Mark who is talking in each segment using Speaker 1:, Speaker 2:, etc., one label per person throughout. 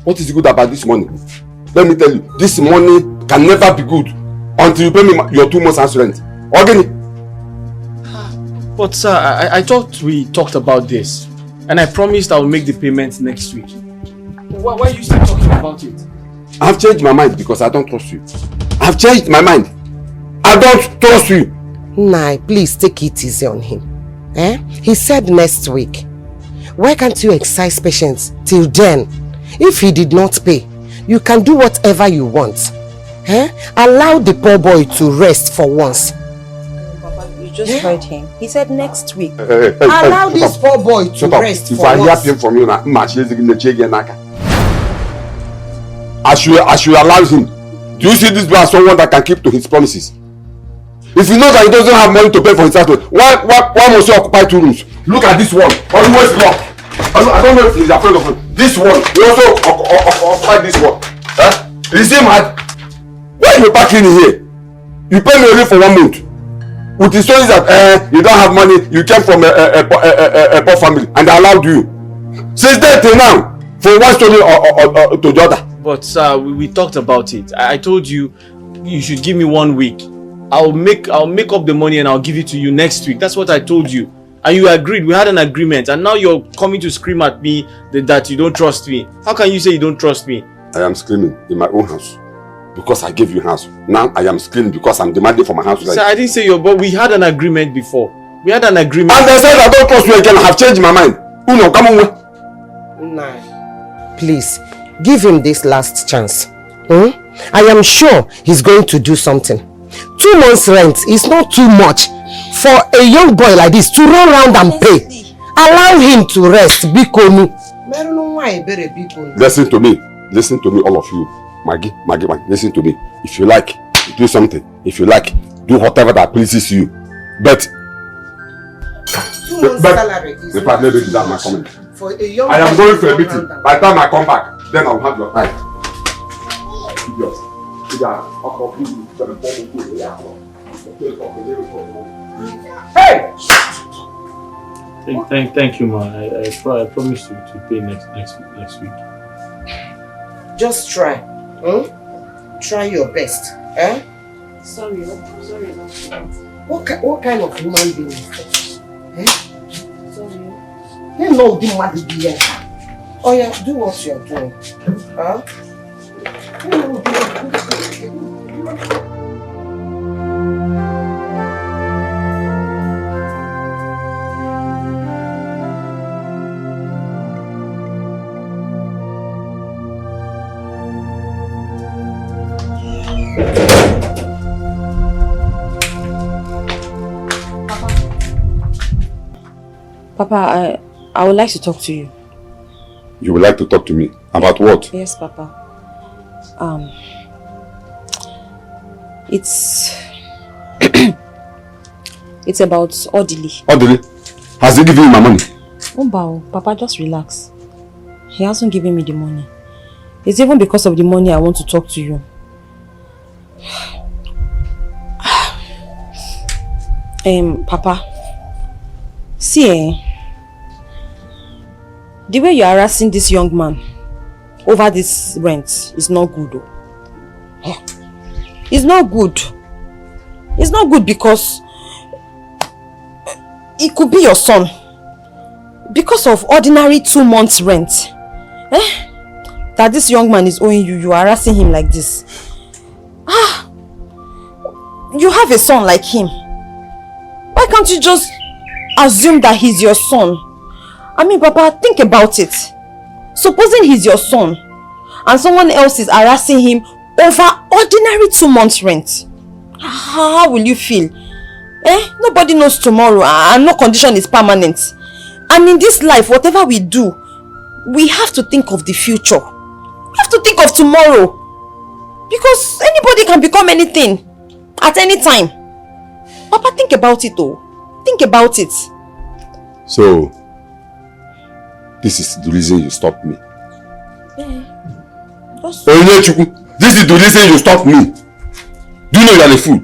Speaker 1: What is good about this money? Let me tell you, this money can never be good until you pay me your 2 months house rent. Okay?
Speaker 2: But sir, I thought we talked about this. And I promised I will make the payment next week. Why are you still talking about it?
Speaker 1: I've changed my mind because I don't trust you. I've changed my mind. I don't trust you.
Speaker 3: Nah, please take it easy on him. He said next week. Why can't you exercise patience till then? If he did not pay, you can do whatever you want. Allow the poor boy to rest for once.
Speaker 4: Papa, you just heard him. He said next week.
Speaker 3: Allow this poor boy to rest for once.
Speaker 1: If I hear pain from you now, I should allow him. Do you see this boy as someone that can keep to his promises? If you know that he doesn't have money to pay for his house, why must you occupy 2 rooms? Look at this one, always locked. I don't know if he's afraid of it. This one, he also occupy this one. Is he mad? Why are you parking here? You pay me only for 1 month. With the stories that you don't have money, you came from a poor family, and I allowed you. Since then till now, from one story to the other.
Speaker 2: But sir, we talked about it. I told you you should give me 1 week. I'll make up the money and I'll give it to you next week. That's what I told you. And you agreed. We had an agreement. And now you're coming to scream at me that you don't trust me. How can you say you don't trust me?
Speaker 1: I am screaming in my own house because I gave you house. Now I am screaming because I'm demanding for my house.
Speaker 2: Sir, I didn't say your, but we had an agreement before. We had an agreement.
Speaker 1: And they said I don't trust you again. I have changed my mind. Uno, come on.
Speaker 3: Nah. Please, give him this last chance. I am sure he's going to do something. 2 months rent is not too much for a young boy like this to run around and pay. Allow him to rest. Bikonu.
Speaker 1: Listen to me, all of you. Maggie, listen to me. If you like, do something. If you like, do whatever that pleases you. But
Speaker 3: 2 months salary is not too much for a young boy.
Speaker 1: I am going for a meeting. By the time I come back, then I will have your time.
Speaker 3: Hey!
Speaker 2: Thank you, man. I promise to pay next week.
Speaker 3: Just try. Try your best.
Speaker 4: Sorry.
Speaker 3: What kind of human being is that?
Speaker 4: Sorry.
Speaker 3: You know the mad being. Oh yeah, do what you're doing.
Speaker 4: Papa, I would like to talk to you.
Speaker 1: You would like to talk to me? About what?
Speaker 4: Yes, Papa. It's it's about Odili.
Speaker 1: Odili? Has he given you my money?
Speaker 4: Oh, Papa, just relax. He hasn't given me the money. It's even because of the money I want to talk to you. Papa, see, the way you're harassing this young man over this rent is not good. It's not good. It's not good because it could be your son. Because of ordinary 2 months rent, that this young man is owing you, you are harassing him like this. You have a son like him. Why can't you just assume that he's your son? I mean, Papa, think about it. Supposing he's your son and someone else is harassing him over ordinary 2 months rent, how will you feel? Nobody knows tomorrow and no condition is permanent. And in this life, whatever we do, we have to think of the future. We have to think of tomorrow. Because anybody can become anything at any time. Papa, think about it though. Think about it.
Speaker 1: So, this is the reason you stopped me. This is the reason you stopped me. Do you know you are a fool?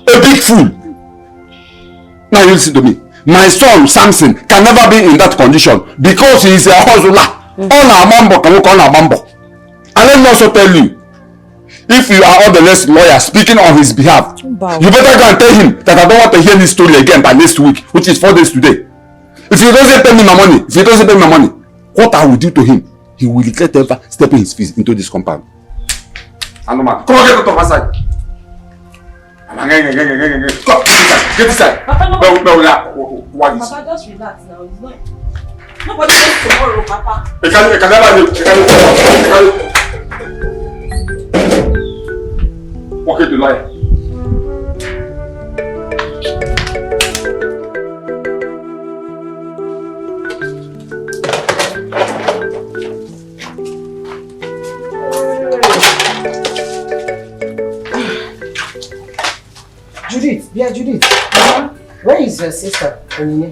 Speaker 1: A big fool. Now you listen to me. My son Samson can never be in that condition because he is a hustler. also tell you, if you are all the next lawyer speaking on his behalf, you better go and tell him that I don't want to hear this story again by next week, which is 4 days today. If he doesn't pay me my money, what I will do to him, he will regret ever stepping his feet into this compound. Come on, get out of my side. Get inside.
Speaker 4: Papa, no.
Speaker 1: What is?
Speaker 4: Papa, just relax now. It's not. Nobody knows tomorrow, Papa.
Speaker 1: Okay, the lawyer.
Speaker 3: Judith, yeah, Judith. Where is your sister?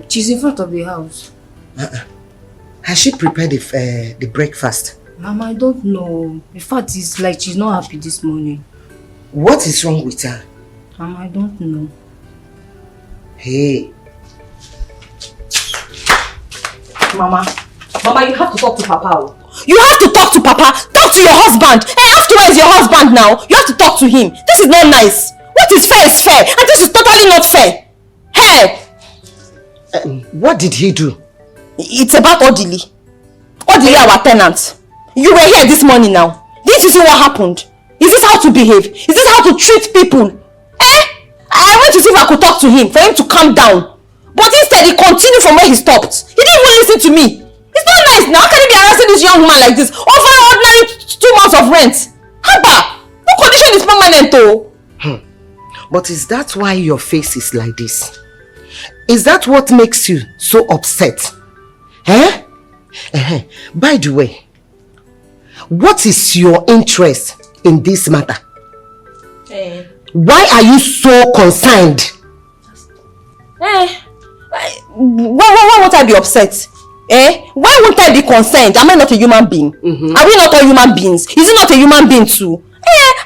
Speaker 5: She's in front of the house.
Speaker 3: Has she prepared the breakfast?
Speaker 5: Mama, I don't know. In fact, it's like she's not happy this morning.
Speaker 3: What is wrong with her?
Speaker 5: Mama, I don't know.
Speaker 3: Hey.
Speaker 4: Mama, you have to talk to Papa. You have to talk to Papa. Talk to your husband. Hey, after all, is your husband now. You have to talk to him. This is not nice. What is fair is fair, and this is totally not fair. Hey!
Speaker 3: What did he do?
Speaker 4: It's about Odili. Odili, our tenant. You were here this morning now. Didn't you see what happened? Is this how to behave? Is this how to treat people? I went to see if I could talk to him, for him to calm down. But instead, he continued from where he stopped. He didn't even listen to me. It's not nice now. How can he be harassing this young man like this over ordinary 2 months of rent? Haba! No condition is permanent though.
Speaker 3: But is that why your face is like this? Is that what makes you so upset? By the way, what is your interest in this matter? Why are you so concerned?
Speaker 4: Why won't I be upset? Why won't I be concerned? Am I not a human being? Are we not all human beings? Is it not a human being too?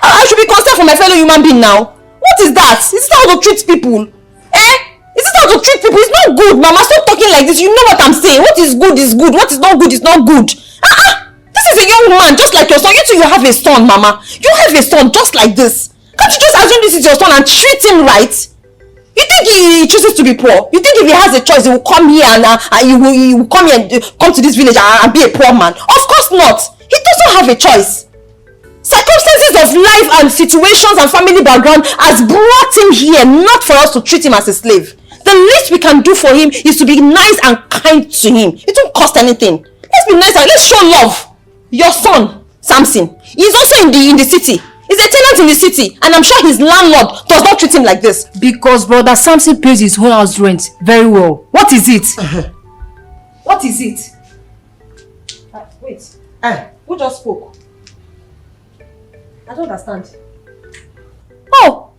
Speaker 4: I should be concerned for my fellow human being now. What is that? Is this how to treat people? Is this how to treat people? It's not good, Mama. Stop talking like this. You know what I'm saying. What is good is good. What is not good is not good. This is a young man just like your son. You too, you have a son, Mama. You have a son just like this. Can't you just assume this is your son and treat him right? You think he chooses to be poor? You think if he has a choice, he will come here and he will come here and come to this village and be a poor man? Of course not. He doesn't have a choice. Circumstances of life and situations and family background has brought him here, not for us to treat him as a slave. The least we can do for him is to be nice and kind to him. It won't cost anything. Let's be nice and let's show love. Your son, Samson, is also in the city. He's a tenant in the city, and I'm sure his landlord does not treat him like this.
Speaker 5: Because brother Samson pays his own house rent very well. What is it?
Speaker 4: What is it? Wait. Who just spoke? I don't understand. Oh.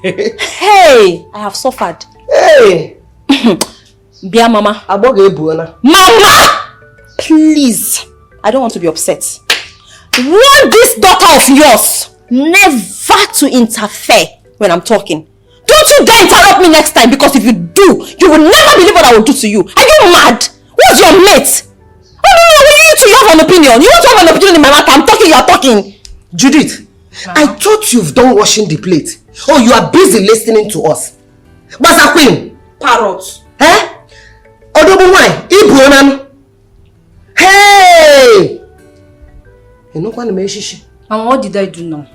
Speaker 4: Hey, I have suffered.
Speaker 3: Hey!
Speaker 4: Bia Mama. Mama! Please. I don't want to be upset. Warn this daughter of yours never to interfere when I'm talking. Don't you dare interrupt me next time, because if you do, you will never believe what I will do to you. Are you mad? What's your mate? Oh no, you two have an opinion. You want to have an opinion in my matter? I'm talking, you are talking.
Speaker 3: Judith, I thought you've done washing the plate. Oh, you are busy listening to us. Basa Queen.
Speaker 4: Parrot.
Speaker 3: Odobo wine. Ibu. Hey!
Speaker 5: Mama, what did I do now?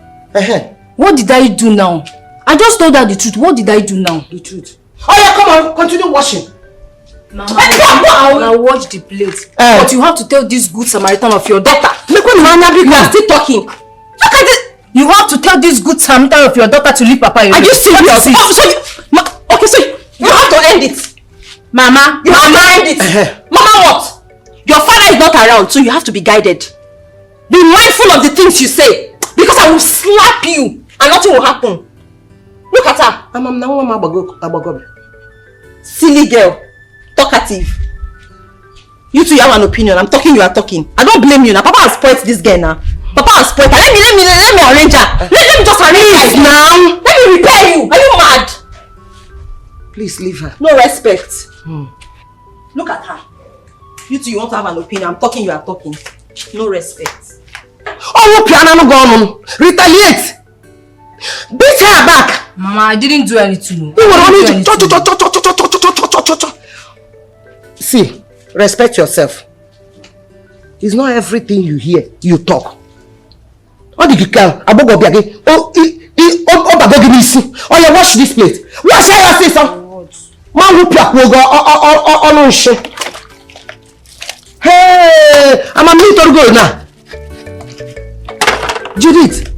Speaker 3: What did I do now?
Speaker 5: I just told her the truth. What did I do now?
Speaker 3: The truth. Oh yeah, come on, continue washing.
Speaker 5: Mama, I'll watch the plate. But you have to tell this good Samaritan of your daughter.
Speaker 4: You are still talking. Look at it.
Speaker 5: You have to tell this good Samaritan of your daughter to leave Papa alone.
Speaker 4: Are you serious? So you have to end it. Mama, you have to end it. Mama, what? Your father is not around, so you have to be guided. Be mindful of the things you say, because I will slap you and nothing will happen. Look at her. Silly girl. Talkative. You two, you have an opinion. I'm talking, you are talking. I don't blame you now. Papa has spoiled this girl now. Papa has spoiled her. Let me arrange her. Let me just arrange her now. Let me repair you. Are you mad?
Speaker 3: Please leave her.
Speaker 4: No respect. Look at her. You two, you want to have an opinion. I'm talking, you are talking. No respect.
Speaker 3: Oh, piano go on. Retaliate. Beat her back.
Speaker 5: Mama, I didn't do anything.
Speaker 3: You were only see, respect yourself. It's not everything you hear, you talk. What did you call? Abogo Biagi. Oh, give me see. Oh, you wash this plate. Wash your face. Man, whoop your wogo. Oh, shit. Hey, I'm a minute go now. Judith.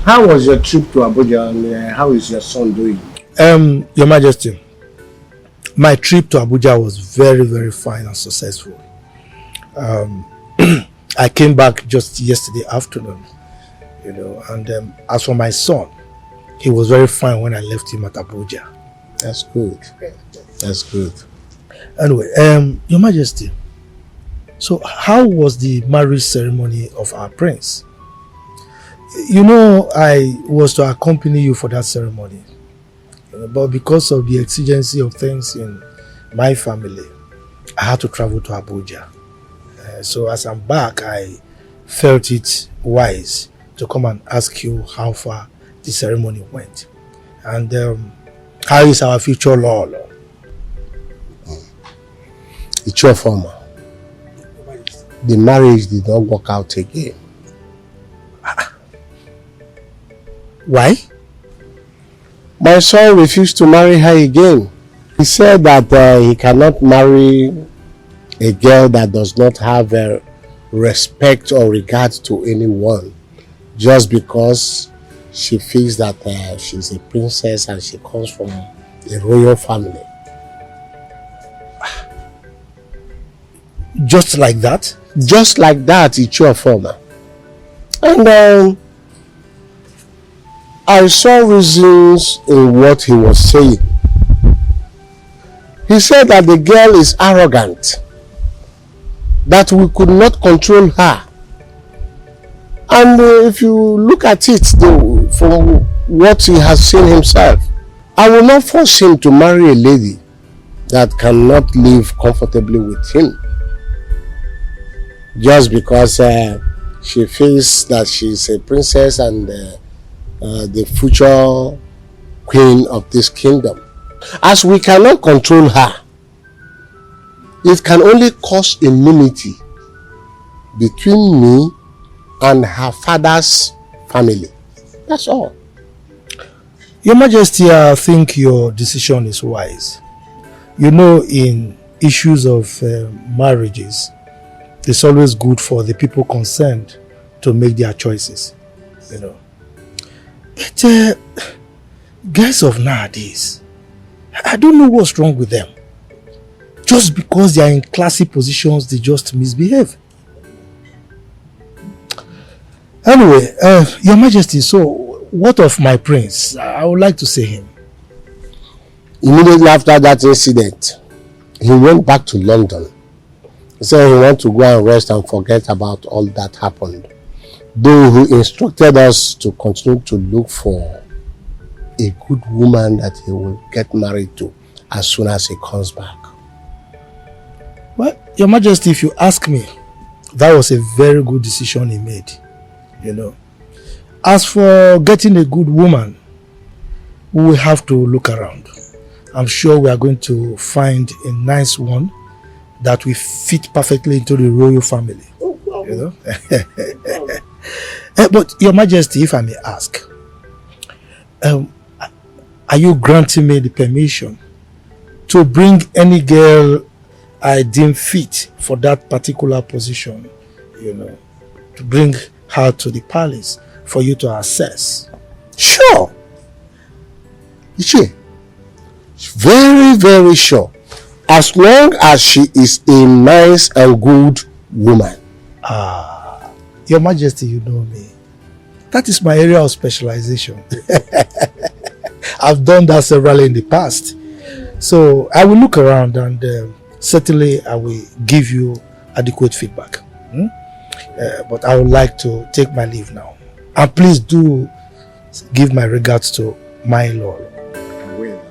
Speaker 6: How was your trip to Abuja and how is your son doing?
Speaker 7: Your Majesty, my trip to Abuja was very, very fine and successful. I came back just yesterday afternoon, you know, and as for my son, he was very fine when I left him at Abuja.
Speaker 6: That's good. That's good.
Speaker 7: Anyway, Your Majesty, so how was the marriage ceremony of our prince? You know, I was to accompany you for that ceremony, but because of the exigency of things in my family, I had to travel to Abuja. So as I'm back, I felt it wise to come and ask you how far the ceremony went. And how is our future law?
Speaker 6: It's your former. The marriage did not work out again.
Speaker 7: Why?
Speaker 6: My son refused to marry her again. He said that he cannot marry a girl that does not have respect or regard to anyone just because she feels that she's a princess and she comes from a royal family.
Speaker 7: Just like that?
Speaker 6: Just like that, it's your former. And I saw reasons in what he was saying. He said that the girl is arrogant, that we could not control her. And if you look at it from what he has seen himself, I will not force him to marry a lady that cannot live comfortably with him. Just because she feels that she's a princess and the future queen of this kingdom. As we cannot control her, it can only cause enmity between me and her father's family. That's all.
Speaker 7: Your Majesty, I think your decision is wise. You know, in issues of marriages, it's always good for the people concerned to make their choices, you know. But guys of nowadays, I don't know what's wrong with them. Just because they are in classy positions, they just misbehave. Anyway, Your Majesty, so what of my prince? I would like to see him.
Speaker 6: Immediately after that incident, he went back to London. He said he wanted to go and rest and forget about all that happened. Though he instructed us to continue to look for a good woman that he will get married to as soon as he comes back.
Speaker 7: Well, Your Majesty, if you ask me, that was a very good decision he made, you know. As for getting a good woman, we will have to look around. I'm sure we are going to find a nice one that will fit perfectly into the royal family, you know. But Your Majesty, if I may ask, are you granting me the permission to bring any girl I deem fit for that particular position, you know, to bring her to the palace for you to assess?
Speaker 6: Sure. Very, very sure. As long as she is a nice and good woman.
Speaker 7: Your Majesty, you know me. That is my area of specialization. I've done that severally in the past. So I will look around and certainly I will give you adequate feedback. But I would like to take my leave now. And please do give my regards to my lord.
Speaker 6: I will.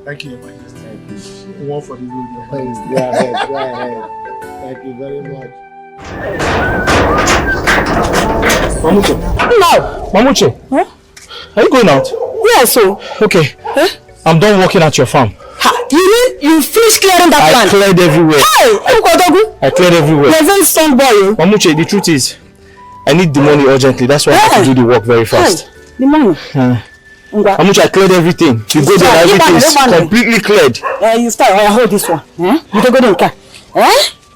Speaker 7: Thank you, Your Majesty.
Speaker 6: Thank you.
Speaker 7: one for the road.
Speaker 6: Go ahead, go ahead. Thank you very much.
Speaker 7: Mamuche.
Speaker 3: No.
Speaker 7: Mamuche.
Speaker 3: Huh?
Speaker 7: Are you going out?
Speaker 3: Yes, so.
Speaker 7: Okay.
Speaker 3: Huh?
Speaker 7: I'm done working at your farm.
Speaker 3: Ha, you mean you finished clearing that land?
Speaker 7: I cleared everywhere.
Speaker 3: Hey,
Speaker 7: I cleared everywhere.
Speaker 3: you're a very strong boy.
Speaker 7: Mamuche, the truth is, I need the money urgently. That's why I have to do the work very fast.
Speaker 3: The money.
Speaker 7: Mamuche, I cleared everything. You go there, everything is completely cleared.
Speaker 3: You start. I hold this one. You don't go there.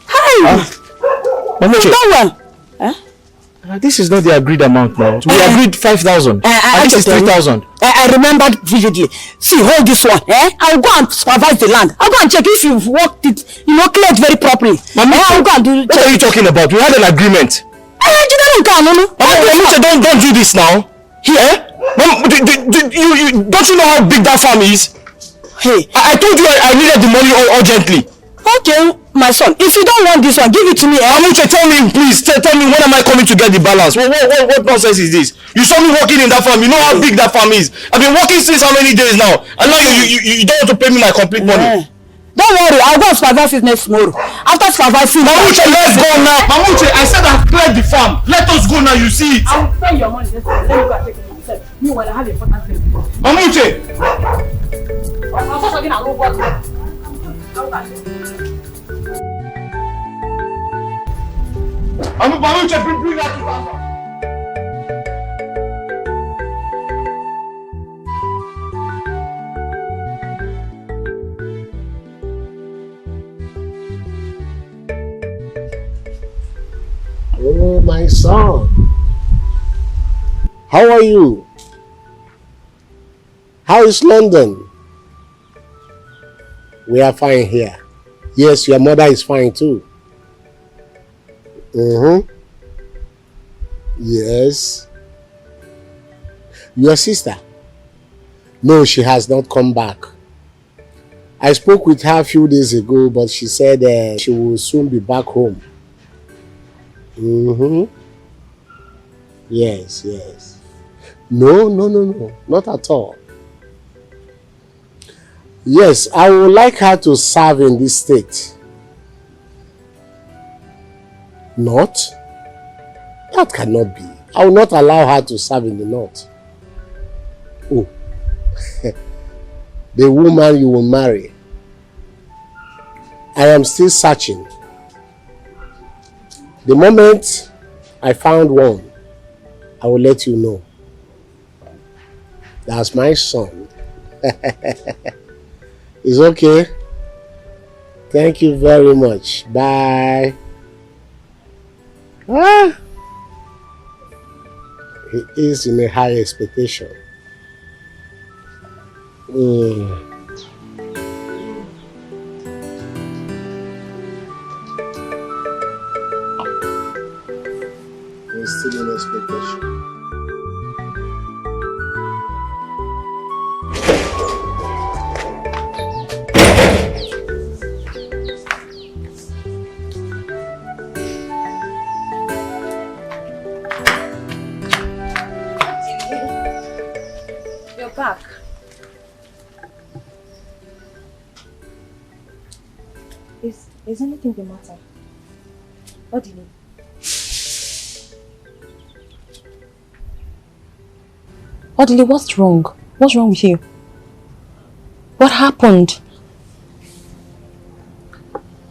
Speaker 3: Hi.
Speaker 7: Mamuche.
Speaker 3: Well.
Speaker 7: This is not the agreed amount now. We agreed 5,000. And this is 3,000.
Speaker 3: I remembered vividly. See, hold this one. I'll go and supervise the land. I'll go and check if you've worked it, cleared very properly. I'll go and do.
Speaker 7: What are you talking about? We had an agreement. Mamuche, don't do this now. Here? Don't you know how big that farm is?
Speaker 3: Hey,
Speaker 7: I told you I needed the money urgently.
Speaker 3: Okay, my son, if you don't want this one, give it to me.
Speaker 7: Mamuche, tell me, please. Tell me, when am I coming to get the balance? What nonsense is this? You saw me working in that farm. You know how big that farm is. I've been working since how many days now? And now you don't want to pay me my complete money.
Speaker 3: Don't worry, I'll go and supervise it next tomorrow. After supervising...
Speaker 7: Mamuche, let's go now. Mamuche, I said I've cleared the farm. Let us go now, you see it.
Speaker 5: I'll spend your money. Let me go and take it myself. Meanwhile, I have a important thing.
Speaker 7: Mamuche!
Speaker 5: I'll start again and go back.
Speaker 7: Mamuche, bring that to us.
Speaker 6: Oh, my son. How are you? How is London? We are fine here. Yes, your mother is fine too. Yes. Your sister? No, she has not come back. I spoke with her a few days ago, but she said she will soon be back home. Yes. No, not at all. Yes, I would like her to serve in this state. Not? That cannot be. I will not allow her to serve in the north. Oh, the woman you will marry. I am still searching. The moment I found one, I will let you know. That's my son. It's okay. Thank you very much. Bye. He is in a high expectation. He's still in expectation.
Speaker 4: You're back. Is anything the matter? What do you need? Odile, what's wrong? What's wrong with you? What happened?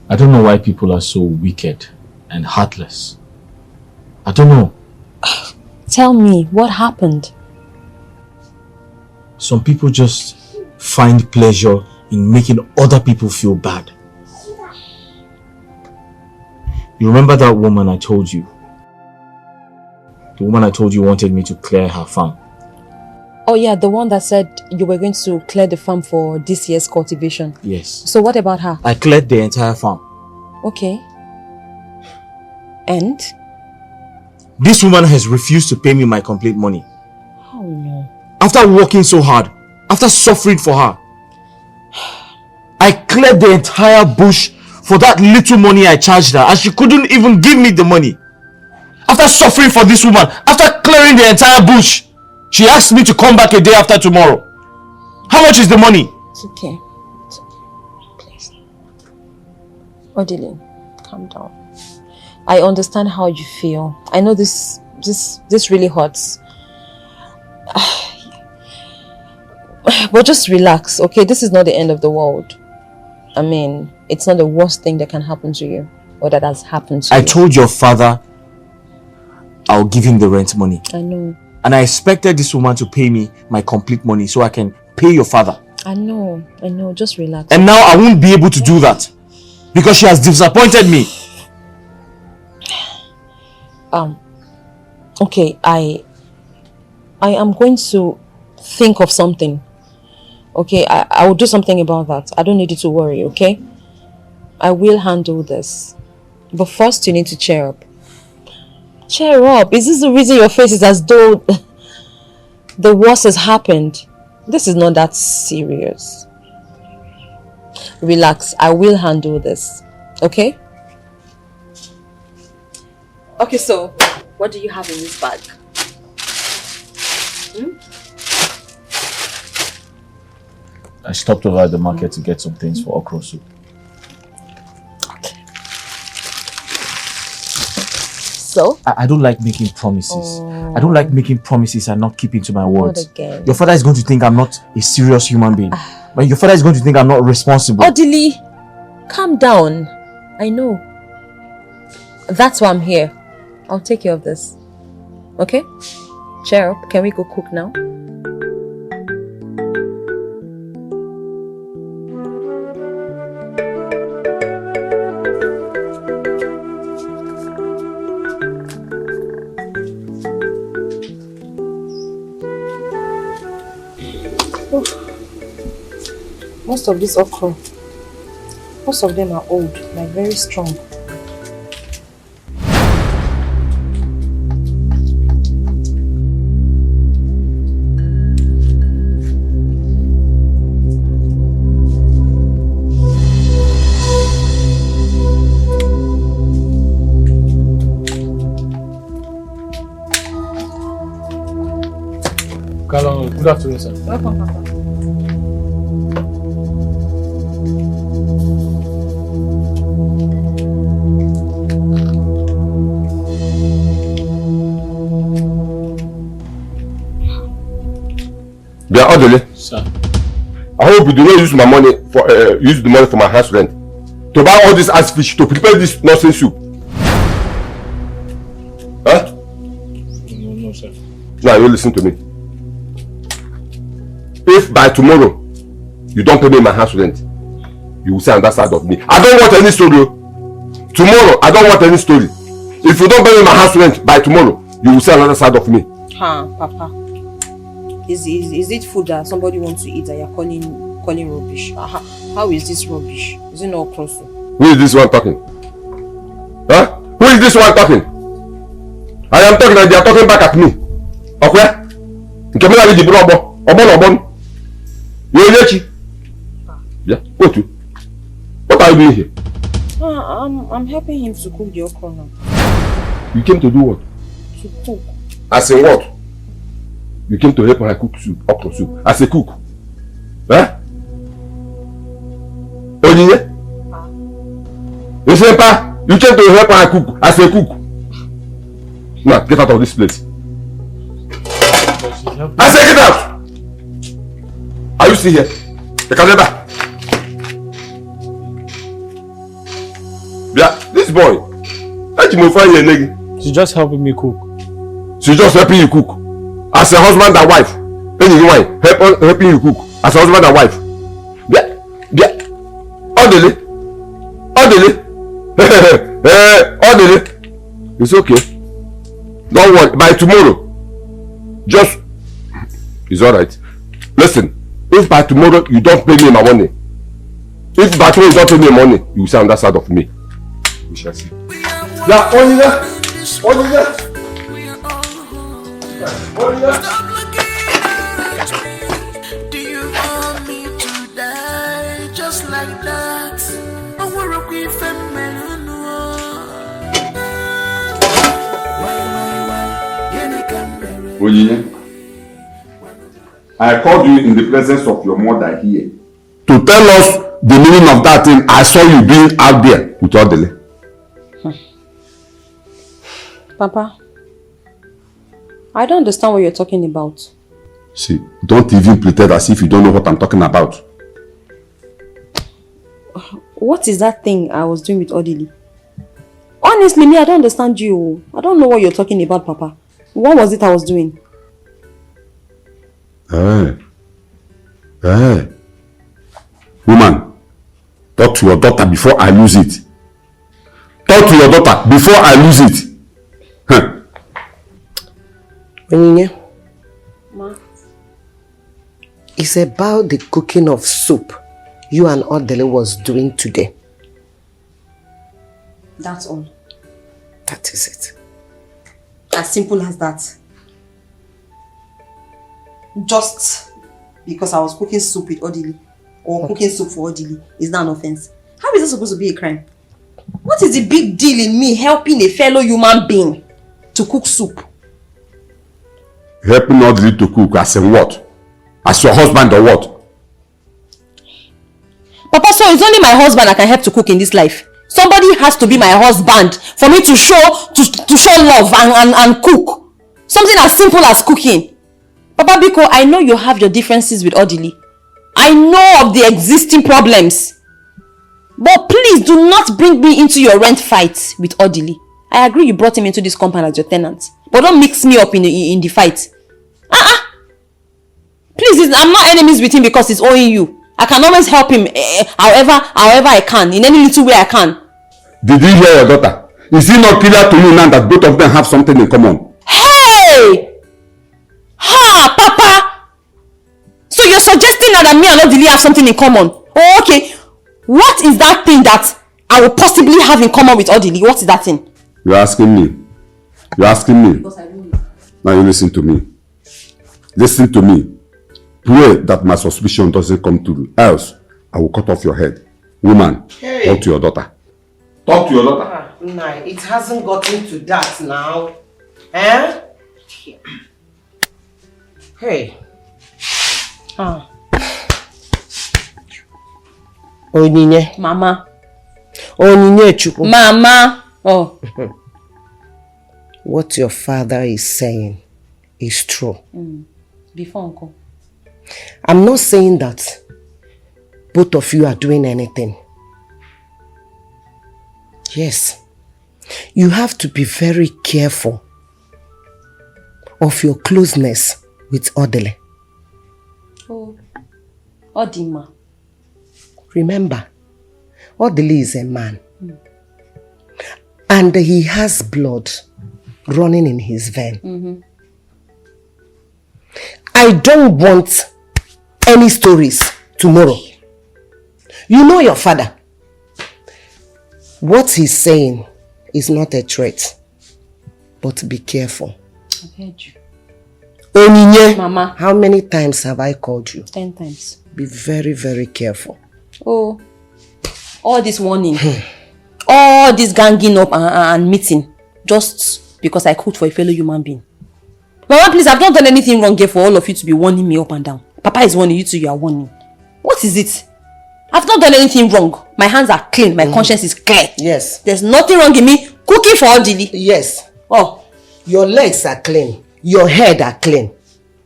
Speaker 2: I don't know why people are so wicked and heartless. I don't know.
Speaker 4: Tell me, what happened?
Speaker 2: Some people just find pleasure in making other people feel bad. You remember that woman I told you? The woman I told you wanted me to clear her farm.
Speaker 4: Oh yeah, the one that said you were going to clear the farm for this year's cultivation.
Speaker 2: Yes.
Speaker 4: So what about her?
Speaker 2: I cleared the entire farm.
Speaker 4: Okay. And?
Speaker 2: This woman has refused to pay me my complete money.
Speaker 4: Oh no.
Speaker 2: After working so hard, after suffering for her, I cleared the entire bush for that little money I charged her, and she couldn't even give me the money. After suffering for this woman, after clearing the entire bush, she asked me to come back a day after tomorrow. How much is the money?
Speaker 4: It's okay. It's okay. Please. Odile, calm down. I understand how you feel. I know this really hurts. But just relax, okay? This is not the end of the world. I mean, it's not the worst thing that can happen to you or that has happened to you.
Speaker 2: I told your father I'll give him the rent money.
Speaker 4: I know.
Speaker 2: And I expected this woman to pay me my complete money so I can pay your father.
Speaker 4: I know. Just relax.
Speaker 2: And now I won't be able to do that because she has disappointed me.
Speaker 4: Okay, I am going to think of something. Okay, I will do something about that. I don't need you to worry, okay? I will handle this. But first you need to cheer up. Cheer up. Is this the reason your face is as though the worst has happened? This is not that serious. Relax. I will handle this. Okay? Okay, so what do you have in this bag?
Speaker 2: I stopped over at the market to get some things for okra soup.
Speaker 4: Okay. So?
Speaker 2: I don't like making promises. I don't like making promises and not keeping to my words.
Speaker 4: Not again.
Speaker 2: Your father is going to think I'm not a serious human being. But your father is going to think I'm not responsible.
Speaker 4: Odile, calm down. I know. That's why I'm here. I'll take care of this. Okay? Cheer up. Can we go cook now? Most of this okra, most of them are old, like very strong.
Speaker 7: Good afternoon, sir.
Speaker 4: Welcome, Papa.
Speaker 1: Dear Odile,
Speaker 7: Sir.
Speaker 1: I hope you do not use my money for use the money for my house rent to buy all this ice fish to prepare this nonsense soup. Huh?
Speaker 7: No, sir.
Speaker 1: Now you listen to me. If by tomorrow you don't pay me my house rent, you will say on that side of me. I don't want any story. Tomorrow, I don't want any story. If you don't pay me my house rent by tomorrow, you will say another side of me.
Speaker 4: Papa. Is it food that somebody wants to eat that you're calling rubbish? How is this rubbish? Is it not cross?
Speaker 1: Who is this one talking? Huh? Who is this one talking? I am talking and they are talking back at me. Okay? Yeah, what you? What are you doing here?
Speaker 4: I'm helping him to cook the okra now.
Speaker 1: You came to do what?
Speaker 4: To cook.
Speaker 1: As in what? You came to help her cook soup, okra soup. As a cook. Huh? Onyinye? You say, Pa, you came to help her cook as a cook. Now, get out of this place. I say get out! Are you still here? You can never. Yeah, this boy.
Speaker 2: She's just helping me cook.
Speaker 1: She's just helping you cook. As a husband and wife. Helping you cook. As a husband and wife. Yeah. Odile. It's okay. Don't worry. By tomorrow. Just. It's alright. Listen. If by tomorrow you don't pay me my money. If by tomorrow you don't pay me money, you will say on that side of me. We shall see. Yeah, Olivia.
Speaker 8: Stop looking at me. Do you want me to die just like that? I want to be
Speaker 1: Olivia, I called you in the presence of your mother here to tell us the meaning of that thing I saw you doing out there with Odele.
Speaker 4: Papa, I don't understand what you're talking about.
Speaker 1: See, don't even pretend as if you don't know what I'm talking about.
Speaker 4: What is that thing I was doing with Odili? Honestly, me, I don't understand you. I don't know what you're talking about, Papa. What was it I was doing?
Speaker 1: Woman, talk to your daughter before I lose it. Talk to your daughter before I lose it.
Speaker 3: Ma? It's about the cooking of soup you and Odele was doing today.
Speaker 4: That's all.
Speaker 3: That is it.
Speaker 4: As simple as that. Just because I was cooking soup with Odili or cooking soup for Odili is not an offense. How is that supposed to be a crime? What is the big deal in me helping a fellow human being to cook soup?
Speaker 1: Helping Odili to cook as in what? As your husband or what?
Speaker 4: Papa, so it's only my husband I can help to cook in this life. Somebody has to be my husband for me to show love and cook. Something as simple as cooking. Papa Biko, I know you have your differences with Odili. I know of the existing problems. But please do not bring me into your rent fight with Odili. I agree you brought him into this compound as your tenant. But don't mix me up in the fight. Please, I'm not enemies with him because he's owing you. I can always help him however I can, in any little way I can.
Speaker 1: Did you hear your daughter? Is it not clear to you now that both of them have something in common?
Speaker 4: Hey! Ha, Papa! So you're suggesting now that me and Odili have something in common? Oh, okay. What is that thing that I will possibly have in common with Odili? What is that thing?
Speaker 1: You're asking me. You're asking me.
Speaker 4: Because I don't know.
Speaker 1: Now you listen to me. Listen to me. Pray that my suspicion doesn't come true. Else, I will cut off your head. Woman, talk to your daughter. Talk to your daughter.
Speaker 3: No, it hasn't gotten to that now. Eh? Hey. Onyinye.
Speaker 4: Mama.
Speaker 3: Onyinye Chukwu.
Speaker 4: Mama. Oh.
Speaker 3: What your father is saying is true.
Speaker 4: Before Uncle.
Speaker 3: I'm not saying that both of you are doing anything. Yes. You have to be very careful of your closeness with Odele.
Speaker 4: Oh. Odima.
Speaker 3: Remember, Odele is a man. And he has blood running in his vein. I don't want any stories tomorrow. You know your father. What he's saying is not a threat. But be careful.
Speaker 4: I've heard you.
Speaker 3: Onyinye,
Speaker 4: Mama.
Speaker 3: how many times have I called you?
Speaker 4: 10 times.
Speaker 3: Be very, very careful.
Speaker 4: Oh. All this warning. All this ganging up and meeting. Just because I cooked for a fellow human being. Mama, please, I've not done anything wrong here for all of you to be warning me up and down. Papa is warning, you two, you are warning. What is it? I've not done anything wrong. My hands are clean. My conscience is clear.
Speaker 3: Yes.
Speaker 4: There's nothing wrong in me cooking for Odili.
Speaker 3: Yes.
Speaker 4: Oh.
Speaker 3: Your legs are clean. Your head are clean.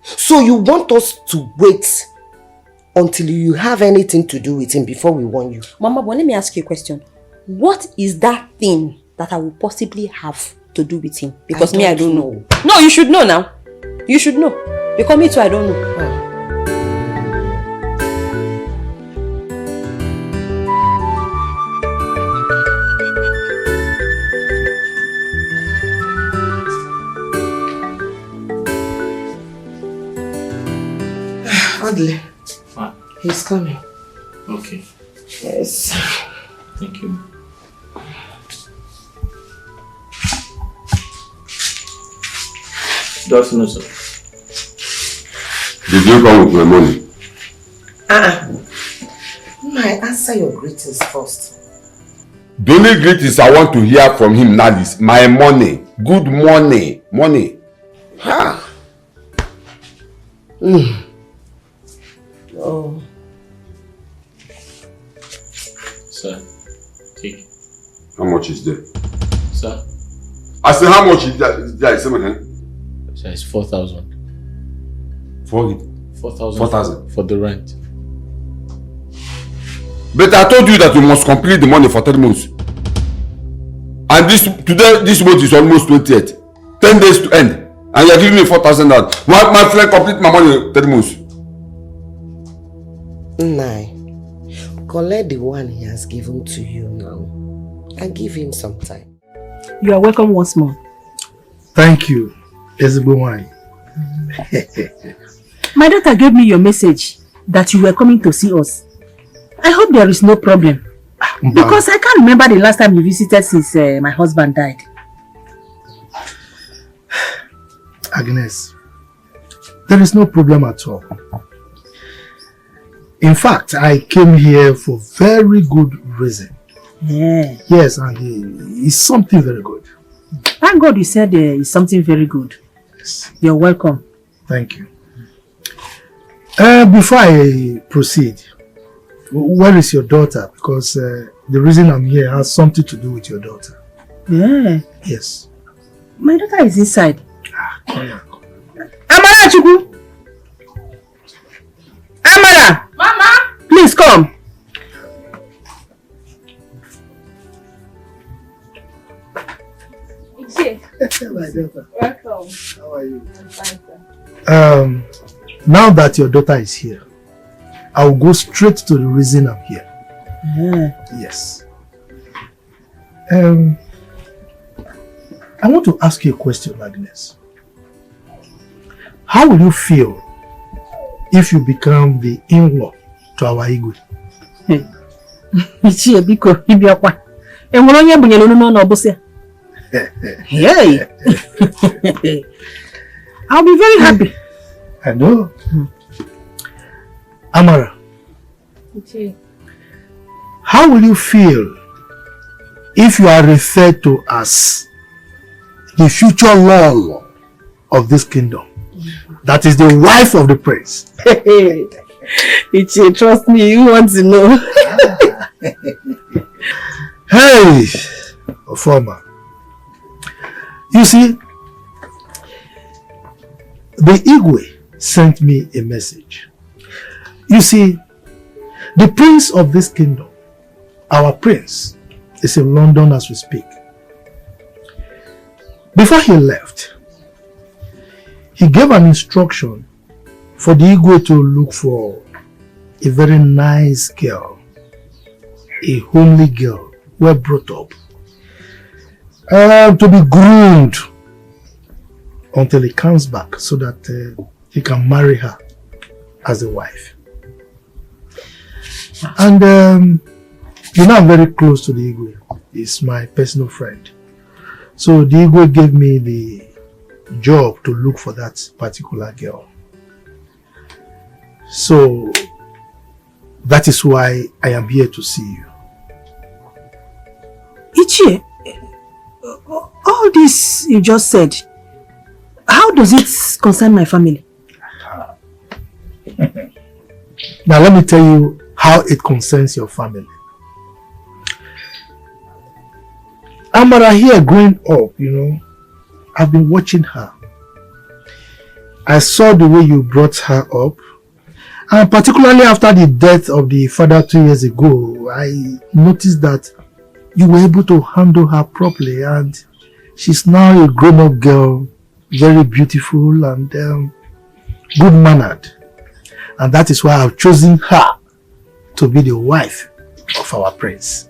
Speaker 3: So you want us to wait until you have anything to do with him before we warn you?
Speaker 4: Mama, but let me ask you a question. What is that thing that I will possibly have to do with him? Because I don't know. No, you should know now. You should know. Because me too, I don't know.
Speaker 3: Odile.
Speaker 2: What?
Speaker 3: He's coming.
Speaker 2: Okay.
Speaker 3: Yes.
Speaker 2: Thank you. Good afternoon, sir.
Speaker 1: Did you come with my money?
Speaker 3: I answer your greetings first.
Speaker 1: The only greetings I want to hear from him now is my money. Good money. Money.
Speaker 3: Oh.
Speaker 1: How much is there?
Speaker 2: Sir?
Speaker 1: I said, how much is there?
Speaker 2: Sir, it's 4,000.
Speaker 1: For it?
Speaker 2: 4,000.
Speaker 1: 4,000?
Speaker 2: For the rent.
Speaker 1: But I told you that you must complete the money for 3 months. And this month is almost 28th. 10 days to end. And you are giving me 4,000. My friend complete my money in 3 months.
Speaker 3: Nai, collect the one he has given to you now. And give him some time.
Speaker 5: You are welcome once more.
Speaker 7: Thank you, Ezebowai.
Speaker 5: My daughter gave me your message that you were coming to see us. I hope there is no problem. Because I can't remember the last time you visited since my husband died.
Speaker 7: Agnes, there is no problem at all. In fact, I came here for very good reason.
Speaker 5: Yeah.
Speaker 7: Yes, and it's something very good.
Speaker 5: Thank God you said it's something very good.
Speaker 7: Yes.
Speaker 5: You're welcome.
Speaker 7: Thank you. Before I proceed, where is your daughter? Because the reason I'm here has something to do with your daughter.
Speaker 5: Yeah.
Speaker 7: Yes.
Speaker 5: My daughter is inside.
Speaker 7: Yeah.
Speaker 5: Amara Chukwu! Amara!
Speaker 4: Mama!
Speaker 5: Please come.
Speaker 7: My daughter.
Speaker 4: Welcome.
Speaker 7: How are you?
Speaker 4: I'm fine, sir.
Speaker 7: Now that your daughter is here, I'll go straight to the reason I'm here.
Speaker 5: Yeah.
Speaker 7: Yes. I want to ask you a question, Agnes. How will you feel if you become the in-law to our Igwe?
Speaker 5: Ichie biko ibiakwa. Enwere onye bunyere unu n'ọnụ ọbụsị. Hey. I'll be very happy.
Speaker 7: I know. Amara,
Speaker 4: Ichie.
Speaker 7: how will you feel if you are referred to as the future law of this kingdom? That is the wife of the prince.
Speaker 5: Ichie, trust me, you want to know.
Speaker 7: Hey, Ofoma. You see, the Igwe sent me a message. You see, the prince of this kingdom, our prince, is in London as we speak. Before he left, he gave an instruction for the Igwe to look for a very nice girl, a homely girl, well brought up, to be groomed until he comes back so that he can marry her as a wife. And you know, I'm very close to the Igwe. He's my personal friend. So the Igwe gave me the job to look for that particular girl. So that is why I am here to see you.
Speaker 5: Ichie, all this you just said, how does it concern my family?
Speaker 7: Now let me tell you how it concerns your family. Amara here growing up, you know, I've been watching her. I saw the way you brought her up. And particularly after the death of the father 2 years ago, I noticed that you were able to handle her properly, and she's now a grown-up girl, very beautiful and good-mannered. And that is why I've chosen her to be the wife of our prince.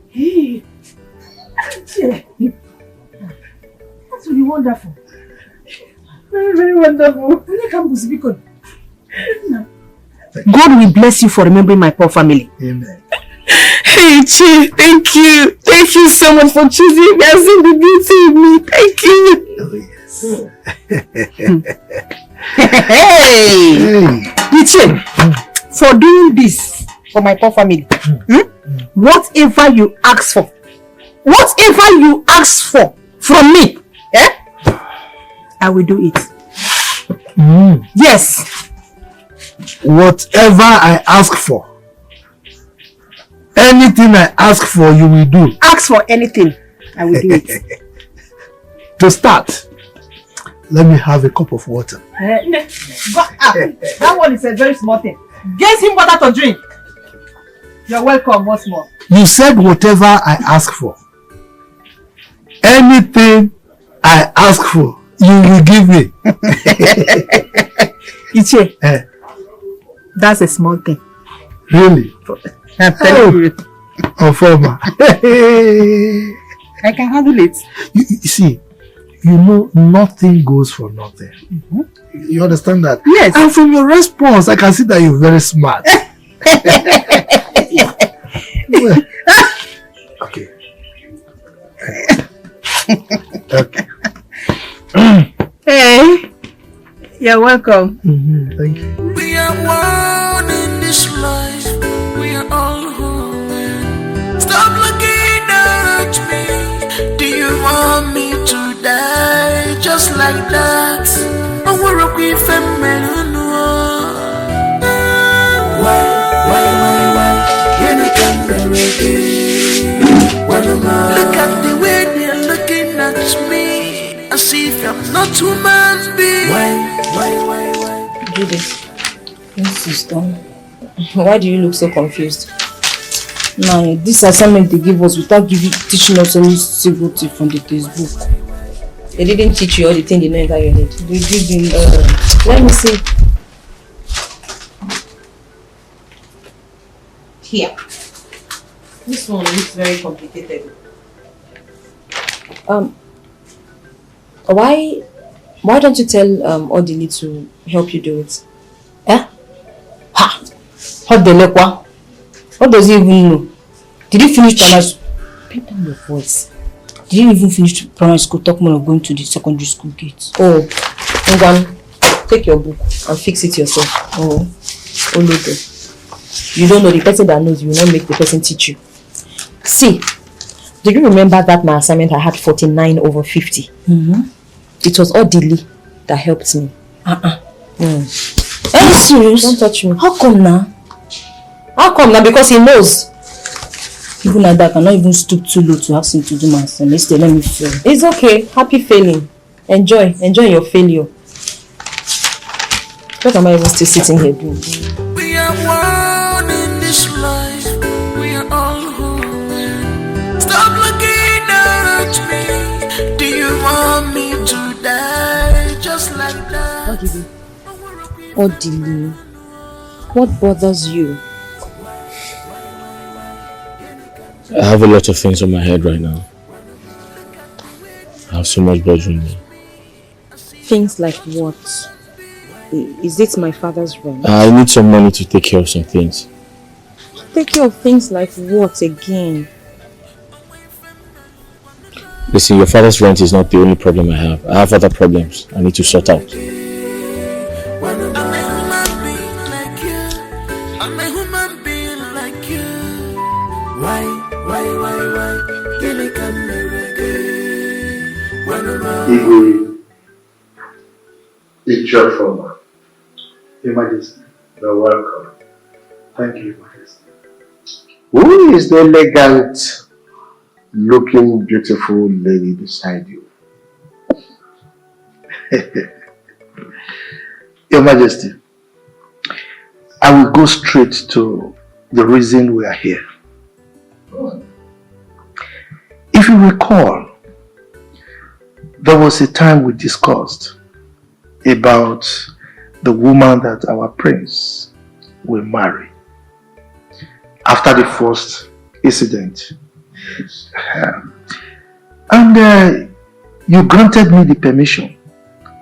Speaker 5: Hey, that's really wonderful. Very, very wonderful. God will bless you for remembering my poor family.
Speaker 7: Amen.
Speaker 5: Hey, Chi, thank you. Thank you so much for choosing me and seeing the beauty in me. Thank you. Hey, Ichie, for doing this for my poor family, whatever you ask for, from me, I will do it. Yes.
Speaker 7: Whatever I ask for, Anything I ask for, you will do.
Speaker 5: Ask for anything, I will do it.
Speaker 7: To start, let me have a cup of water.
Speaker 5: That one is a very small thing. Get him water to drink. You're welcome once more.
Speaker 7: You said whatever I ask for. Anything I ask for, you will give me.
Speaker 5: Iche, that's a small thing.
Speaker 7: Really?
Speaker 5: I'm telling you.
Speaker 7: Former.
Speaker 5: I can handle it.
Speaker 7: You see, you know nothing goes for nothing. You understand that?
Speaker 5: Yes.
Speaker 7: And from your response, I can see that you're very smart. Okay. Okay.
Speaker 5: Hey, you're welcome.
Speaker 7: Thank you.
Speaker 8: We are one in this life. We are all human. Stop looking at me. Do you want me to die just like that? I want to be feminine. Why? You can't be ready. Look at the way they're looking at me, as if I'm not human being. Why?
Speaker 4: Judith, this is done. Why do you look so confused? Now, this assignment they give us without teaching us any civil tip from the textbook. They didn't teach you all the things they know inside your head. They didn't. Let me see. Here. This one looks very complicated. Why don't you tell Odili to help you do it? Eh? Ha! Odelekwa? What does he even know? Did he finish primary school? Pick down your voice. Did he even finish primary school? Talk more of going to the secondary school gate. Oh, Ngwan, take your book and fix it yourself. Oh, Olodo. You don't know the person that knows, you will not make the person teach you. See, do you remember that my assignment I had 49 over 50? It was Odili that helped me. Are you serious? Don't touch me. How come now? How come now? Because he knows. Even at that, I cannot even stoop too low to ask him to do my assignment. Instead, let me fail. It's okay. Happy failing. Enjoy your failure. What am I even still sitting here doing?
Speaker 8: We are one in this life. We are all human. Stop looking at me. Do you want me to die just like that?
Speaker 4: Odili, what bothers you?
Speaker 2: I have a lot of things on my head right now. I have so much bothering me.
Speaker 4: Things like what? Is it my father's rent?
Speaker 2: I need some money to take care of some things.
Speaker 4: Take care of things like what again?
Speaker 2: Listen, your father's rent is not the only problem I have. I have other problems I need to sort out.
Speaker 6: Igwe, it's your former.
Speaker 7: Your Majesty.
Speaker 6: You're welcome.
Speaker 7: Thank you, Your Majesty.
Speaker 6: Who is the elegant looking beautiful lady beside you?
Speaker 7: Your Majesty, I will go straight to the reason we are here. If you recall, there was a time we discussed about the woman that our prince will marry after the first incident. And you granted me the permission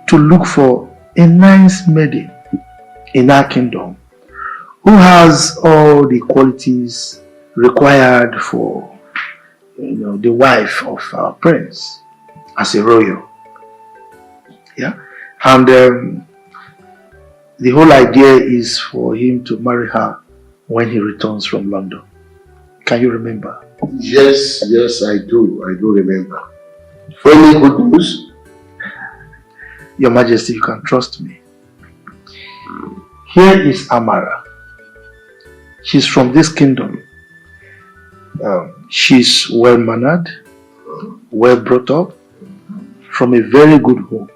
Speaker 7: to look for a nice maiden in our kingdom who has all the qualities required for the wife of our prince as a royal. Yeah, and the whole idea is for him to marry her when he returns from London. Can you remember?
Speaker 6: Yes, I do. I do remember. Any good news?
Speaker 7: Your Majesty, you can trust me. Here is Amara. She's from this kingdom.
Speaker 9: She's well-mannered, well-brought up, from a very good home.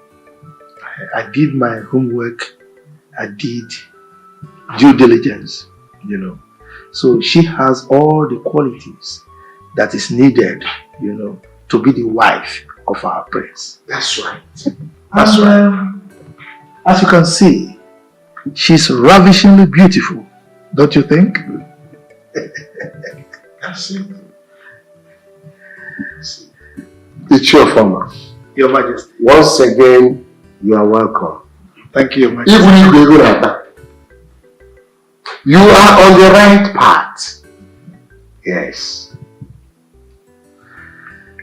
Speaker 9: I did my homework, I did due diligence, you know. So she has all the qualities that is needed, you know, to be the wife of our prince.
Speaker 6: That's right.
Speaker 9: That's right. As you can see, she's ravishingly beautiful, don't you think?
Speaker 6: That's it. It's your former.
Speaker 9: Your Majesty.
Speaker 6: Once again, you are welcome.
Speaker 9: Thank you, Your Majesty.
Speaker 6: Even if you go like that, you are on the right path. Yes.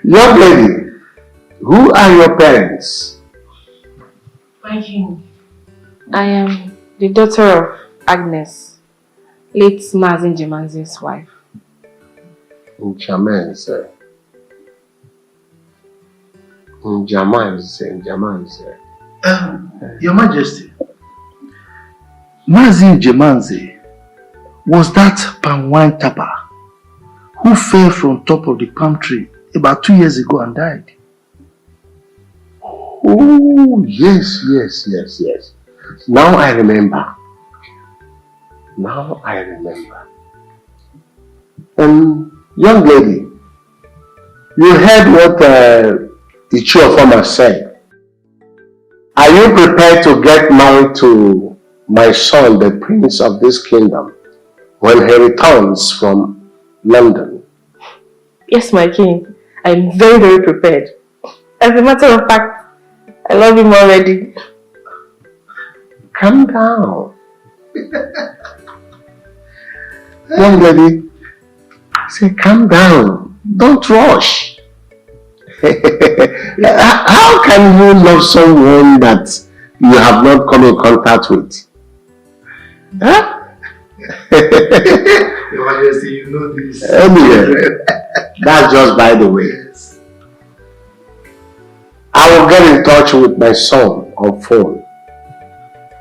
Speaker 6: Young lady, who are your parents?
Speaker 10: My king, I am the daughter of Agnes, late Mazin Jemanze's wife.
Speaker 6: Jamanze.
Speaker 9: Your Majesty, Mazin Jemanze was that palm wine tapper who fell from top of the palm tree about 2 years ago and died.
Speaker 6: Oh, yes. Now I remember. Young lady, you heard what the Chiofoma said. Are you prepared to get married to my son, the prince of this kingdom, when he returns from London?
Speaker 10: Yes, my king, I'm very, very prepared. As a matter of fact, I love him already.
Speaker 6: Calm down. Young lady, say calm down. Don't rush. How can you love someone that you have not come in contact with? Huh?
Speaker 9: Your Majesty, you know this.
Speaker 6: Anyway, that's just by the way.
Speaker 9: Yes.
Speaker 6: I will get in touch with my son on phone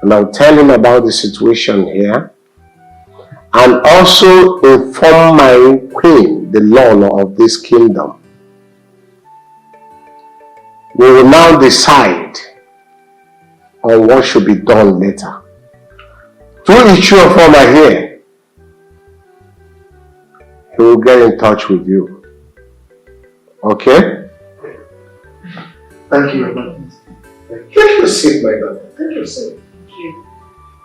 Speaker 6: and I'll tell him about the situation here and also inform my queen, the Lord of this kingdom. We will now decide on what should be done later. Through Ichiofoma here, he will get in touch with you. Okay?
Speaker 9: Thank you, Your Majesty.
Speaker 6: Take your seat, my daughter. Take your seat.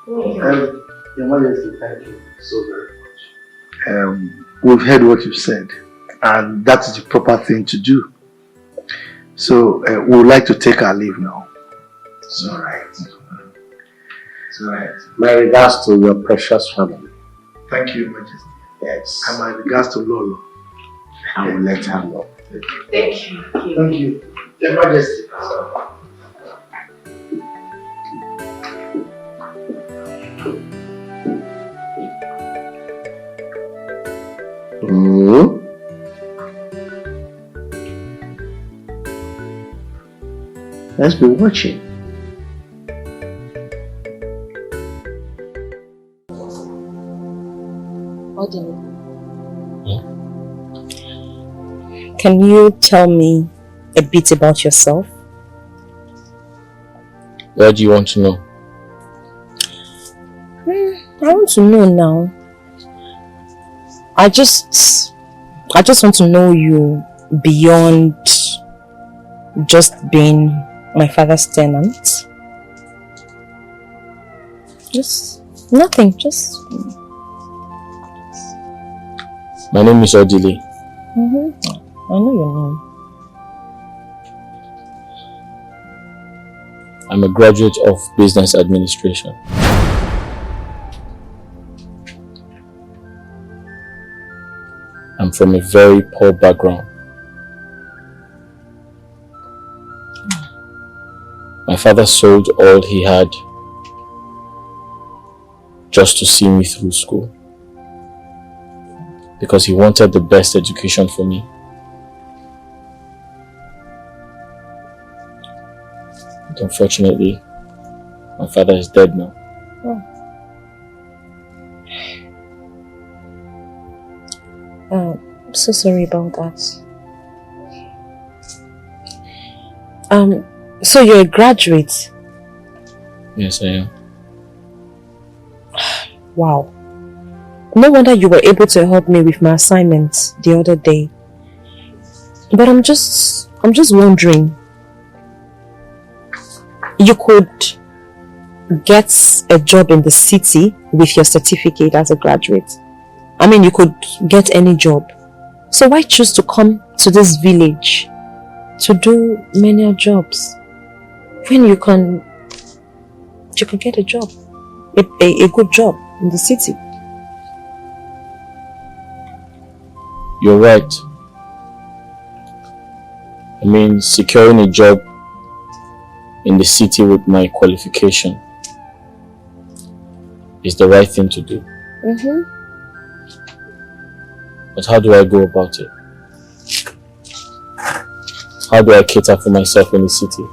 Speaker 9: Your Majesty, thank you so very much. We've heard what you've said, and that is the proper thing to do. So we would like to take our leave now.
Speaker 6: It's alright. It's alright. My regards to your precious family.
Speaker 9: Thank you, Your Majesty.
Speaker 6: Yes.
Speaker 9: And my regards to Lolo.
Speaker 6: I will let her know.
Speaker 10: Thank you, king.
Speaker 9: Thank you, Your Majesty.
Speaker 6: Let's be watching.
Speaker 4: What do you need? Can you tell me a bit about yourself?
Speaker 2: What do you want to know?
Speaker 4: I want to know now. I just want to know you beyond just being my father's tenant. Just nothing, just...
Speaker 2: My name is Odile.
Speaker 4: I know your name.
Speaker 2: I'm a graduate of business administration. I'm from a very poor background. My father sold all he had just to see me through school, because he wanted the best education for me. But unfortunately, my father is dead now.
Speaker 10: I'm so sorry about that. So you're a graduate?
Speaker 2: Yes, I am.
Speaker 10: Wow. No wonder you were able to help me with my assignments the other day. But I'm just wondering, you could get a job in the city with your certificate as a graduate. I mean, you could get any job. So why choose to come to this village to do menial jobs when you can get a job, a good job in the city?
Speaker 2: You're right. I mean, securing a job in the city with my qualification is the right thing to do. But how do I go about it? How do I cater for myself in the city?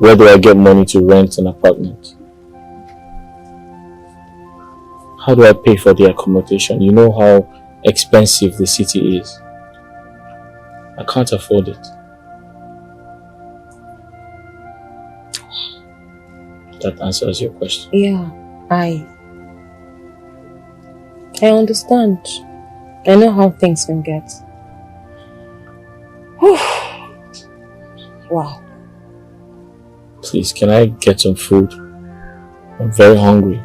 Speaker 2: Where do I get money to rent an apartment? How do I pay for the accommodation? You know how expensive the city is. I can't afford it. That answers your question.
Speaker 10: Yeah, I understand. I know how things can get. Wow.
Speaker 2: Please, can I get some food? I'm very hungry.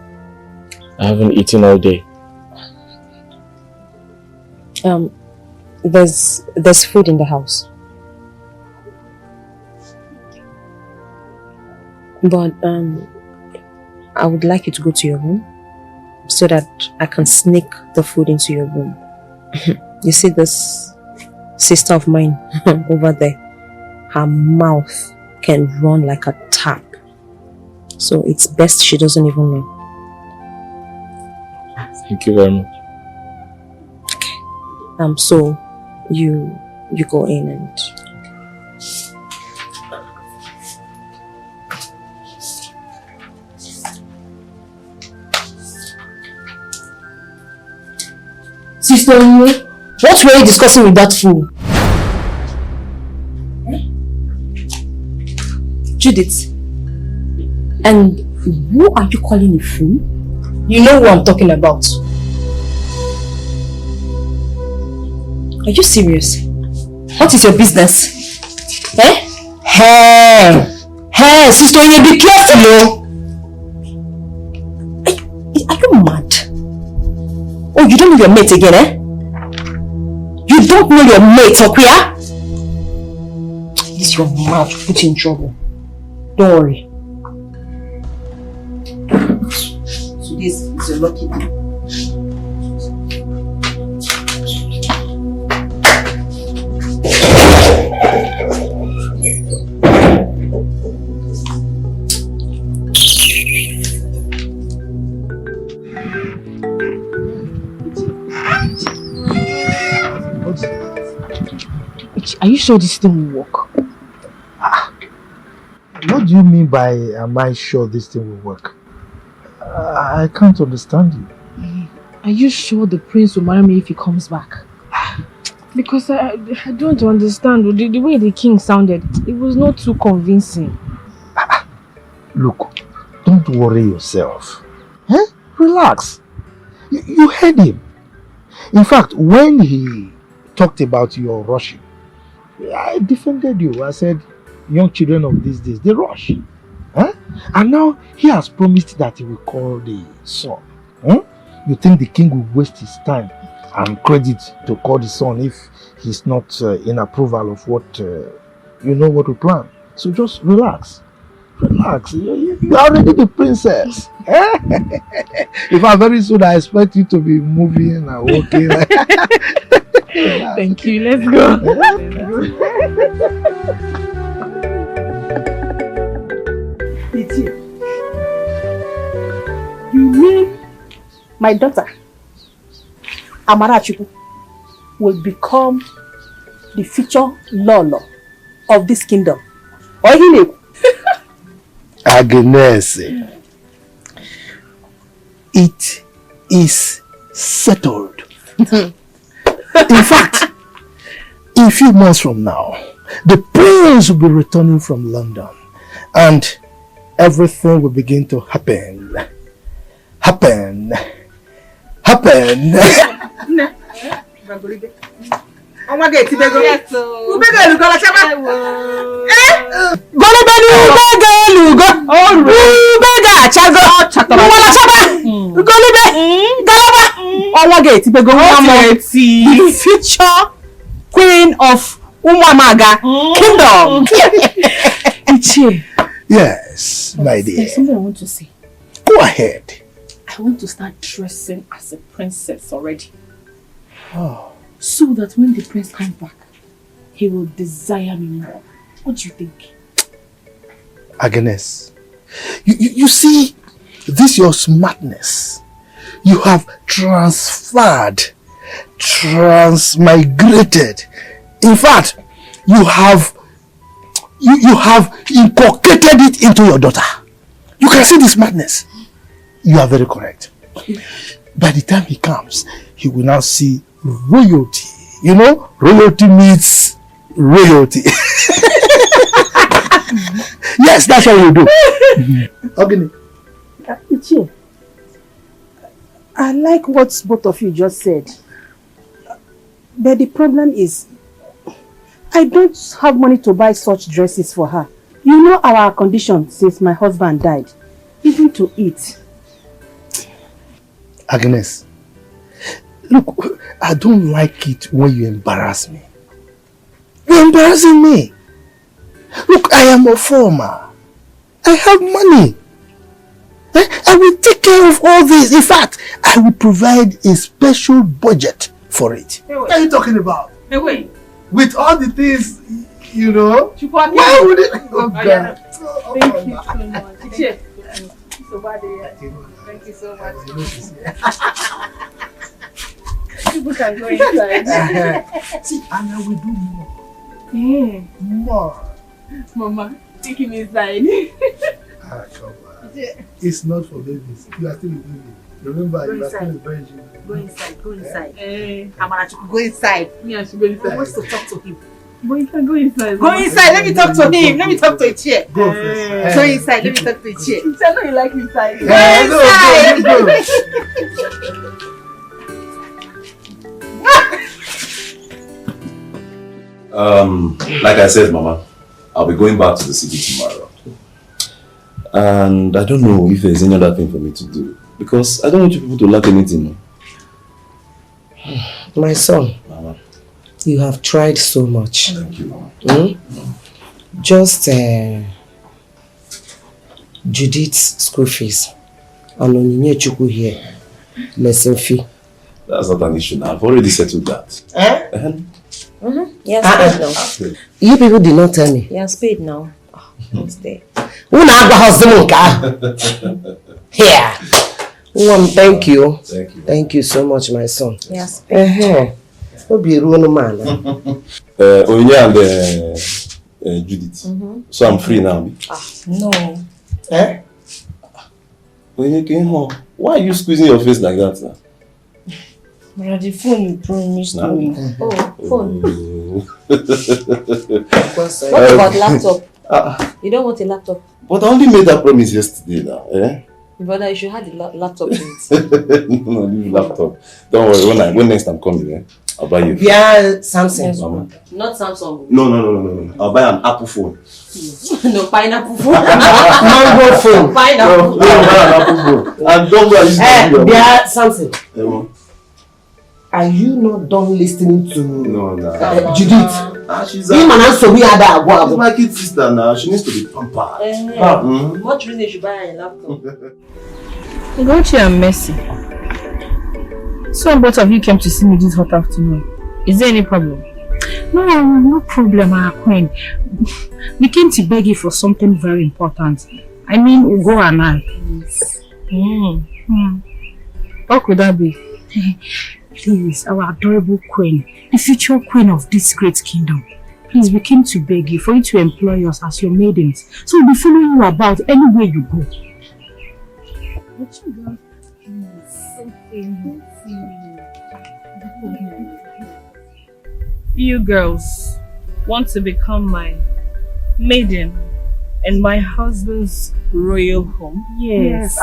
Speaker 2: I haven't eaten all day.
Speaker 10: There's food in the house. But I would like you to go to your room so that I can sneak the food into your room. You see this sister of mine over there? Her mouth can run like a tap. So it's best she doesn't even know.
Speaker 2: Thank you very much.
Speaker 10: Okay. So you go in and...
Speaker 5: Sister, what were you discussing with that fool? Judith, and who are you calling a fool? You know who I'm talking about. Are you serious? What is your business? Hey, sister, you be careful, Are you mad? Oh, you don't know your mate again, You don't know your mate, Okuya? This your mouth will put you in trouble. Don't worry. So this is your lucky day.
Speaker 11: Are you sure this thing will work?
Speaker 7: What do you mean by am I sure this thing will work? I can't understand you.
Speaker 11: Are you sure the prince will marry me if he comes back? Because I don't understand. The way the king sounded, it was not too convincing.
Speaker 7: Look, don't worry yourself. Relax. You heard him. In fact, when he talked about your rushing, I defended you. I said, young children of these days, they rush. And now he has promised that he will call the son. You think the king will waste his time and credit to call the son if he's not in approval of what what we plan? So just relax. Relax. You are already the princess. If I'm very soon, I expect you to be moving and walking.
Speaker 11: Thank you. Let's go.
Speaker 5: You mean my daughter, Amarachuku, will become the future Lolo of this kingdom? Or he knew?
Speaker 6: Agnes, it is settled.
Speaker 7: In fact, in a few months from now, the prince will be returning from London and everything will begin to happen. Happen.
Speaker 5: The future queen of Umamaga kingdom.
Speaker 7: Yes, my dear.
Speaker 11: There's something I want to say.
Speaker 7: Go ahead.
Speaker 11: I want to start dressing as a princess already.
Speaker 7: Oh.
Speaker 11: So that when the prince comes back, he will desire me more. What do you think?
Speaker 7: Agnes, you see, this your smartness. You have transmigrated. In fact, you have inculcated it into your daughter. You can see this madness. You are very correct. By the time he comes, he will now see royalty. You know, royalty meets royalty. Yes, that's what you do. Okay.
Speaker 5: Ichie, I like what both of you just said. But the problem is, I don't have money to buy such dresses for her. You know our condition since my husband died. Even to eat.
Speaker 7: Agnes, look, I don't like it when you embarrass me. You're embarrassing me. Look, I am a farmer. I have money. I will take care of all this. In fact, I will provide a special budget for it.
Speaker 5: Hey,
Speaker 7: what are you talking about?
Speaker 5: Hey, wait.
Speaker 7: With all the things, you know, why would it? Oh, God.
Speaker 11: Thank you so much. Ichie. Thank you so much. People can go inside.
Speaker 7: See, and I will do more.
Speaker 11: Yeah.
Speaker 7: More.
Speaker 11: Mama, take him inside.
Speaker 7: Ah, come on. It's not for babies. You are still a baby. Remember, you are still a virgin.
Speaker 5: Go inside, go inside.
Speaker 11: Amarachuku,
Speaker 5: go inside.
Speaker 11: me and she go inside.
Speaker 5: I want to talk to him.
Speaker 11: But you can go inside.
Speaker 5: Go inside, let me talk to him. Let me talk to Ichie.
Speaker 7: Go first.
Speaker 5: Go inside, let me talk to Ichie.
Speaker 11: I know you like inside.
Speaker 5: Go inside.
Speaker 12: Like I said, Mama, I'll be going back to the city tomorrow. And I don't know if there's any other thing for me to do. Because I don't want you people to lack anything.
Speaker 3: My son,
Speaker 12: Mama.
Speaker 3: You have tried so much.
Speaker 12: Thank you, Mama.
Speaker 3: Just Judith's school fees. And Onyinye Chukwu here, lesson fee.
Speaker 12: That's not an issue now. I've already settled that.
Speaker 10: He has paid now.
Speaker 3: You people did not tell me.
Speaker 10: He has paid now. What's there?
Speaker 3: Here. Thank you.
Speaker 12: Thank you.
Speaker 3: Thank you so much, my son.
Speaker 10: Yes.
Speaker 3: Be a real man.
Speaker 12: Onyinye and Judith. So I'm free now.
Speaker 10: No.
Speaker 12: Onyinye came home. Why are you squeezing your face like that now?
Speaker 10: The phone you promised me. Oh, phone. What about laptop? You don't want a laptop?
Speaker 12: But I only made that promise yesterday now.
Speaker 10: Brother, you should have the laptop in it.
Speaker 12: No, leave laptop. Don't worry, when next I'm coming, I'll buy you.
Speaker 3: Yeah, Samsung.
Speaker 10: Yes,
Speaker 12: Mama.
Speaker 10: not Samsung.
Speaker 12: No. I'll buy an Apple phone.
Speaker 10: No, pineapple phone.
Speaker 3: Mango phone.
Speaker 10: Pineapple.
Speaker 12: No, I'll buy an Apple phone. And don't go and
Speaker 3: Yeah, Samsung. Are you not done listening to Judith?
Speaker 12: She's my kid sister now. She needs to be pampered.
Speaker 10: What reason you should buy a laptop?
Speaker 11: Gochi and Mercy. So both of you came to see me this hot afternoon. Is there any problem? No problem, our queen. We came to beg you for something very important. I mean, Ugo and I. Yes. What could that be? Please, our adorable queen, the future queen of this great kingdom. Please, we came to beg you for you to employ us as your maidens, so we'll be following you about anywhere you go. But you guys, please, something. You girls want to become my maiden in my husband's royal home?
Speaker 5: Yes.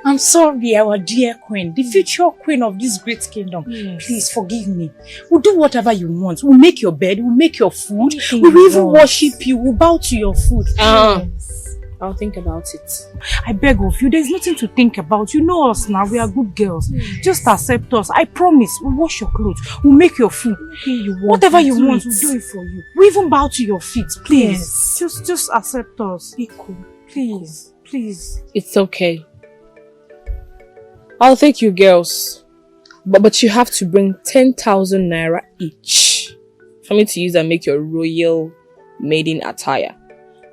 Speaker 5: I'm sorry, our dear queen, the future queen of this great kingdom. Yes. Please forgive me. We'll do whatever you want. We'll make your bed, we'll make your food, we'll even worship you, we'll bow to your foot.
Speaker 10: Yes. I'll think about it.
Speaker 11: I beg of you, there's nothing to think about. You know us now, we are good girls. Yes. Just accept us. I promise, we'll wash your clothes, we'll make your food. Whatever you want, we'll do it for you. We'll even bow to your feet, please. Yes. Just accept us. Be cool. Please, please.
Speaker 10: It's okay. I'll take you girls. But you have to bring 10,000 naira each for me to use and make your royal maiden attire.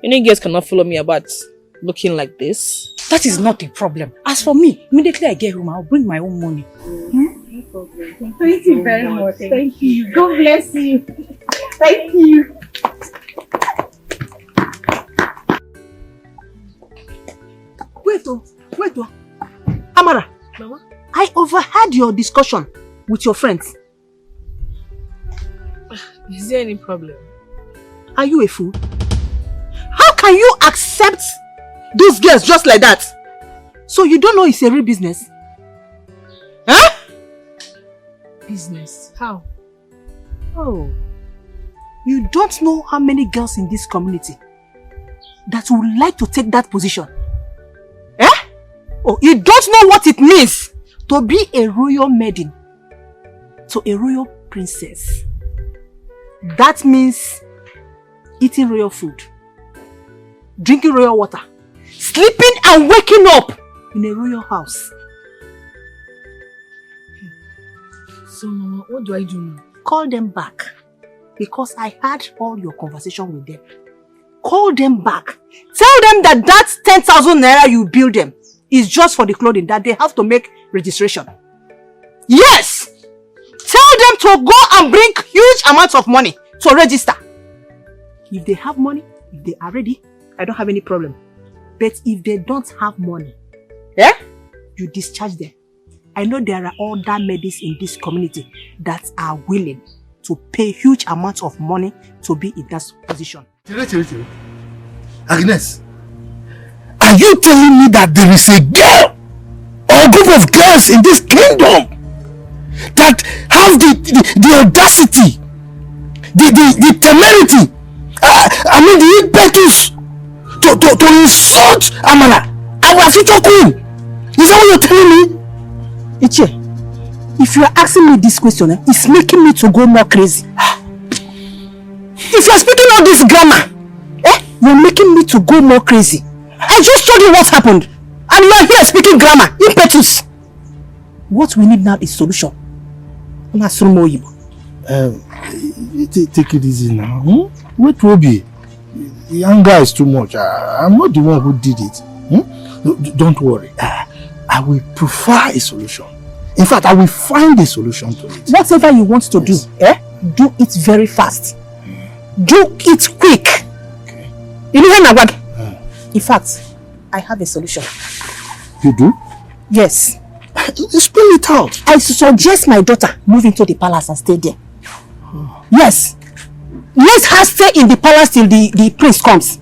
Speaker 10: You know, you guys cannot follow me about looking like this.
Speaker 5: That is not a problem. As for me, immediately I get home, I'll bring my own money.
Speaker 11: No problem. Thank you very much. Thank you. God bless you. Thank you.
Speaker 3: Wait. Amara.
Speaker 10: Mama?
Speaker 3: I overheard your discussion with your friends.
Speaker 10: Is there any problem?
Speaker 3: Are you a fool? How can you accept those girls just like that? So you don't know it's a real business? Huh?
Speaker 10: Business? How?
Speaker 3: Oh. You don't know how many girls in this community that would like to take that position? Eh? Oh, you don't know what it means to be a royal maiden, to a royal princess. That means eating royal food, drinking royal water, sleeping and waking up in a royal house.
Speaker 10: So, Mama, what do I do now?
Speaker 3: Call them back, because I had all your conversation with them. Call them back. Tell them that 10,000 naira you bill them is just for the clothing, that they have to make registration. Yes! Tell them to go and bring huge amounts of money to register. If they have money, if they are ready, I don't have any problem. But if they don't have money, you discharge them. I know there are other maidens in this community that are willing to pay huge amounts of money to be in that position.
Speaker 6: Agnes, are you telling me that there is a girl or a group of girls in this kingdom that have the audacity, the temerity, the impetus to insult Amara, our future queen? Is that what you're telling me?
Speaker 3: Iche, if you are asking me this question, it's making me to go more crazy. If you are speaking all this grammar, you're making me to go more crazy. I just told you what happened, and you are here speaking grammar, impetus. What we need now is solution.
Speaker 6: Take it easy now. Wait, Robbie. The anger is too much. I'm not the one who did it. Don't worry. I will prefer a solution. In fact, I will find a solution to it.
Speaker 3: Whatever you want to do, do it very fast. Do it quick.
Speaker 6: Okay.
Speaker 3: In fact, I have a solution.
Speaker 6: You do?
Speaker 3: Yes.
Speaker 6: Spell it out.
Speaker 3: I suggest my daughter move into the palace and stay there. Yes. Let her stay in the palace till the prince comes.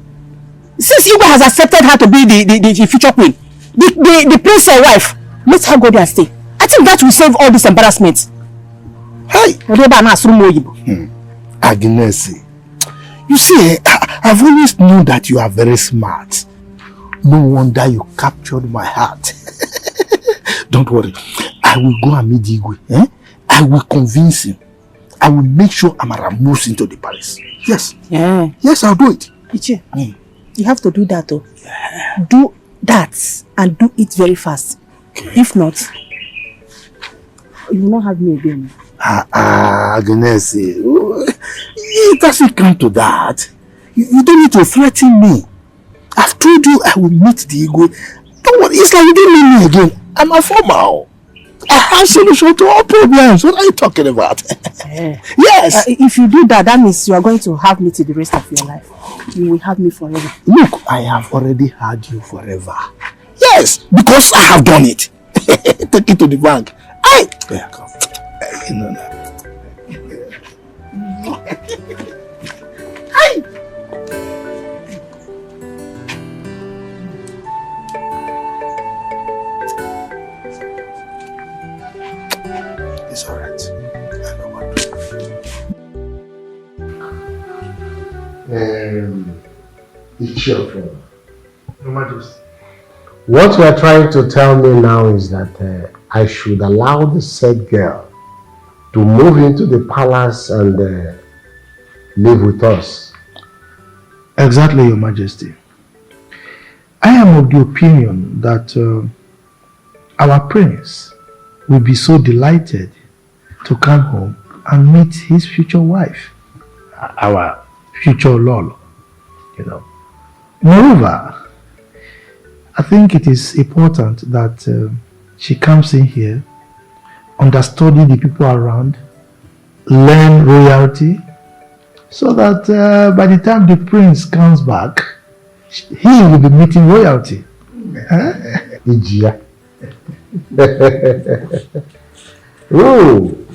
Speaker 3: Since Igwe has accepted her to be the future queen, the prince's wife, let her go there and stay. I think that will save all this embarrassment.
Speaker 6: Hey! Agnes, you see, I've always known that you are very smart. No wonder you captured my heart. Don't worry. I will go and meet Igwe. I will convince him. I will make sure Amara moves into the palace. Yes.
Speaker 3: Yeah.
Speaker 6: Yes, I'll do it.
Speaker 3: Iche, you have to do that though. Yeah. Do that and do it very fast. Okay. If not, you will not have me again.
Speaker 6: Agnes, it doesn't come to that. You don't need to threaten me. I've told you I will meet the Igwe. Don't worry, it's like you don't need me again. I'm a formal. I have solution to all problems. What are you talking about? Yes.
Speaker 3: If you do that, that means you are going to have me till the rest of your life. You will have me forever.
Speaker 6: Look, I have already had you forever. Yes, because I have done it. Take it to the bank. Yeah, come. It's your fault.
Speaker 7: Your Majesty.
Speaker 6: What you are trying to tell me now is that I should allow the said girl to move into the palace and live with us.
Speaker 7: Exactly, Your Majesty. I am of the opinion that our prince will be so delighted to come home and meet his future wife, our future Lolo, you know. Moreover, I think it is important that she comes in here, understudy the people around, learn royalty, so that by the time the prince comes back, he will be meeting royalty.
Speaker 6: Ijia. Ooh.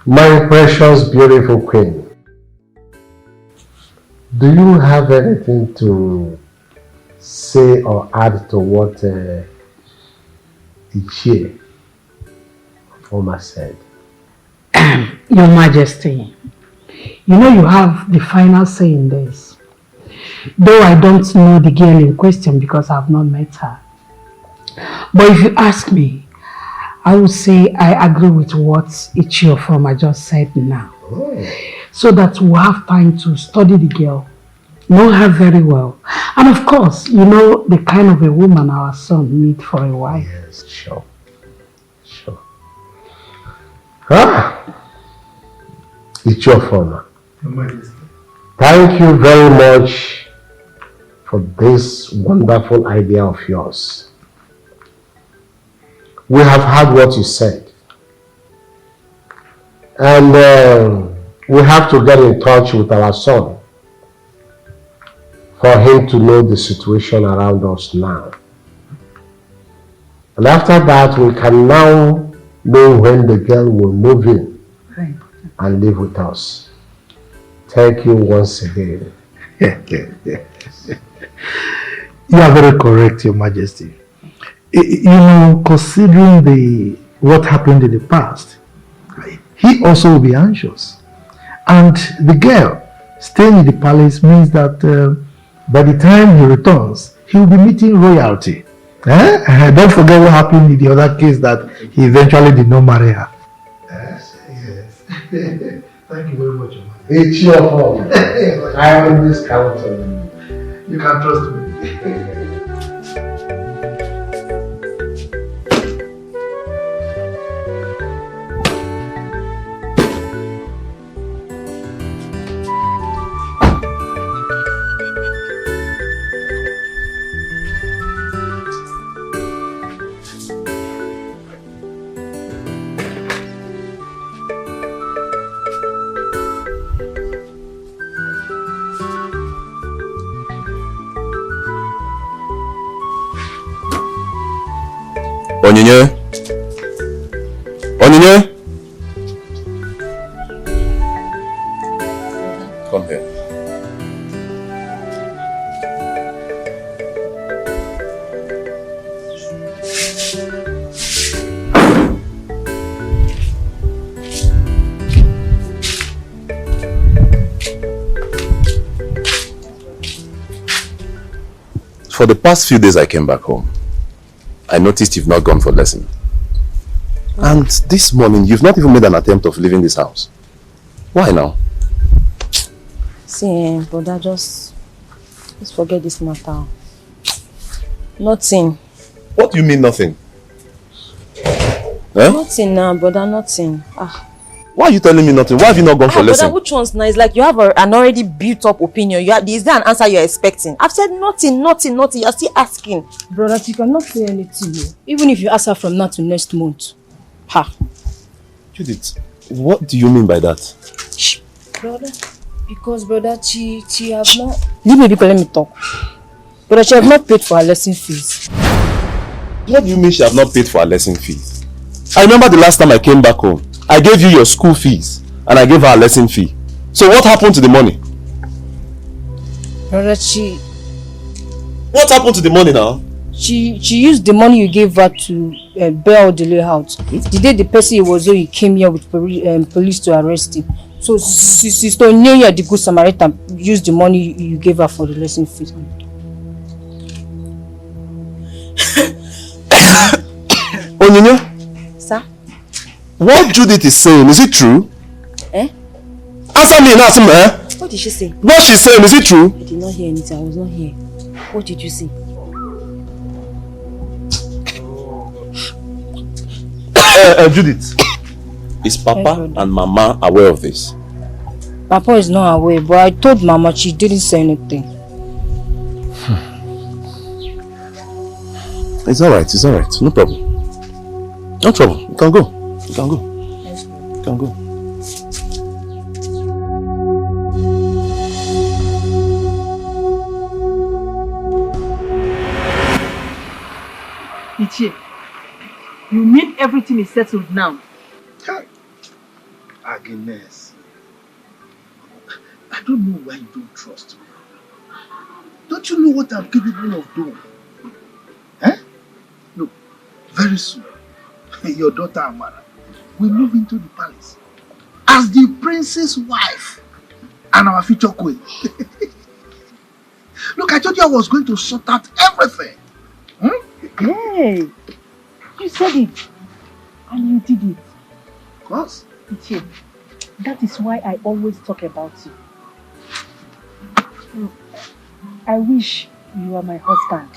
Speaker 6: My precious, beautiful queen. Do you have anything to say or add to what Ichie Former said?
Speaker 11: Your Majesty, you know you have the final say in this. Though I don't know the girl in question because I have not met her. But if you ask me, I would say I agree with what Ichie Former just said now.
Speaker 6: Oh.
Speaker 11: So that we'll have time to study the girl, know her very well. And of course, you know the kind of a woman our son needs for a wife.
Speaker 6: Yes, sure. Sure. Ah! It's your phone. Thank you very much for this wonderful idea of yours. We have heard what you said. And we have to get in touch with our son for him to know the situation around us now. And after that, we can now know when the girl will move in and live with us. Thank you once again.
Speaker 7: You are very correct, Your Majesty. You know, considering what happened in the past, he also will be anxious. And the girl staying in the palace means that by the time he returns, he will be meeting royalty. Don't forget what happened in the other case that he eventually did not marry her. Yes. Thank you very much, Your Majesty.
Speaker 6: It's your fault. I always count on you.
Speaker 7: You can trust me.
Speaker 12: Onyinye? Onyinye? Come here. For the past few days I came back home. I noticed you've not gone for lesson. And this morning, you've not even made an attempt of leaving this house. Why now?
Speaker 4: See, brother, just forget this matter. Nothing.
Speaker 12: What do you mean nothing?
Speaker 4: Nothing now, brother, nothing.
Speaker 12: Why are you telling me nothing? Why have you not gone for lesson?
Speaker 4: Brother, which one's nice? Like you have an already built up opinion. Is there an answer you're expecting? I've said nothing. You're still asking.
Speaker 11: Brother, you cannot say anything. Even if you ask her from now to next month.
Speaker 12: Judith, what do you mean by that?
Speaker 11: Shh. Brother, because brother, she have not...
Speaker 4: Leave me, people, let me talk. Brother, she have not paid for her lesson fees.
Speaker 12: What do you mean she have not paid for her lesson fees? I remember the last time I came back home. I gave you your school fees and I gave her a lesson fee. So what happened to the money?
Speaker 11: Brother,
Speaker 12: what happened to the money now?
Speaker 11: She used the money you gave her to bail the layout. The day the person he was on, he came here with police to arrest him. So Sister Onyenya, the good Samaritan, used the money you gave her for the lesson fees.
Speaker 12: Onyenya?
Speaker 11: Sir?
Speaker 12: What Judith is saying, is it true?
Speaker 11: Eh?
Speaker 12: Answer me now, eh?
Speaker 11: What did she say?
Speaker 12: What she's saying, is it true?
Speaker 11: I did not hear anything. I was not here. What did you say?
Speaker 12: Judith, is Papa and Mama aware of this?
Speaker 11: Papa is not aware, but I told Mama, she didn't say anything.
Speaker 12: It's alright, no problem. No trouble, you can go. You can go. You can go.
Speaker 13: Ichie, you mean everything is settled now?
Speaker 9: Agnes, I don't know why you don't trust me. Don't you know what I'm capable of doing? Look, very soon, your daughter Amara will move into the palace as the prince's wife and our future queen. Look, I told you I was going to sort out everything.
Speaker 13: Hey, you said it, and you did it.
Speaker 9: Of course.
Speaker 13: Ichie, that is why I always talk about you. I wish you were my husband.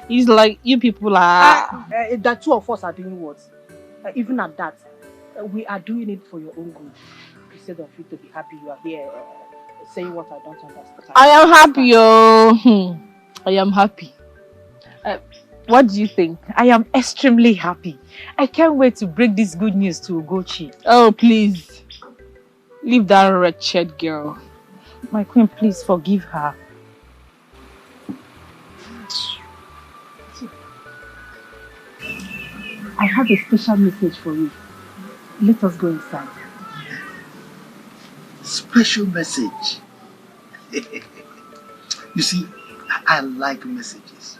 Speaker 11: It's like you people are...
Speaker 13: the two of us are doing what? Even at that, we are doing it for your own good. Instead of you to be happy you are here saying what I don't understand.
Speaker 11: I am happy, oh. I am happy. What do you think?
Speaker 13: I am extremely happy. I can't wait to break this good news to Ugochi.
Speaker 11: Oh, please. Leave that wretched girl.
Speaker 13: My queen, please forgive her. I have a special message for you. Let us go inside.
Speaker 9: Special message. You see, I like messages,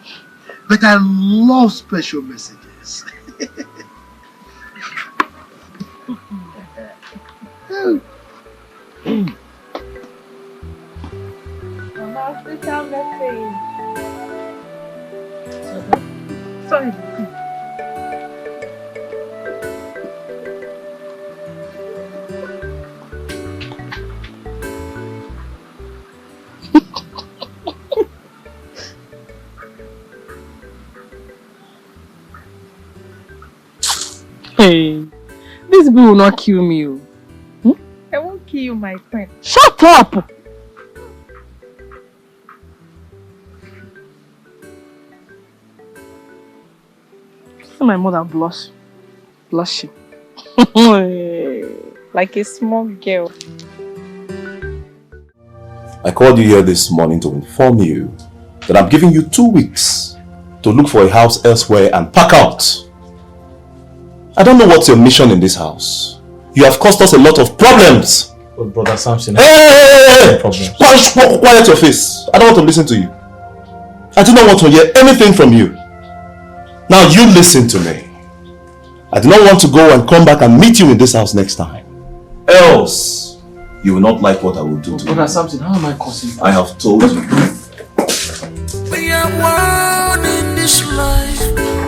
Speaker 9: but I love special messages.
Speaker 13: Mama, special message. Sorry.
Speaker 11: Hey, this boo will not kill me.
Speaker 13: I won't kill you, my friend.
Speaker 11: Shut up! See my mother blushing. Like a small girl.
Speaker 12: I called you here this morning to inform you that I'm giving you 2 weeks to look for a house elsewhere and pack out. I don't know what's your mission in this house. You have caused us a lot of problems.
Speaker 2: But Brother Samson,
Speaker 12: Hey! Quiet your face. I don't want to listen to you. I do not want to hear anything from you. Now you listen to me. I do not want to go and come back and meet you in this house next time. Else, you will not like what I will do to you.
Speaker 2: Brother Samson, how am I causing?
Speaker 12: I have told you.
Speaker 8: We are one in this life.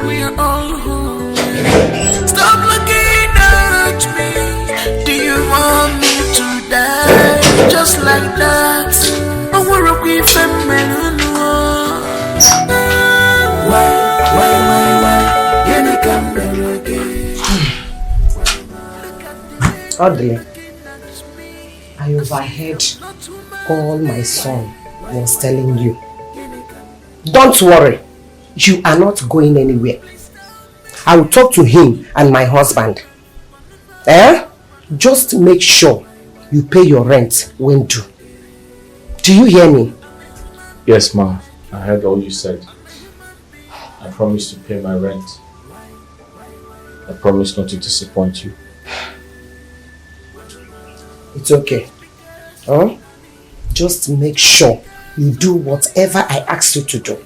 Speaker 8: We are all whole. Stop looking at me. Do you want me to die just like that? I want to be feminine. Why? Can you come back again?
Speaker 3: Oddly, I overheard all my son was telling you. Don't worry, you are not going anywhere. I will talk to him and my husband. Just make sure you pay your rent when due. Do you hear me?
Speaker 2: Yes, Ma. I heard all you said. I promise to pay my rent. I promise not to disappoint you.
Speaker 3: It's okay. Just make sure you do whatever I ask you to do.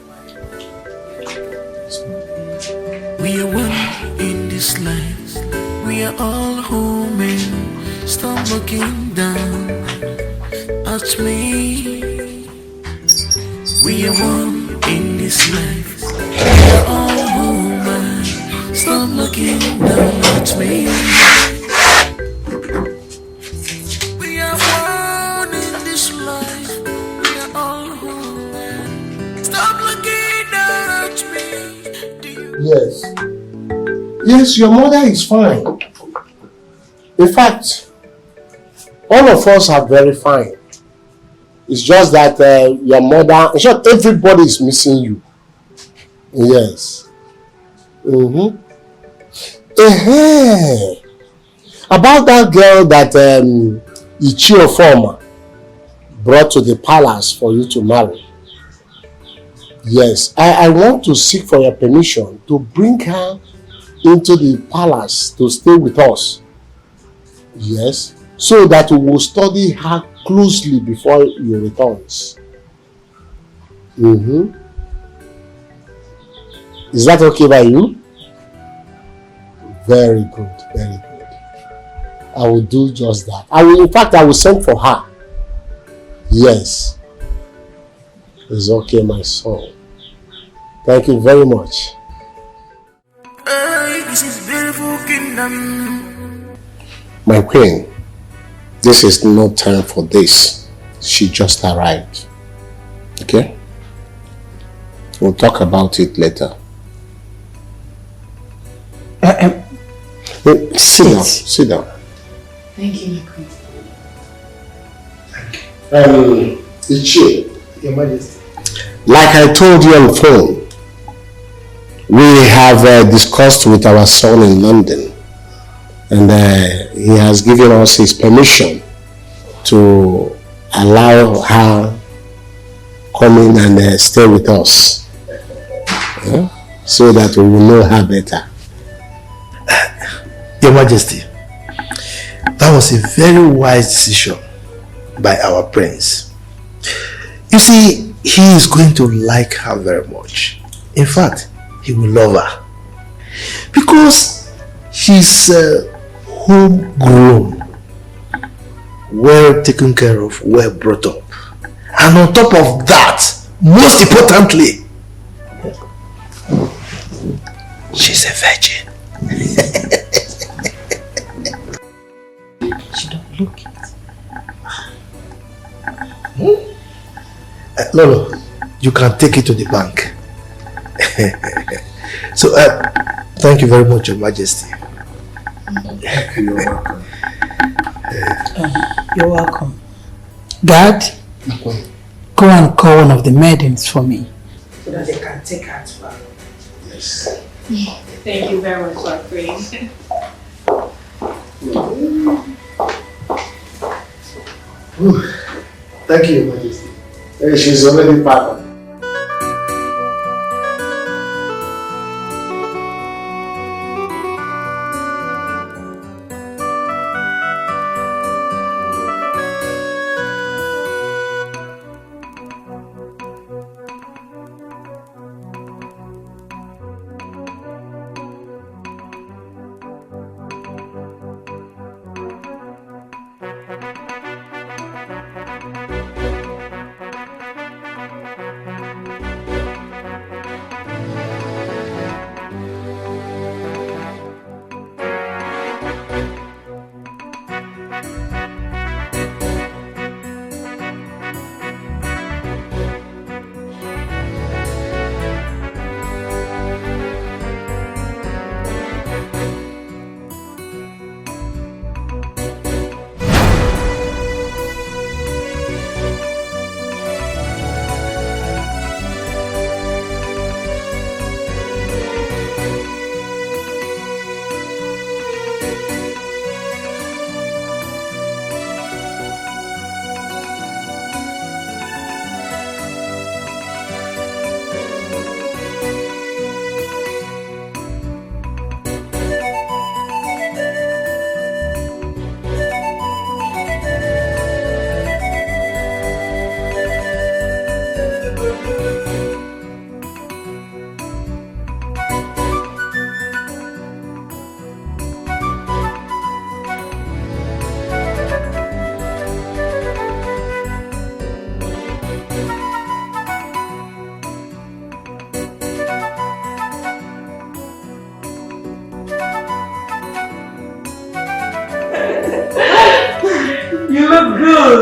Speaker 8: We are one in this life. We we are all human. Stop looking down at me. We are one in this life. We are all human. Stop looking down at me. We are one in this life. We are all human. Stop looking down at me.
Speaker 6: Yes. Yes, your mother is fine. In fact, all of us are very fine. It's just that your mother, in short, everybody is missing you. Yes. About that girl that Ichio Former brought to the palace for you to marry. Yes, I want to seek for your permission to bring her into the palace to stay with us. Yes, so that we will study her closely before you returns. Is that okay by you? Very good, very good. I will do just that. In fact, I will send for her. Yes. It's okay, my son. Thank you very much.
Speaker 8: This is beautiful kingdom.
Speaker 6: My queen, this is no time for this. She just arrived. Okay? We'll talk about it later. Sit down. Sit down.
Speaker 11: Thank you, my queen.
Speaker 6: Ichie,
Speaker 7: Your Majesty.
Speaker 6: like I told you on the phone, we have discussed with our son in London, and he has given us his permission to allow her come in and stay with us, so that we will know her better.
Speaker 7: Your Majesty, that was a very wise decision by our prince. You see, he is going to like her very much. In fact, he will love her. Because she's homegrown, well taken care of, well brought up. And on top of that, most importantly, she's a virgin.
Speaker 11: She don't look it.
Speaker 7: Lolo, you can take it to the bank. So, thank you very much, Your Majesty.
Speaker 6: You're welcome.
Speaker 11: You're welcome. Guard, go and call one of the maidens for me. So that they can take her to her.
Speaker 6: Yes.
Speaker 11: Thank you very much, my queen.
Speaker 6: Thank you, Your Majesty. She's already packed.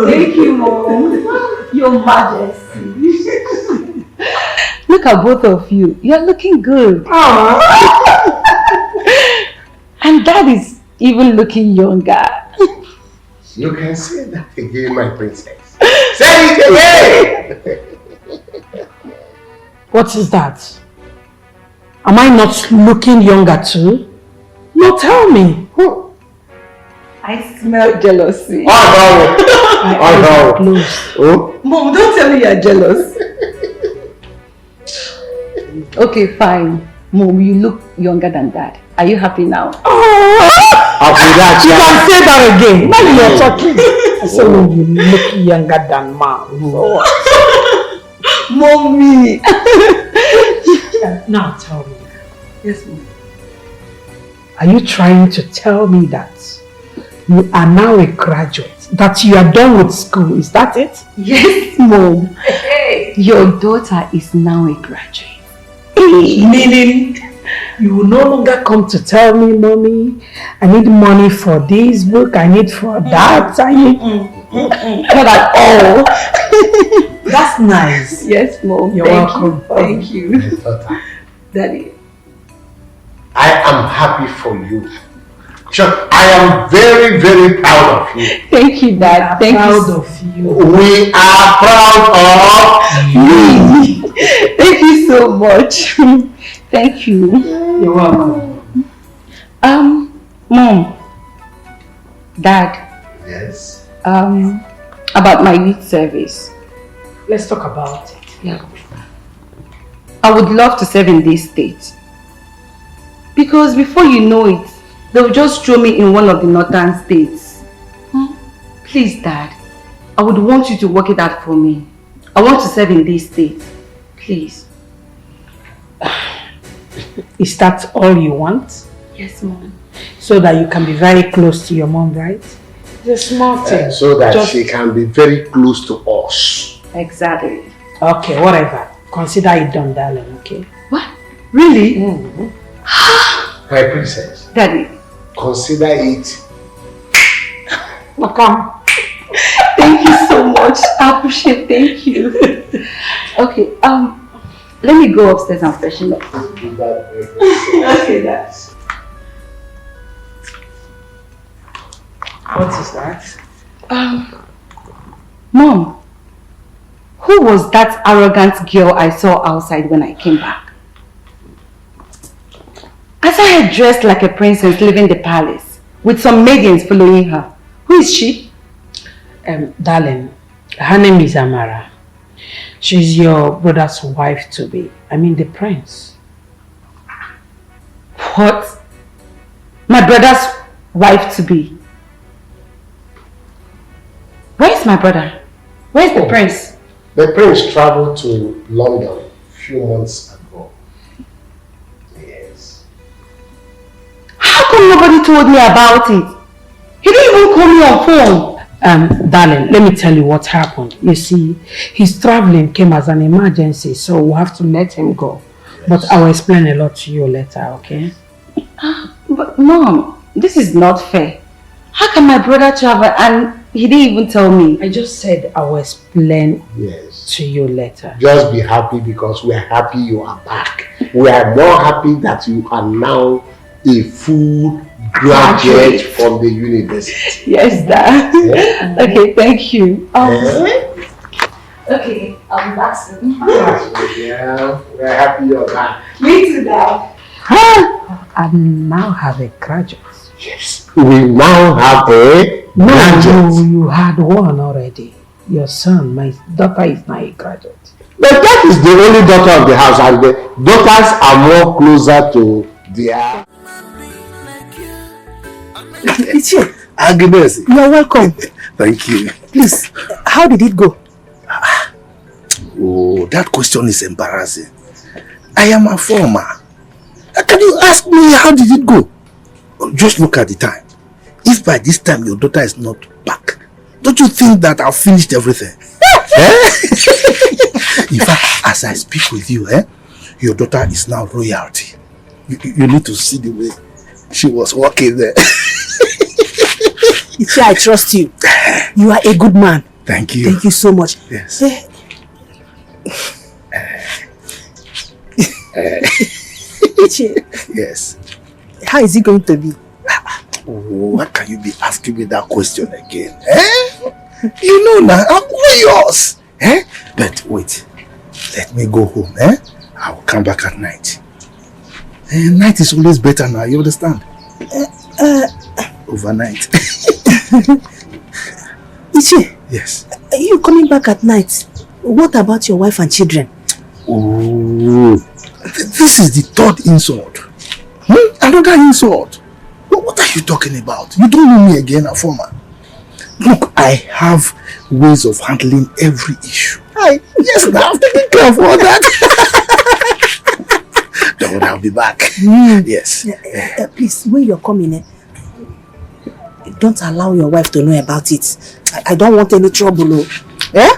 Speaker 5: Thank you, Mom. Your Majesty. Look at both of you. You're looking good. And Dad is even looking younger.
Speaker 6: You can say that again, my princess. Say it again!
Speaker 11: What is that? Am I not looking younger too? No, tell me.
Speaker 5: I smell jealousy.
Speaker 6: I know. Oh?
Speaker 5: Mom, don't tell me you're jealous. Okay, fine. Mom, you look younger than Dad. Are you happy now?
Speaker 6: After that,
Speaker 11: You can say that again. Now you're talking. So you look younger than Mom.
Speaker 5: Mommy.
Speaker 11: Now tell me.
Speaker 5: Yes, Mom.
Speaker 11: Are you trying to tell me that you are now a graduate? That you are done with school? Is that it?
Speaker 5: Yes, Mom. Hey. Your daughter is now a graduate.
Speaker 11: Meaning you will no longer come to tell me, Mommy, I need money for this book, I need for that, I need... Not at all. That's nice.
Speaker 5: Yes, Mom.
Speaker 11: You're welcome.
Speaker 5: Thank you. Daddy.
Speaker 6: I am happy for you. Sure, I am very, very proud of you.
Speaker 5: Thank you, Dad. Thank
Speaker 11: proud
Speaker 5: you.
Speaker 11: of you.
Speaker 6: We are proud of you.
Speaker 5: Thank you so much. Thank you.
Speaker 11: You're welcome.
Speaker 5: Mom. Dad.
Speaker 6: Yes.
Speaker 5: About my youth service.
Speaker 11: Let's talk about it.
Speaker 5: Yeah. I would love to serve in this state. Because before you know it, they'll just throw me in one of the northern states. Please, Dad. I would want you to work it out for me. I want to serve in this state. Please.
Speaker 11: Is that all you want?
Speaker 5: Yes, Mom.
Speaker 11: So that you can be very close to your mom, right? It's a small thing.
Speaker 6: So that she can be very close to us.
Speaker 5: Exactly.
Speaker 11: Okay, whatever. Consider it done, darling, okay?
Speaker 5: What? Really?
Speaker 6: My princess.
Speaker 5: Daddy.
Speaker 6: Consider it.
Speaker 11: Welcome.
Speaker 5: Thank you so much. I appreciate it. Thank you. Okay, let me go upstairs and freshen up. Okay, Dad.
Speaker 11: What is that?
Speaker 5: Mom, who was that arrogant girl I saw outside when I came back? I saw her dressed like a princess leaving the palace, with some maidens following her. Who is she?
Speaker 11: Darling, her name is Amara. She's your brother's wife-to-be. I mean, the prince.
Speaker 5: What? My brother's wife-to-be? Where's my brother? Where's the prince?
Speaker 6: The prince traveled to London a few months ago. Yes.
Speaker 5: How come nobody told me about it? He didn't even call me on phone.
Speaker 11: Darling, let me tell you what happened. You see, his traveling came as an emergency, so we'll have to let him go. Yes. But I will explain a lot to you later, okay?
Speaker 5: But Mom, this is not fair. How can my brother travel and he didn't even tell me?
Speaker 11: I just said I will explain to you later.
Speaker 6: Just be happy because we are happy you are back. We are more happy that you are now a full graduate from the university.
Speaker 5: Yes, Dad. Yeah. Okay, thank you. Okay, I'll be back soon.
Speaker 6: Yeah, we're happy you're back.
Speaker 5: Me too, Dad.
Speaker 11: I now have a graduate.
Speaker 6: Yes, we now have a graduate.
Speaker 11: No, you had one already. Your son, my daughter is now a graduate.
Speaker 6: But that is the only daughter of the house, and the daughters are more closer to their...
Speaker 7: It's you. Agnes.
Speaker 14: You're welcome.
Speaker 7: Thank you.
Speaker 14: Please, how did it go?
Speaker 7: Oh, that question is embarrassing. I am a former. Can you ask me how did it go? Just look at the time. If by this time your daughter is not back, don't you think that I've finished everything? In fact, as I speak with you, your daughter is now royalty. You need to see the way she was walking there.
Speaker 14: You see, I trust you. You are a good man.
Speaker 15: Thank you.
Speaker 7: Thank you so much.
Speaker 15: Yes. Yes.
Speaker 7: How is it going to be?
Speaker 15: Why can you be asking me that question again? You know now, I'm yours. But wait, let me go home. I will come back at night. Night is always better now, you understand? Overnight.
Speaker 7: Ichi,
Speaker 15: yes.
Speaker 7: Are you coming back at night? What about your wife and children?
Speaker 15: Oh, this is the third insult. Another insult. What are you talking about? You don't know me again, Afoma. Look, I have ways of handling every issue. Yes, now I'm taking care of all that. Don't worry, I'll be back. Yes.
Speaker 7: Please, when you're coming, don't allow your wife to know about it. I don't want any trouble.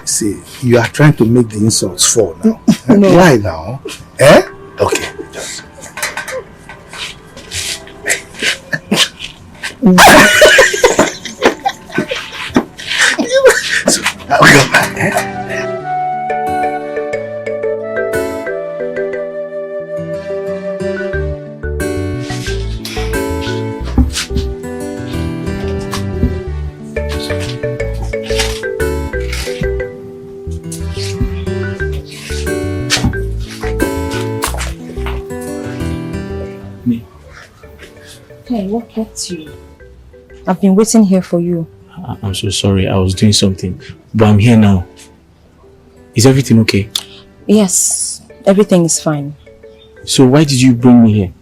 Speaker 15: See, you are trying to make the insults fall now.
Speaker 7: No.
Speaker 15: Why now? Okay. So, I'll come back.
Speaker 4: Hey, what kept you? I've been waiting here for you.
Speaker 2: I'm so sorry. I was doing something. But I'm here now. Is everything okay?
Speaker 4: Yes, everything is fine.
Speaker 2: So why did you bring me here?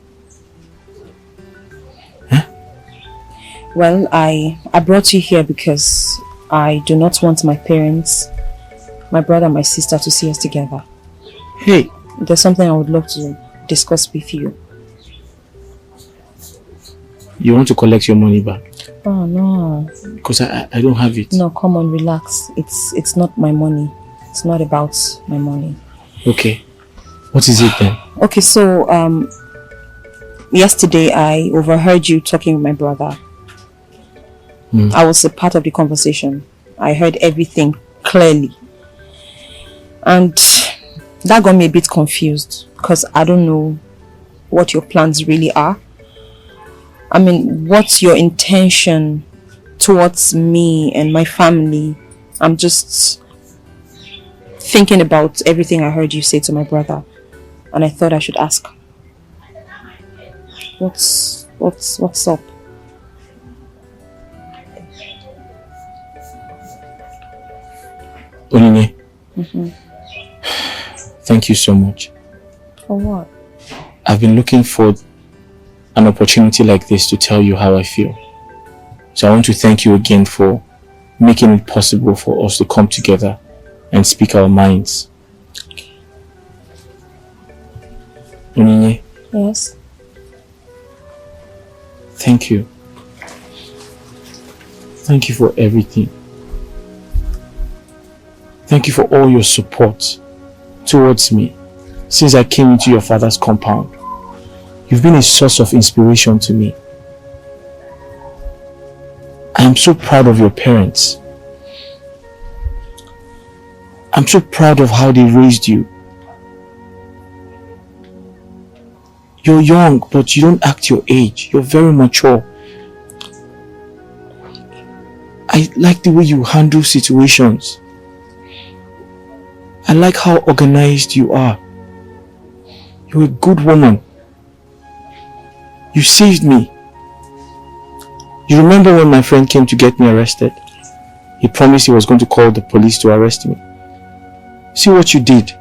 Speaker 4: Well, I brought you here because I do not want my parents, my brother and my sister to see us together.
Speaker 2: Hey!
Speaker 4: There's something I would love to discuss with you.
Speaker 2: You want to collect your money back?
Speaker 4: Oh no.
Speaker 2: Because I don't have it.
Speaker 4: No, come on, relax. It's not my money. It's not about my money.
Speaker 2: Okay. What is it then?
Speaker 4: Okay, so yesterday I overheard you talking with my brother. I was a part of the conversation. I heard everything clearly. And that got me a bit confused because I don't know what your plans really are. I mean, what's your intention towards me and my family? I'm just thinking about everything I heard you say to my brother, and I thought I should ask. What's up?
Speaker 2: Onine, thank you so much.
Speaker 4: For what?
Speaker 2: I've been looking for an opportunity like this to tell you how I feel. So I want to thank you again for making it possible for us to come together and speak our minds. Onine,
Speaker 4: Yes?
Speaker 2: thank you. Thank you for everything. Thank you for all your support towards me since I came into your father's compound. You've been a source of inspiration to me. I am so proud of your parents. I'm so proud of how they raised you. You're young, but you don't act your age. You're very mature. I like the way you handle situations. I like how organized you are. You're a good woman. You saved me. You remember when my friend came to get me arrested? He promised he was going to call the police to arrest me. See what you did.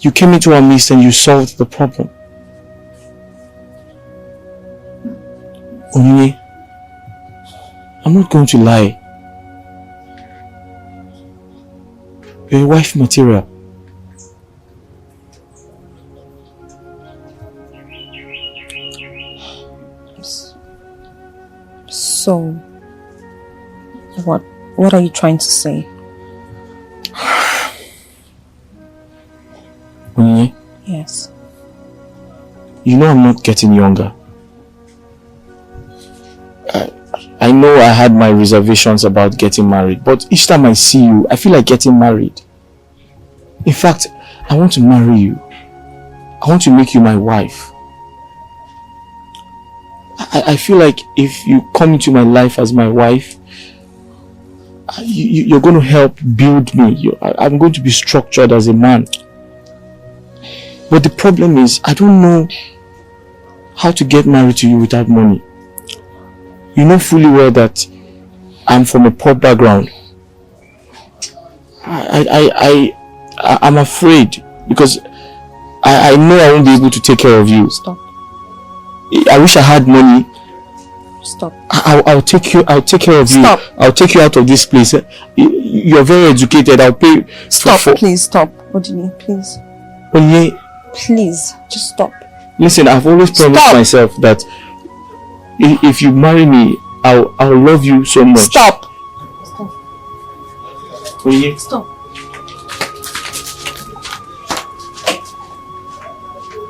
Speaker 2: You came into our midst and you solved the problem. Onine, I'm not going to lie. You're a wife material.
Speaker 4: So, what are you trying to say?
Speaker 2: Onine,
Speaker 4: Yes.
Speaker 2: you know I'm not getting younger. I know I had my reservations about getting married, but each time I see you, I feel like getting married. In fact, I want to marry you. I want to make you my wife. I feel like if you come into my life as my wife, you're going to help build me. I'm going to be structured as a man. But the problem is, I don't know how to get married to you without money. You know fully well that I'm from a poor background. I'm afraid because I know I won't be able to take care of you.
Speaker 10: Stop.
Speaker 2: I wish I had money.
Speaker 10: Stop.
Speaker 2: I'll take care of you.
Speaker 10: Stop.
Speaker 2: I'll take you out of this place. You're very educated. I'll pay.
Speaker 10: Stop, please stop. Odini, please.
Speaker 2: Onye,
Speaker 10: please, just stop.
Speaker 2: Listen, I've always promised myself that if you marry me, I'll love you so much.
Speaker 10: Stop.
Speaker 2: Onye.
Speaker 10: Stop.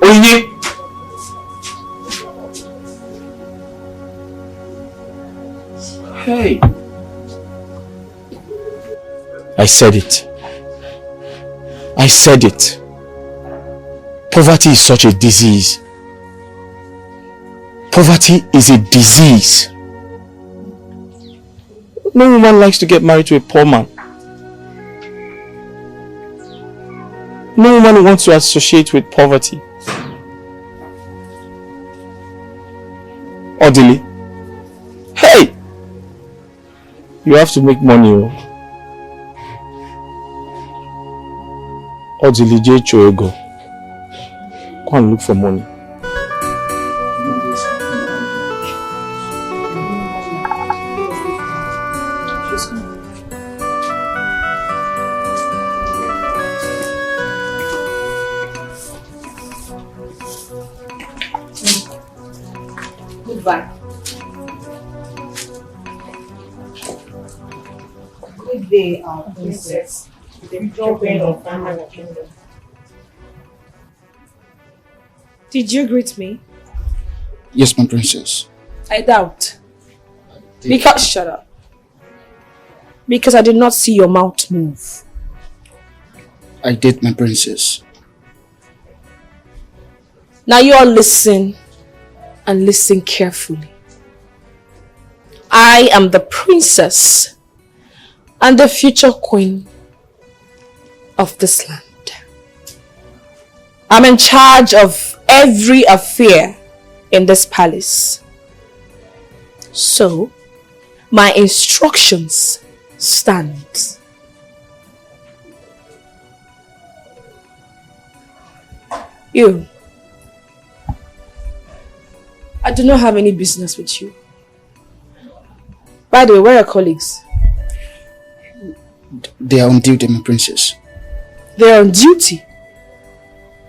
Speaker 2: Onye. Hey. I said it. I said it. Poverty is such a disease. Poverty is a disease. No woman likes to get married to a poor man. No woman wants to associate with poverty. Odili. Hey! You have to make money. Odili J. Choego. Go and look for money.
Speaker 5: Goodbye. Good day, our princess. The children of family kingdom.
Speaker 11: Did you greet me?
Speaker 16: Yes, my princess.
Speaker 11: I doubt. Because shut up. Because I did not see your mouth move.
Speaker 16: I did, my princess.
Speaker 11: Now you all listen and listen carefully. I am the princess and the future queen of this land. I'm in charge of every affair in this palace. So, my instructions stand. You. I do not have any business with you. By the way, where are your colleagues?
Speaker 16: They are on duty, my princess.
Speaker 11: They are on duty?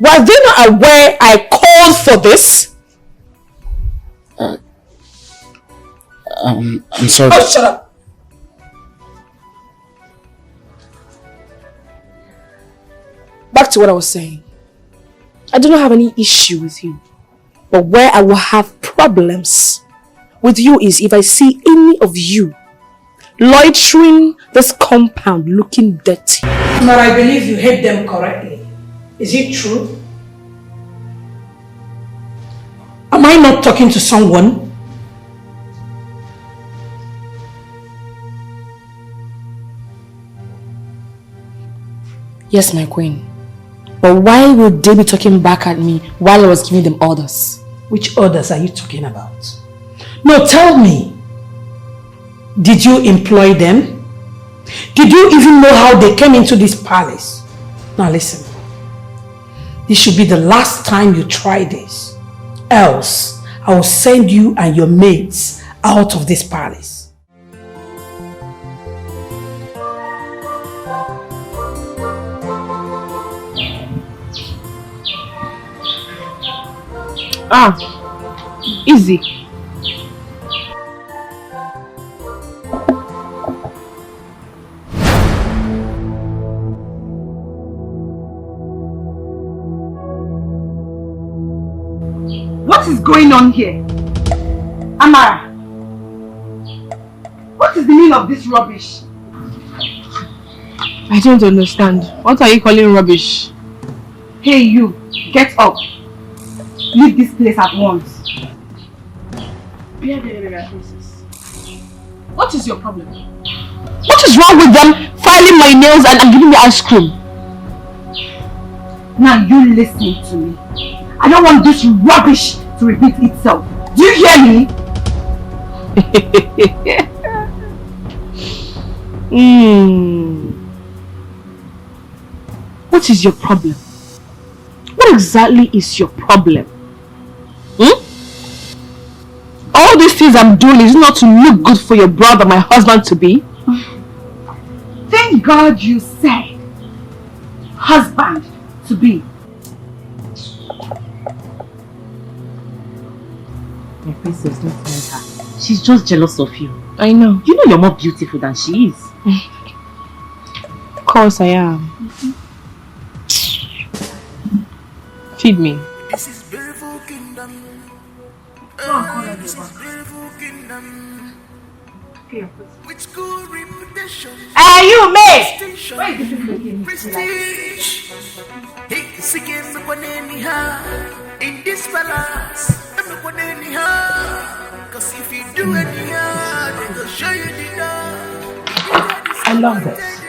Speaker 11: Were they not aware I called for this?
Speaker 16: I'm sorry.
Speaker 11: Oh, shut up! Back to what I was saying. I do not have any issue with you. But where I will have problems with you is if I see any of you loitering this compound looking dirty.
Speaker 5: But I believe you hate them correctly. Is it true? Am I not talking to someone?
Speaker 11: Yes, my queen. But why would they be talking back at me while I was giving them orders?
Speaker 5: Which orders are you talking about? No, tell me. Did you employ them? Did you even know how they came into this palace? Now listen. This should be the last time you try this. Else, I will send you and your mates out of this palace.
Speaker 11: Ah, easy.
Speaker 5: What is going on here? Amara,
Speaker 13: What is the meaning of this rubbish?
Speaker 11: I don't understand. What are you calling rubbish?
Speaker 13: Hey you, get up. Leave this place at once. What is your problem?
Speaker 11: What is wrong with them filing my nails and giving me ice cream?
Speaker 13: Now you listen to me. I don't want this rubbish to repeat itself. Do you hear me?
Speaker 11: What is your problem? What exactly is your problem? All these things I'm doing is not to look good for your brother, my husband to be.
Speaker 13: Thank God you said husband to be.
Speaker 5: My princess, don't mind her. She's just jealous of you.
Speaker 11: I know.
Speaker 5: You know you're more beautiful than she is.
Speaker 11: Of course I am. Feed me.
Speaker 8: This is beautiful kingdom. This is beautiful kingdom. With good reputation.
Speaker 13: Hey, you mate!
Speaker 8: Prestige. Hey, seeking me one anyhow. In this palace, I'm me one anyhow. Cause if you do anyhow, they will show you the door.
Speaker 17: I love this.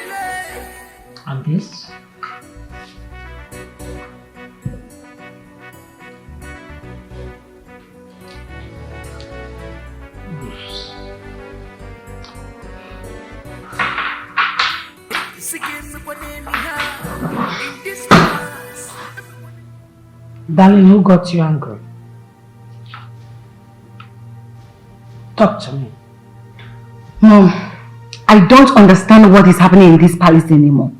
Speaker 17: And this? Darling, who got you angry? Talk to me.
Speaker 4: Mom, I don't understand what is happening in this palace anymore.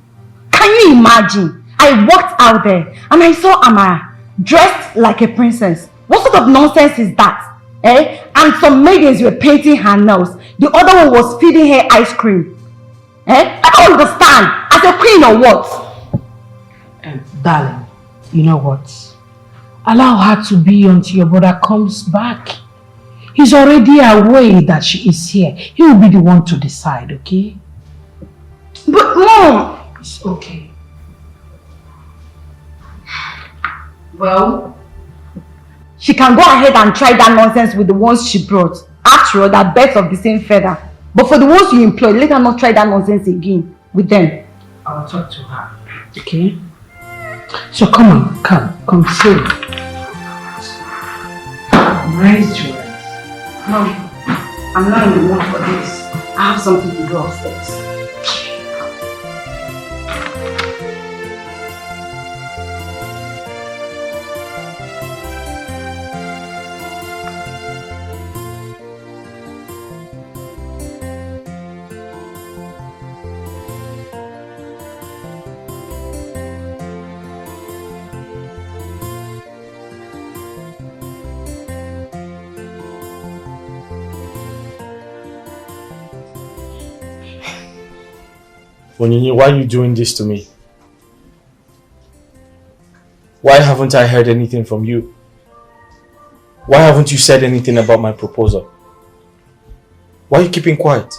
Speaker 4: Can you imagine? I walked out there and I saw Amara dressed like a princess. What sort of nonsense is that? And some maidens were painting her nails. The other one was feeding her ice cream. I don't understand. As a queen or what?
Speaker 17: Darling, you know what? Allow her to be until your brother comes back. He's already aware that she is here. He will be the one to decide, okay?
Speaker 4: But Mom!
Speaker 17: It's okay.
Speaker 4: Well, she can go ahead and try that nonsense with the ones she brought. After all, they're birds of the same feather. But for the ones you employ, let her not try that nonsense again with them.
Speaker 17: I'll talk to her, okay? So come on, come, sit. Nice dress.
Speaker 4: Mom, I'm not in the mood for this. I have something to do upstairs.
Speaker 2: Onyinye, why are you doing this to me? Why haven't I heard anything from you? Why haven't you said anything about my proposal? Why are you keeping quiet?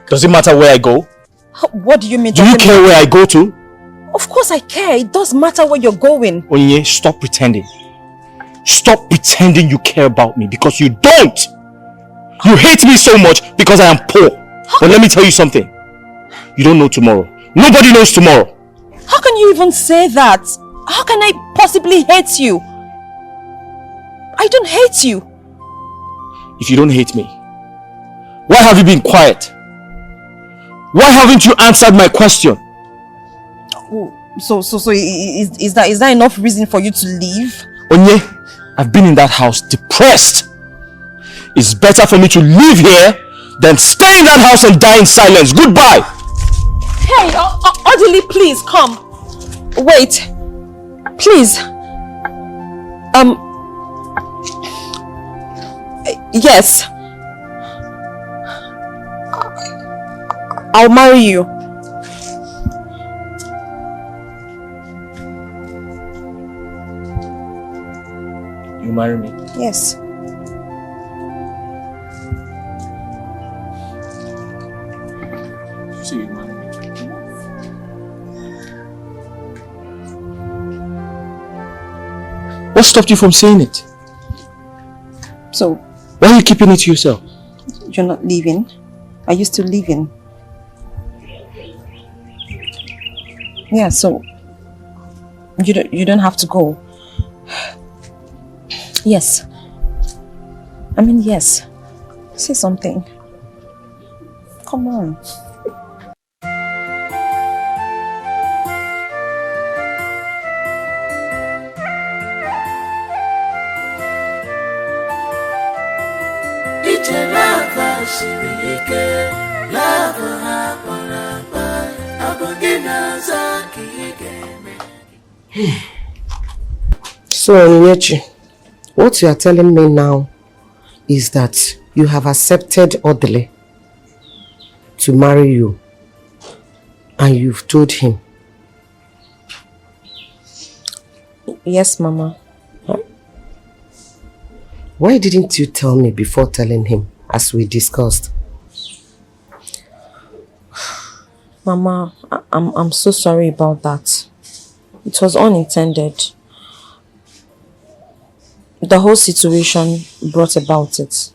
Speaker 2: Does it matter where I go?
Speaker 4: What do you mean?
Speaker 2: Do you care where I go to?
Speaker 4: Of course I care. It does matter where you're going.
Speaker 2: Onyinye, stop pretending. Stop pretending you care about me because you don't. You hate me so much because I am poor. But let me tell you something. You don't know tomorrow. Nobody knows tomorrow.
Speaker 4: How can you even say that? How can I possibly hate you? I don't hate you.
Speaker 2: If you don't hate me, why have you been quiet? Why haven't you answered my question?
Speaker 4: So is that enough reason for you to leave?
Speaker 12: Onye, I've been in that house depressed. It's better for me to live here than stay in that house and die in silence. Goodbye.
Speaker 4: Hey, Odili, please come. Wait, please. Yes. I'll marry you.
Speaker 2: You marry me?
Speaker 4: Yes.
Speaker 2: So you marry me?
Speaker 12: What stopped you from saying it?
Speaker 4: So,
Speaker 12: why are you keeping it to yourself?
Speaker 4: You're not leaving? Are you still leaving? Yeah, so you don't have to go. Yes. I mean, yes. Say something. Come on.
Speaker 3: So, Onyinyechi, what you are telling me now is that you have accepted Odile to marry you and you've told him.
Speaker 4: Yes, Mama.
Speaker 3: Huh? Why didn't you tell me before telling him, as we discussed?
Speaker 4: Mama, I'm so sorry about that. It was unintended. The whole situation brought about it.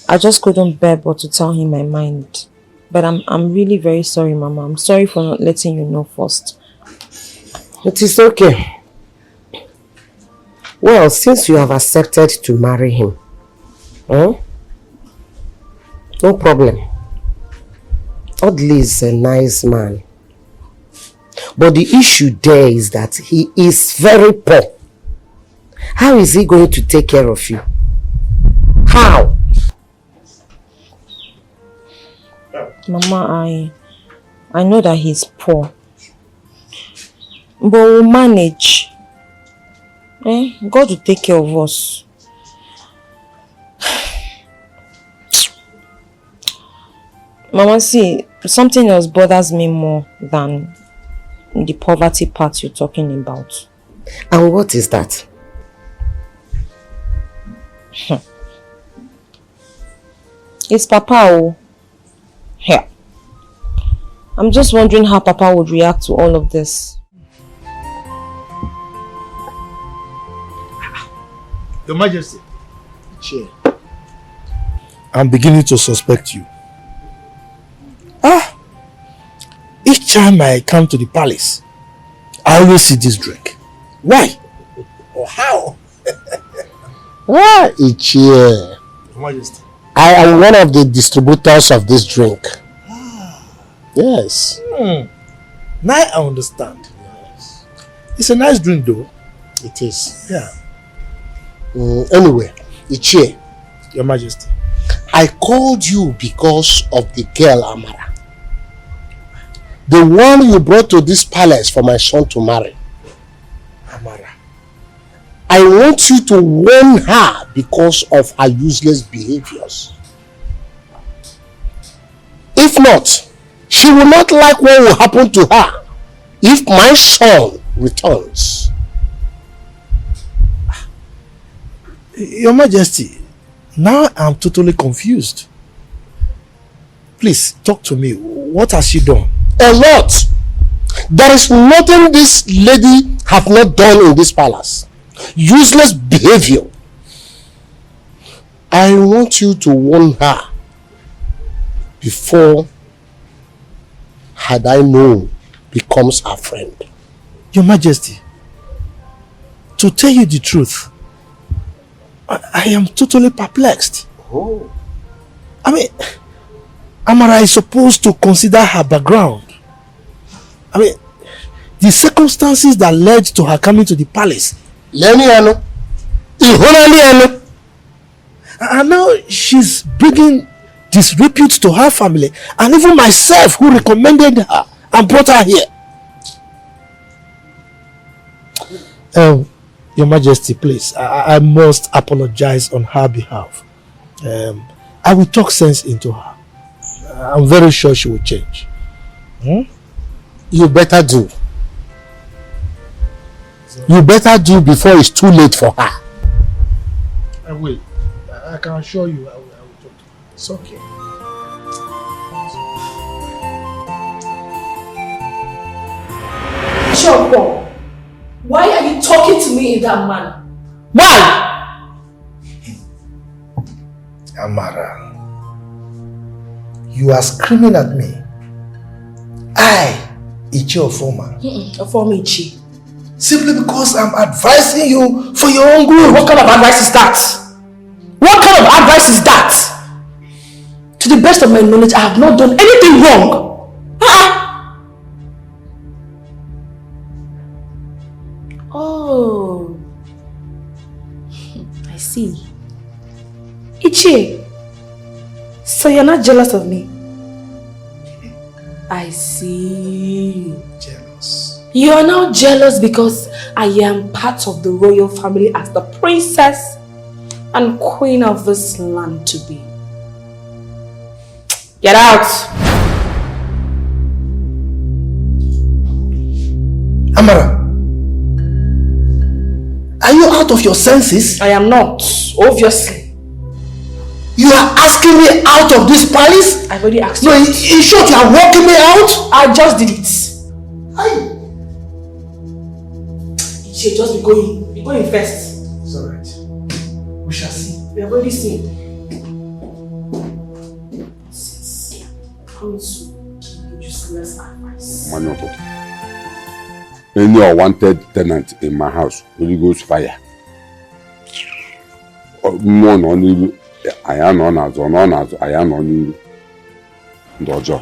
Speaker 4: I just couldn't bear but to tell him my mind. But I'm really very sorry, Mama. I'm sorry for not letting you know first.
Speaker 3: It is okay. Well, since you have accepted to marry him, no problem. Odili is a nice man. But the issue there is that he is very poor. How is he going to take care of you? How?
Speaker 4: Mama, I know that he's poor. But we'll manage. God will take care of us. Mama, see, something else bothers me more than the poverty part you're talking about.
Speaker 3: And what is that?
Speaker 4: It's Papa. Here. I'm just wondering how Papa would react to all of this.
Speaker 15: Your Majesty, chair. I'm beginning to suspect you. Each time I come to the palace, I always see this drink. Why? Or how?
Speaker 6: Ichie.
Speaker 15: Your Majesty.
Speaker 6: I am one of the distributors of this drink. Yes.
Speaker 15: Now I understand. Yes. It's a nice drink though.
Speaker 6: It is.
Speaker 15: Yeah.
Speaker 6: Anyway, Ichie.
Speaker 15: Your Majesty.
Speaker 6: I called you because of the girl Amara. The one you brought to this palace for my son to marry.
Speaker 15: Amara.
Speaker 6: I want you to warn her because of her useless behaviors. If not, she will not like what will happen to her if my son returns.
Speaker 15: Your Majesty, now I'm totally confused. Please, talk to me. What has she done?
Speaker 6: A lot. There is nothing this lady have not done in this palace. Useless behavior. I want you to warn her before, had I known, becomes her friend.
Speaker 15: Your Majesty, to tell you the truth, I am totally perplexed.
Speaker 6: Oh.
Speaker 15: I mean, Amara is supposed to consider her background. I mean,
Speaker 7: the circumstances that led to her coming to the palace. And now she's bringing disrepute to her family and even myself who recommended her and brought her here. Your Majesty, please, I must apologize on her behalf. I will talk sense into her. I'm very sure she will change.
Speaker 6: You better do. You better do before it's too late for her.
Speaker 7: I will. I can assure you I will talk to her. It's okay.
Speaker 17: Choco, why are you talking to me in that manner? Why?
Speaker 7: Amara, you are screaming at me. I, Ichi Ofoma.
Speaker 17: Ofoma Ichi.
Speaker 7: Simply because I'm advising you for your own good.
Speaker 17: What kind of advice is that? What kind of advice is that? To the best of my knowledge, I have not done anything wrong. Oh, I see. Ichi, so you're not jealous of me? I see.
Speaker 7: Jealous.
Speaker 17: You are now jealous because I am part of the royal family as the princess and queen of this land to be. Get out!
Speaker 7: Amara, are you out of your senses?
Speaker 17: I am not, obviously.
Speaker 7: You are asking me out of this palace?
Speaker 17: I've already asked
Speaker 7: you. No, in short, you are walking me out?
Speaker 17: I just did it. You should just be going. Be going first.
Speaker 7: It's alright. We shall see.
Speaker 17: We have already seen. Coming to give you useless advice.
Speaker 1: Any unwanted tenant in my house will goes fire. More only I am on as I am on you. Dojo.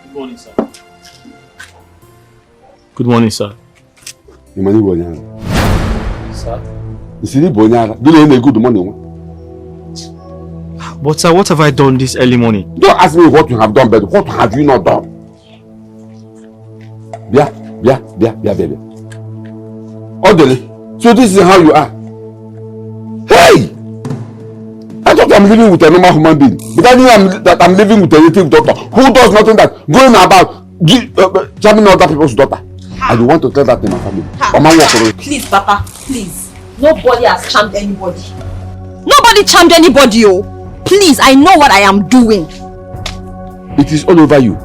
Speaker 2: Good morning, sir. Good morning, sir.
Speaker 1: You money Bonyana.
Speaker 2: Sir?
Speaker 1: You see Bonyana. Do you need good money?
Speaker 2: But sir, what have I done this early morning?
Speaker 1: Don't ask me what you have done, but what have you not done? Yeah. Orderly. So this is how you are. Hey! I thought I'm living with a normal human being. But I knew that I'm living with a native doctor who does nothing that going about jamming other people's daughter. I don't want to tell that in my family.
Speaker 4: Please, Papa, please. Nobody has charmed anybody. Nobody charmed anybody, oh. Please, I know what I am doing.
Speaker 1: It is all over you.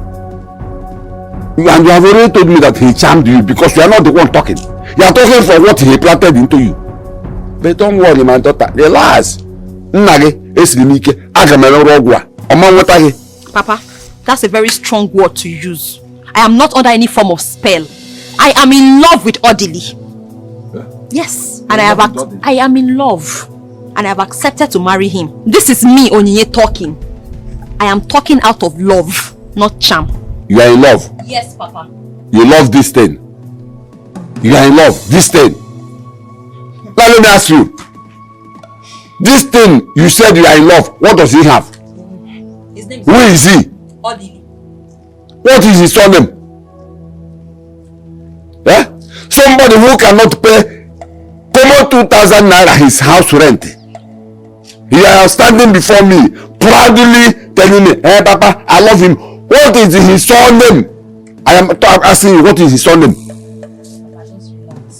Speaker 1: And you have already told me that he charmed you because you are not the one talking. You are talking for what he planted into you. But don't worry, my daughter. Relax.
Speaker 4: Papa, that's a very strong word to use. I am not under any form of spell. I am in love with Odili. Yes, and I am in love. And I have accepted to marry him. This is me, Onyinye, talking. I am talking out of love, not charm.
Speaker 1: You are in love?
Speaker 4: Yes, Papa.
Speaker 1: You love this thing? You are in love? This thing? Now let me ask you. This thing you said you are in love, what does he have?
Speaker 4: His name is
Speaker 1: Who is he?
Speaker 4: Odili.
Speaker 1: What is his surname? Eh? Somebody who cannot pay common 2,000 naira his house rent. You are standing before me, proudly telling me, hey Papa, I love him. What is his surname? I am asking you, what is his surname?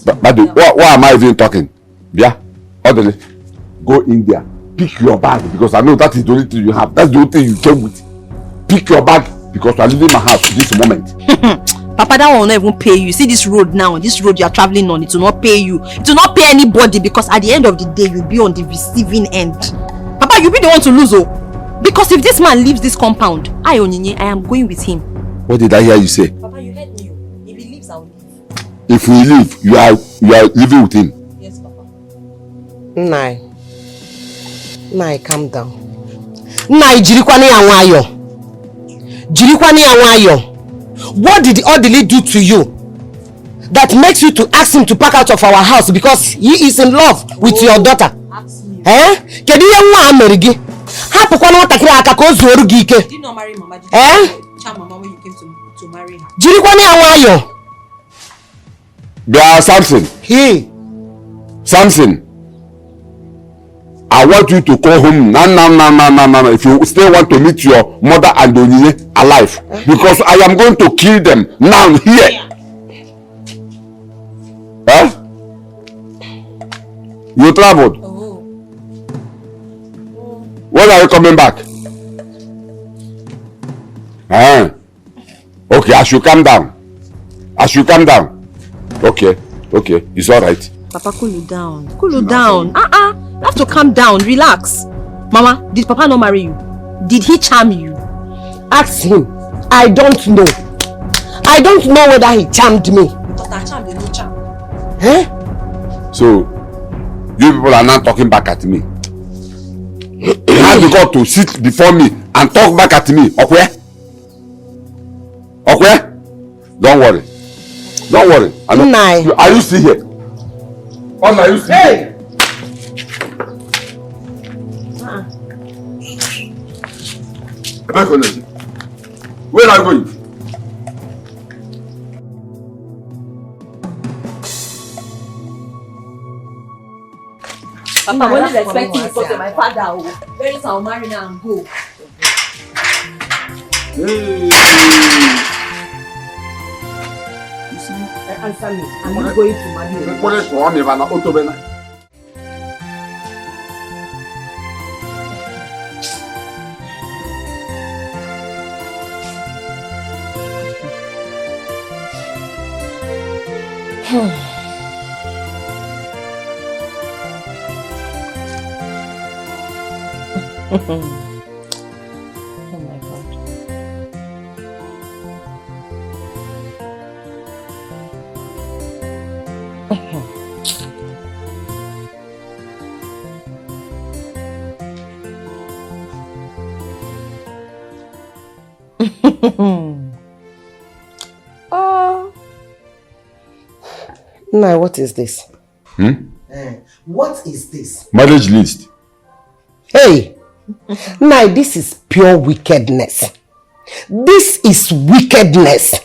Speaker 1: But why am I even talking? Yeah, orderly. Go in there, pick your bag because I know that is the only thing you have. That's the only thing you came with. Pick your bag because you are leaving my house at this moment.
Speaker 4: Papa, that will not even pay you. See this road now, this road you are traveling on, it will not pay you. It will not pay anybody because at the end of the day, you'll be on the receiving end. Papa, you'll be the one to lose, oh. Because if this man leaves this compound, I am going with him.
Speaker 1: What did I hear you say?
Speaker 4: Papa, you heard me. If he leaves, I'll leave.
Speaker 1: If we leave, you are living with him.
Speaker 4: Yes, Papa.
Speaker 3: Nai, calm down. Nai, jirikwane anwayo. Jirikwani Awayo, what did the orderly do to you that makes you to ask him to pack out of our house because he is in love with your daughter? Kedi ya nwa amerigi. Hapukwa na watakiri akako zuoru gi ike.
Speaker 5: Did you not marry Mama? Did you tell Mama when you came to marry her?
Speaker 3: Jirikwani Awayo.
Speaker 1: They are Samson. Samson. I want you to call home now. If you still want to meet your mother and Onyinye alive, because I am going to kill them now here. Huh? You traveled. When are you coming back? Okay, I should calm down. Okay, it's all right.
Speaker 4: Papa, cool you down. You have to calm down, relax. Mama, did Papa not marry you? Did he charm you?
Speaker 3: Ask him. I don't know. I don't know whether he charmed me.
Speaker 5: Doctor, charm, they no charm.
Speaker 1: So, you people are now talking back at me. You have got to sit before me and talk back at me. Okay? Don't worry. Are you still here? Are you still here? Where are you going?
Speaker 5: Papa, when is expecting you because you're my father? Very soon I'll marry now and go.
Speaker 3: Answer me. Are you going to marry me?
Speaker 5: Oh my God.
Speaker 3: Now, what is this?
Speaker 6: What is this?
Speaker 1: Marriage list.
Speaker 3: Hey! Now, this is pure wickedness. This is wickedness.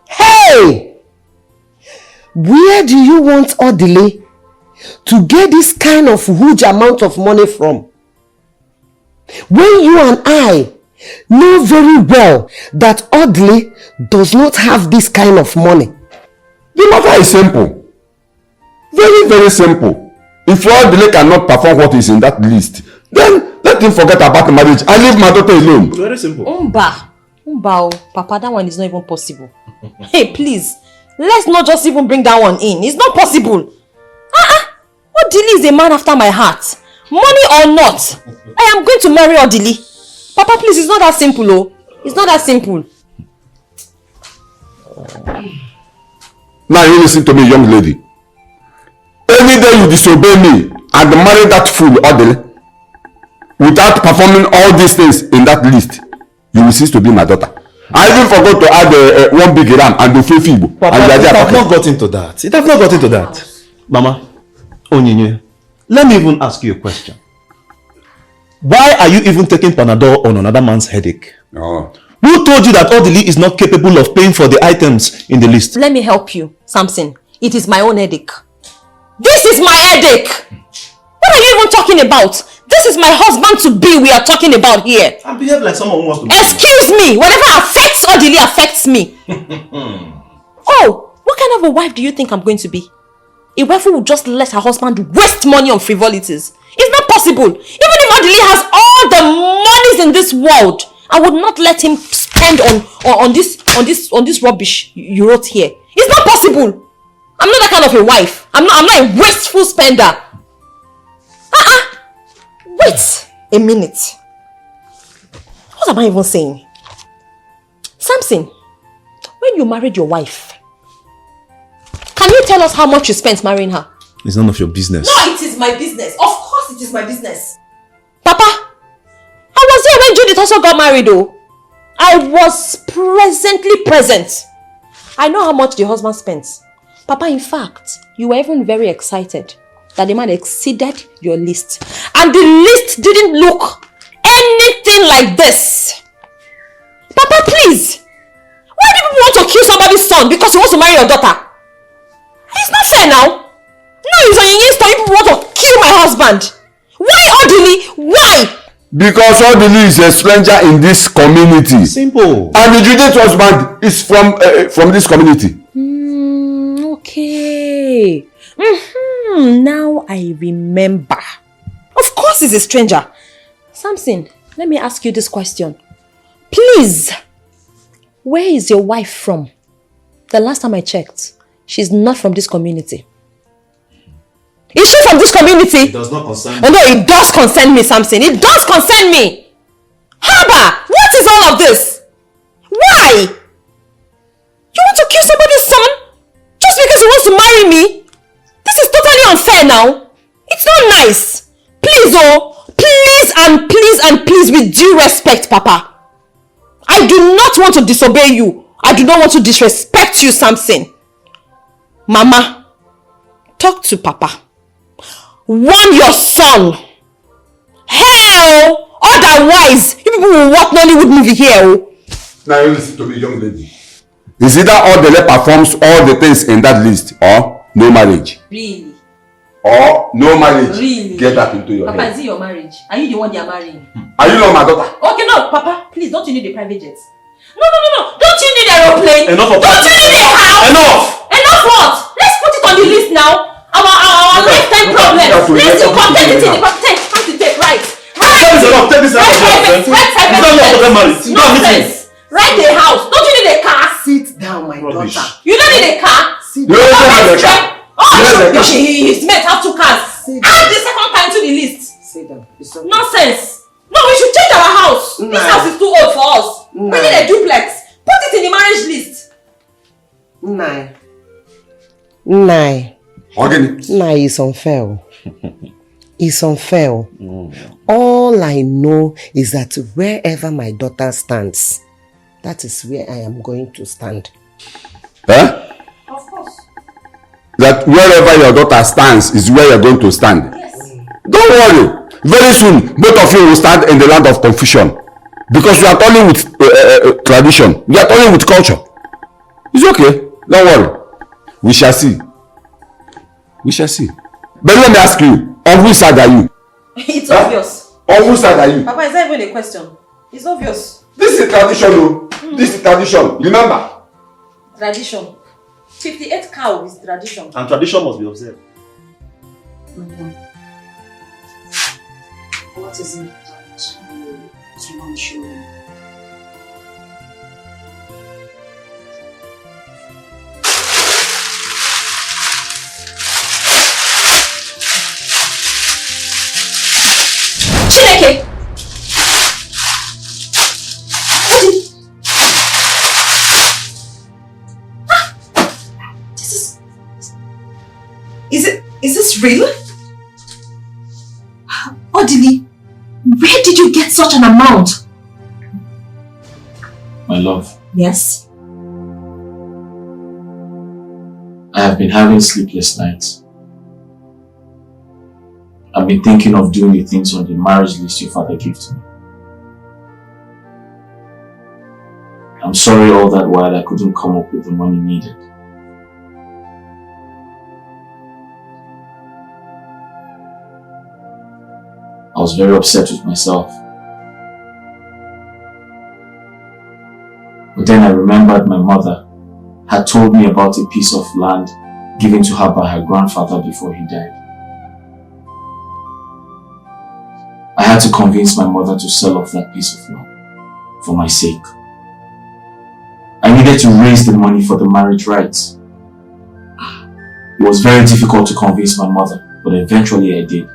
Speaker 3: Hey! Where do you want Odile to get this kind of huge amount of money from? When you and I know very well that Odile does not have this kind of money.
Speaker 1: The matter is simple. Very, very simple. If Odile cannot perform what is in that list, then let him forget about the marriage. I leave my daughter alone.
Speaker 12: Very simple.
Speaker 5: Umba, Papa, that one is not even possible. Hey, please, let's not just even bring that one in. It's not possible. Odile is a man after my heart. Money or not, I am going to marry Odile. Papa, please, it's not that simple, oh. It's not that simple.
Speaker 1: Now you listen to me, young lady. Any day you disobey me and marry that fool Odile, without performing all these things in that list, you will cease to be my daughter. I even forgot to add one big ram and the fibo.
Speaker 12: Papa, it have not got into that. Mama, Onyinye, let me even ask you a question. Why are you even taking Panadol on another man's headache?
Speaker 1: Oh.
Speaker 12: Who told you that Odile is not capable of paying for the items in the list?
Speaker 5: Let me help you, Samson. It is my own headache. This is my headache! What are you even talking about? This is my husband-to-be we are talking about here.
Speaker 12: I behave like someone who wants to...
Speaker 5: Excuse me! Whatever affects Odile affects me. Oh, what kind of a wife do you think I'm going to be? A wife who will just let her husband waste money on frivolities. It's not possible. Even if Odile has all the monies in this world, I would not let him spend on this rubbish you wrote here. It's not possible. I'm not that kind of a wife. I'm not a wasteful spender. Wait a minute. What am I even saying? Samson, when you married your wife, can you tell us how much you spent marrying her?
Speaker 12: It's none of your business.
Speaker 5: No, it is my business. Of course it is my business. Papa, I was here when Judith also got married though. I was presently present. I know how much the husband spent. Papa, in fact, you were even very excited that the man exceeded your list. And the list didn't look anything like this. Papa, please. Why do people want to kill somebody's son because he wants to marry your daughter? It's not fair now. No, it's on your Insta. People want to kill my husband. Why, Odili? Why?
Speaker 1: Because Odili is a stranger in this community.
Speaker 12: Simple.
Speaker 1: And the Judith husband is from this community.
Speaker 5: Okay. Now I remember. Of course he's a stranger. Samson, let me ask you this question. Please, where is your wife from? The last time I checked, she's not from this community. Is she from this community?
Speaker 12: It does not concern me.
Speaker 5: Oh, no, it does concern me, Samson. It does concern me. Haba, what is all of this? Why? You want to kill somebody's son? Just because he wants to marry me? This is totally unfair now. It's not nice. Please, oh, please, with due respect, Papa. I do not want to disobey you. I do not want to disrespect you, Samson. Mama, talk to Papa. Warn your son. Hell, otherwise, you people will watch Nollywood movie here. Oh.
Speaker 1: Now you listen to me, young lady. Is either Odele performs all the things in that list or no marriage?
Speaker 5: Really?
Speaker 1: Or no marriage?
Speaker 5: Really?
Speaker 1: Get that into your
Speaker 5: Papa,
Speaker 1: head.
Speaker 5: is it your marriage? Are you the one they are marrying?
Speaker 1: Are you not my daughter?
Speaker 5: Okay, no, Papa, please, don't you need a private jet? No. Don't you need aeroplane?
Speaker 12: Enough of
Speaker 5: Don't
Speaker 12: that.
Speaker 5: you need a house?
Speaker 12: Enough!
Speaker 5: Enough what? Let's put it on the list now. Our lifetime problem. Let's you content it in the time to take, right?
Speaker 12: That is enough. Take this out of your friend. It's not enough for them married. You don't have anything.
Speaker 5: Rent a house. Don't you need a car?
Speaker 3: Sit down, my
Speaker 12: Rubbish.
Speaker 3: daughter.
Speaker 5: You don't need a car?
Speaker 3: Sit
Speaker 1: You don't have a car.
Speaker 5: His mate have 2 cars. Add the second car into the list.
Speaker 3: Sit down. It's okay.
Speaker 5: Nonsense. No, we should change our house. This house is too old for us. We need a duplex. Put it in the marriage list.
Speaker 3: Nine. Nah, it's unfair. It's unfair. All I know is that wherever my daughter stands, that is where I am going to stand.
Speaker 1: Huh?
Speaker 5: Of course.
Speaker 1: That wherever your daughter stands is where you're going to stand.
Speaker 5: Yes.
Speaker 1: Don't worry. Very soon, both of you will stand in the land of confusion. Because you are turning with tradition. You are turning with culture. It's okay. Don't worry. We shall see. We shall see. But let me ask you, on which side are you?
Speaker 5: It's obvious.
Speaker 1: On which side are you?
Speaker 5: Papa, is that even a question? It's obvious.
Speaker 1: This is tradition, oh. This is tradition. Remember?
Speaker 5: Tradition. 58 cow is tradition.
Speaker 12: And tradition must be observed.
Speaker 11: What is it that you want to show me?
Speaker 5: Chineke! Is this real? Odili, where did you get such an amount?
Speaker 2: My love,
Speaker 5: Yes.
Speaker 2: I have been having sleepless nights. I've been thinking of doing the things on the marriage list your father gave to me. I'm sorry all that while I couldn't come up with the money needed. I was very upset with myself. But then I remembered my mother had told me about a piece of land given to her by her grandfather before he died. I had to convince my mother to sell off that piece of land for my sake. I needed to raise the money for the marriage rights. It was very difficult to convince my mother, but eventually I did.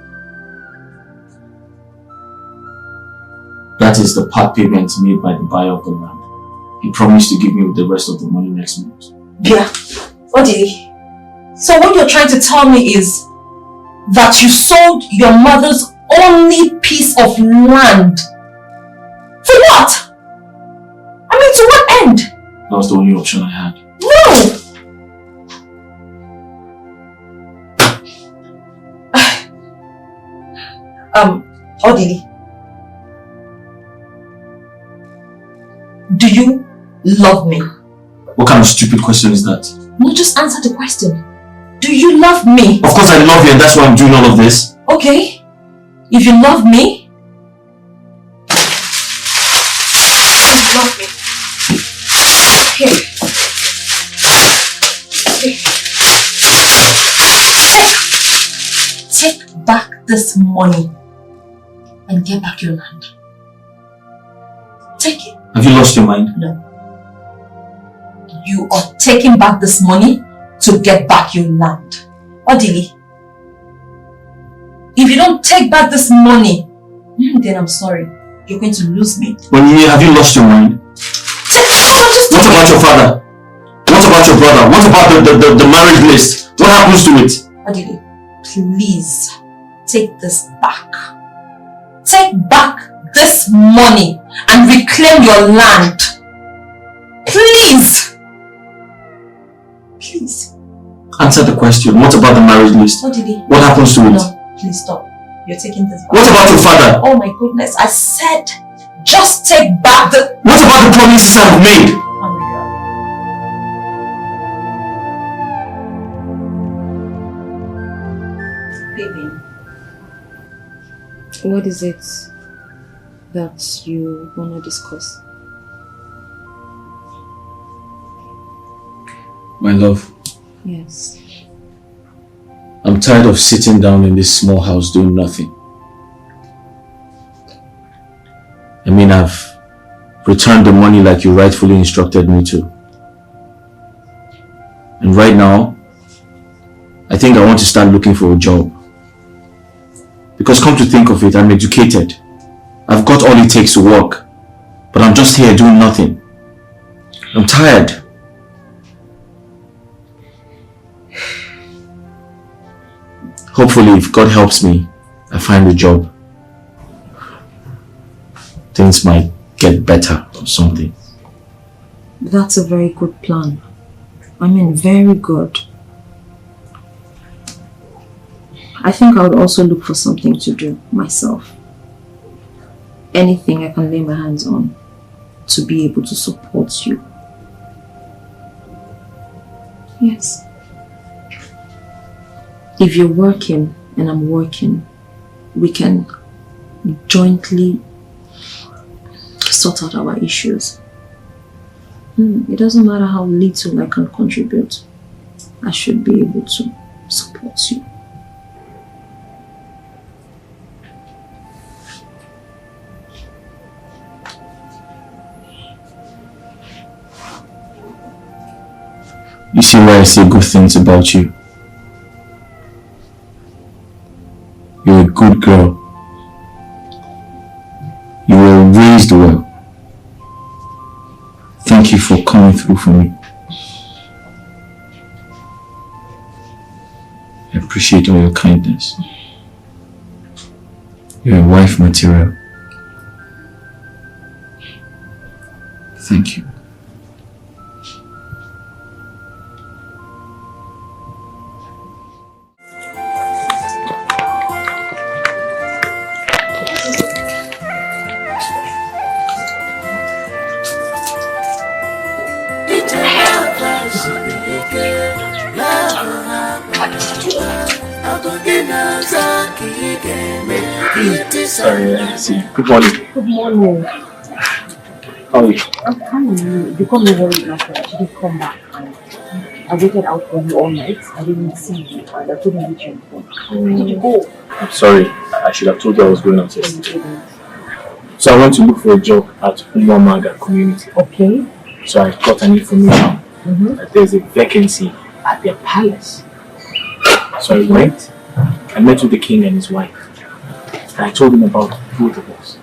Speaker 2: That is the part payment made by the buyer of the land. He promised to give me the rest of the money next month.
Speaker 5: Yeah. Odili, so what you're trying to tell me is that you sold your mother's only piece of land. For what?
Speaker 2: That was the only option I had.
Speaker 5: No! Odili. Do you love me?
Speaker 2: What kind of stupid question is that?
Speaker 5: No, just answer the question. Do you love me?
Speaker 2: Of course I love you and that's why I'm doing all of this.
Speaker 5: Okay. If you love me, you love me. Here. Take back this money and get back your land. Take it.
Speaker 2: Have you lost your mind?
Speaker 5: No. You are taking back this money to get back your land. Odili, if you don't take back this money, then I'm sorry. You're going to lose me.
Speaker 2: Have you lost your mind? What about your father? What about your brother? What about the marriage list? What happens to it?
Speaker 5: Odili, please take this back. Take back this money and reclaim your land. Please. Please.
Speaker 2: Answer the question. What about the marriage list?
Speaker 5: Odili.
Speaker 2: What happens to it?
Speaker 5: No, please stop. You're taking this back.
Speaker 2: What about your father?
Speaker 5: Oh my goodness. I said just take back the...
Speaker 2: What about the promises I've made?
Speaker 5: Oh my God. Baby.
Speaker 10: What is it that you want to discuss?
Speaker 2: My love,
Speaker 10: Yes.
Speaker 2: I'm tired of sitting down in this small house doing nothing. I mean, I've returned the money like you rightfully instructed me to. And right now, I think I want to start looking for a job. Because come to think of it, I'm educated. I've got all it takes to work. But I'm just here doing nothing. I'm tired. Hopefully, if God helps me, I find a job. Things might get better or something.
Speaker 10: That's a very good plan. I mean, very good. I think I would also look for something to do myself. Anything I can lay my hands on to be able to support you. Yes. If you're working and I'm working, we can jointly sort out our issues. It doesn't matter how little I can contribute. I should be able to support you.
Speaker 2: You see why I say good things about you. You're a good girl. You were raised well. Thank you for coming through for me. I appreciate all your kindness. You're a wife material. Thank you. Good morning.
Speaker 11: Good morning.
Speaker 2: How are you?
Speaker 11: I'm fine. You called me worried last night. You didn't come back. And I waited out for you all night. I didn't see you and I couldn't reach your phone. Where did you go?
Speaker 2: I'm sorry. I should have told you I was going out yesterday. So I went to look for a job at Umamaga community.
Speaker 11: Okay.
Speaker 2: So I got an information that there's a vacancy at their palace. So I went, I met with the king and his wife. And I told him about both of us.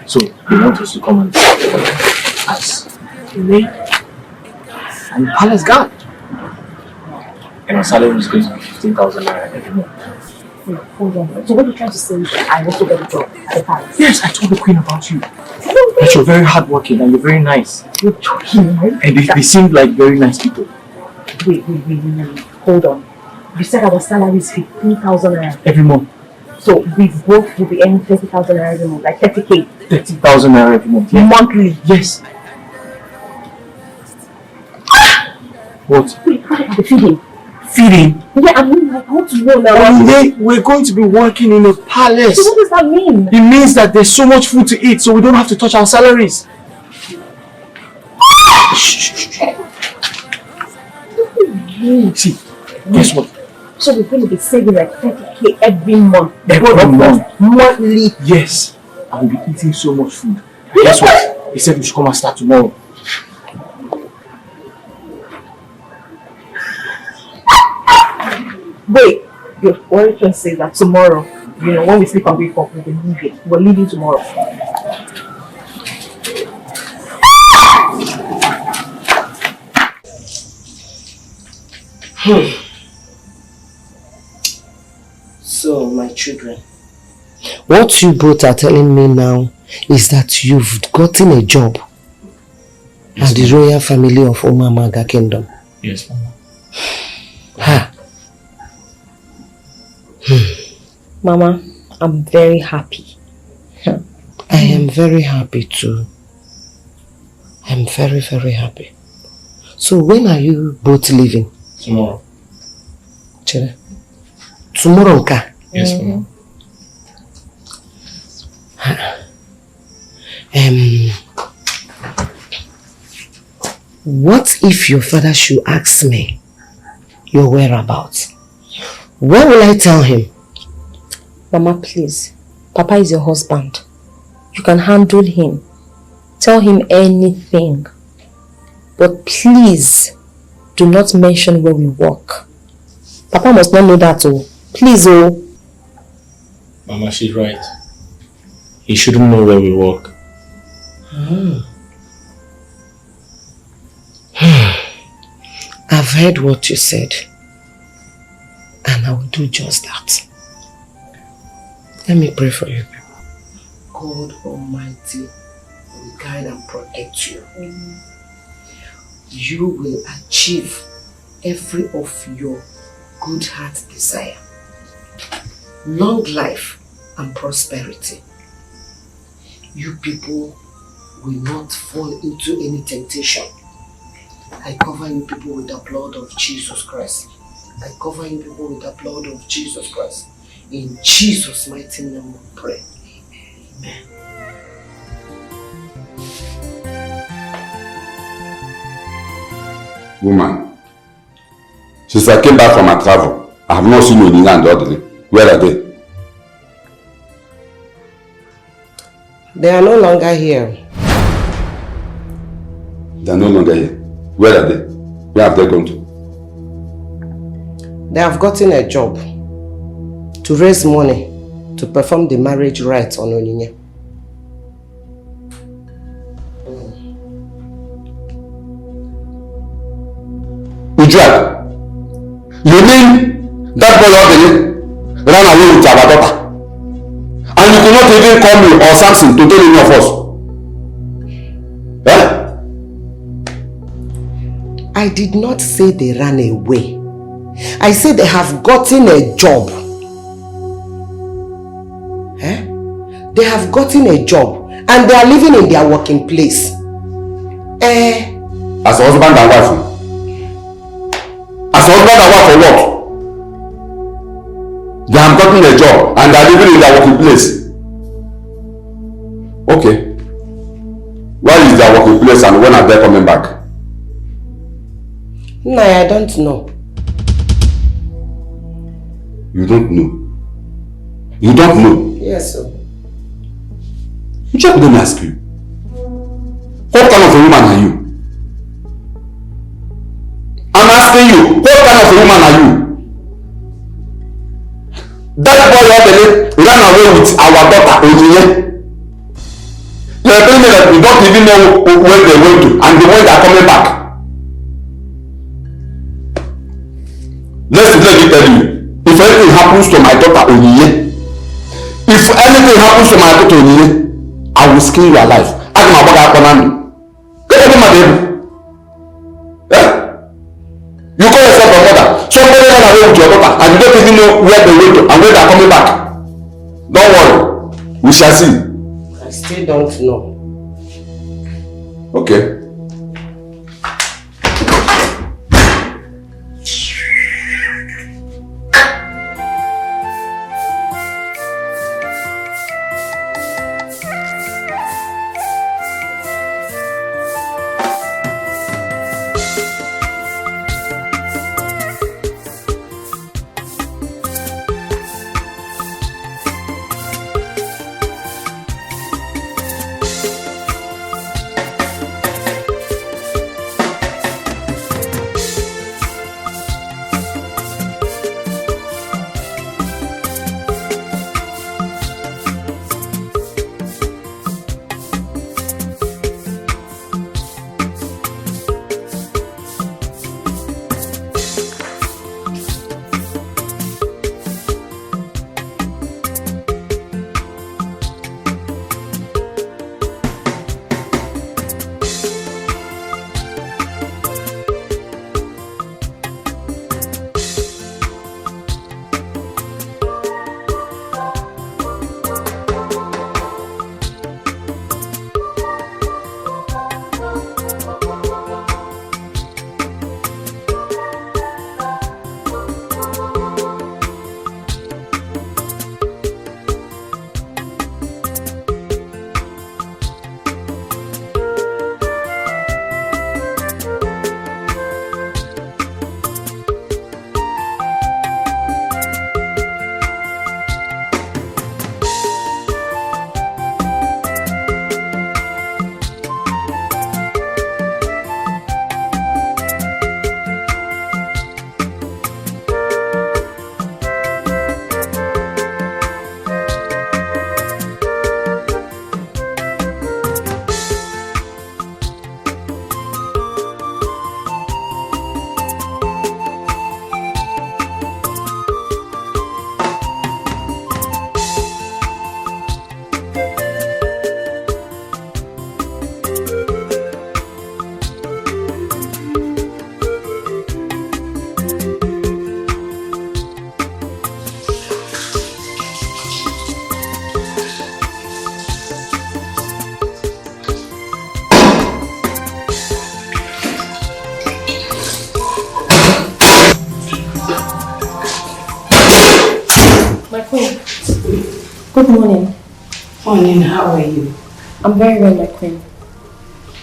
Speaker 2: So they want us to come and as a maid and palace guard. And our salary is going to be 15,000 naira every month.
Speaker 11: Hold on. So what you're trying to say is that I also got a job at the palace?
Speaker 18: Yes, I told the queen about you. That you're very hardworking and you're very nice.
Speaker 11: You're joking, right?
Speaker 18: And they seem like very nice people.
Speaker 11: Wait. Hold on. You said our salary is 15,000 naira
Speaker 18: every month.
Speaker 11: So we both will be earning 30,000 naira every month, like 30k.
Speaker 18: 30,000 naira every month. Yeah.
Speaker 11: Monthly.
Speaker 18: Yes. What?
Speaker 11: Wait, how about the feeding?
Speaker 18: Feeding?
Speaker 11: Yeah, I mean, like, I want to know now.
Speaker 18: We're going to be working in a palace.
Speaker 11: So what does that mean?
Speaker 18: It means that there's so much food to eat, so we don't have to touch our salaries. See, guess what?
Speaker 11: So we're going to be saving like 30k every month.
Speaker 18: Every month.
Speaker 11: Monthly.
Speaker 18: Yes. I will be eating so much food. Guess what? He said we should come and start tomorrow.
Speaker 11: Wait, you're trying to say that tomorrow, when we sleep and wake up, we'll be leaving. We're leaving tomorrow.
Speaker 3: So, my children, what you both are telling me now is that you've gotten a job at the royal family of Omamaga Kingdom.
Speaker 18: Yes, Mama.
Speaker 3: Ha.
Speaker 10: Mama, I'm very happy.
Speaker 3: I am very happy too. I'm very, very happy. So when are you both leaving?
Speaker 18: Tomorrow.
Speaker 3: Chere. Tomorrow, Nka?
Speaker 18: Yes, Mama.
Speaker 3: What if your father should ask me your whereabouts? What will I tell him?
Speaker 10: Mama, please. Papa is your husband. You can handle him. Tell him anything. But please, do not mention where we work. Papa must not know that, oh. Please, oh.
Speaker 18: Mama, she's right. He shouldn't know where we work.
Speaker 3: I've heard what you said. And I will do just that. Let me pray for you. God Almighty will guide and protect you. You will achieve every of your good heart desire. Long life and prosperity. You people will not fall into any temptation. I cover you people with the blood of Jesus Christ. I cover you people with the blood of Jesus Christ. In Jesus' mighty name we pray. Amen.
Speaker 1: Woman, since I came back from my travel, I have not seen you in England orderly. Where are they?
Speaker 3: They are no longer here.
Speaker 1: They are no longer here. Where are they? Where have they gone to?
Speaker 3: They have gotten a job to raise money to perform the marriage rites on Onyinye.
Speaker 1: Ujua, you mean that boy Obele ran away with our daughter? And you could not even call me or Samson to tell any of us? Eh?
Speaker 3: I did not say they ran away. I said they have gotten a job. Eh? They have gotten a job and they are living in their working place.
Speaker 1: As a husband and wife? As a husband and wife for what? They have gotten a job and they are living in their working place. Okay. Where is their working place and when are they coming back?
Speaker 3: No, I don't know.
Speaker 1: You don't know? You don't know?
Speaker 3: Yes, sir.
Speaker 1: Just let me ask you. What kind of a woman are you? I'm asking you, what kind of a woman are you? That boy Obele ran away with our daughter Onyinye. You are telling me that you don't even know where they went to and the when they are coming back. Let me tell you, if anything happens to my daughter skin you alive. Ask my brother Konami. Get them at him. You call yourself a mother. Somebody run away with your daughter and you don't even know where they went to and where they are coming back. Don't worry. We shall see.
Speaker 3: I still don't know.
Speaker 1: Okay.
Speaker 10: Good morning.
Speaker 17: Morning, how are you?
Speaker 10: I'm very well, my queen.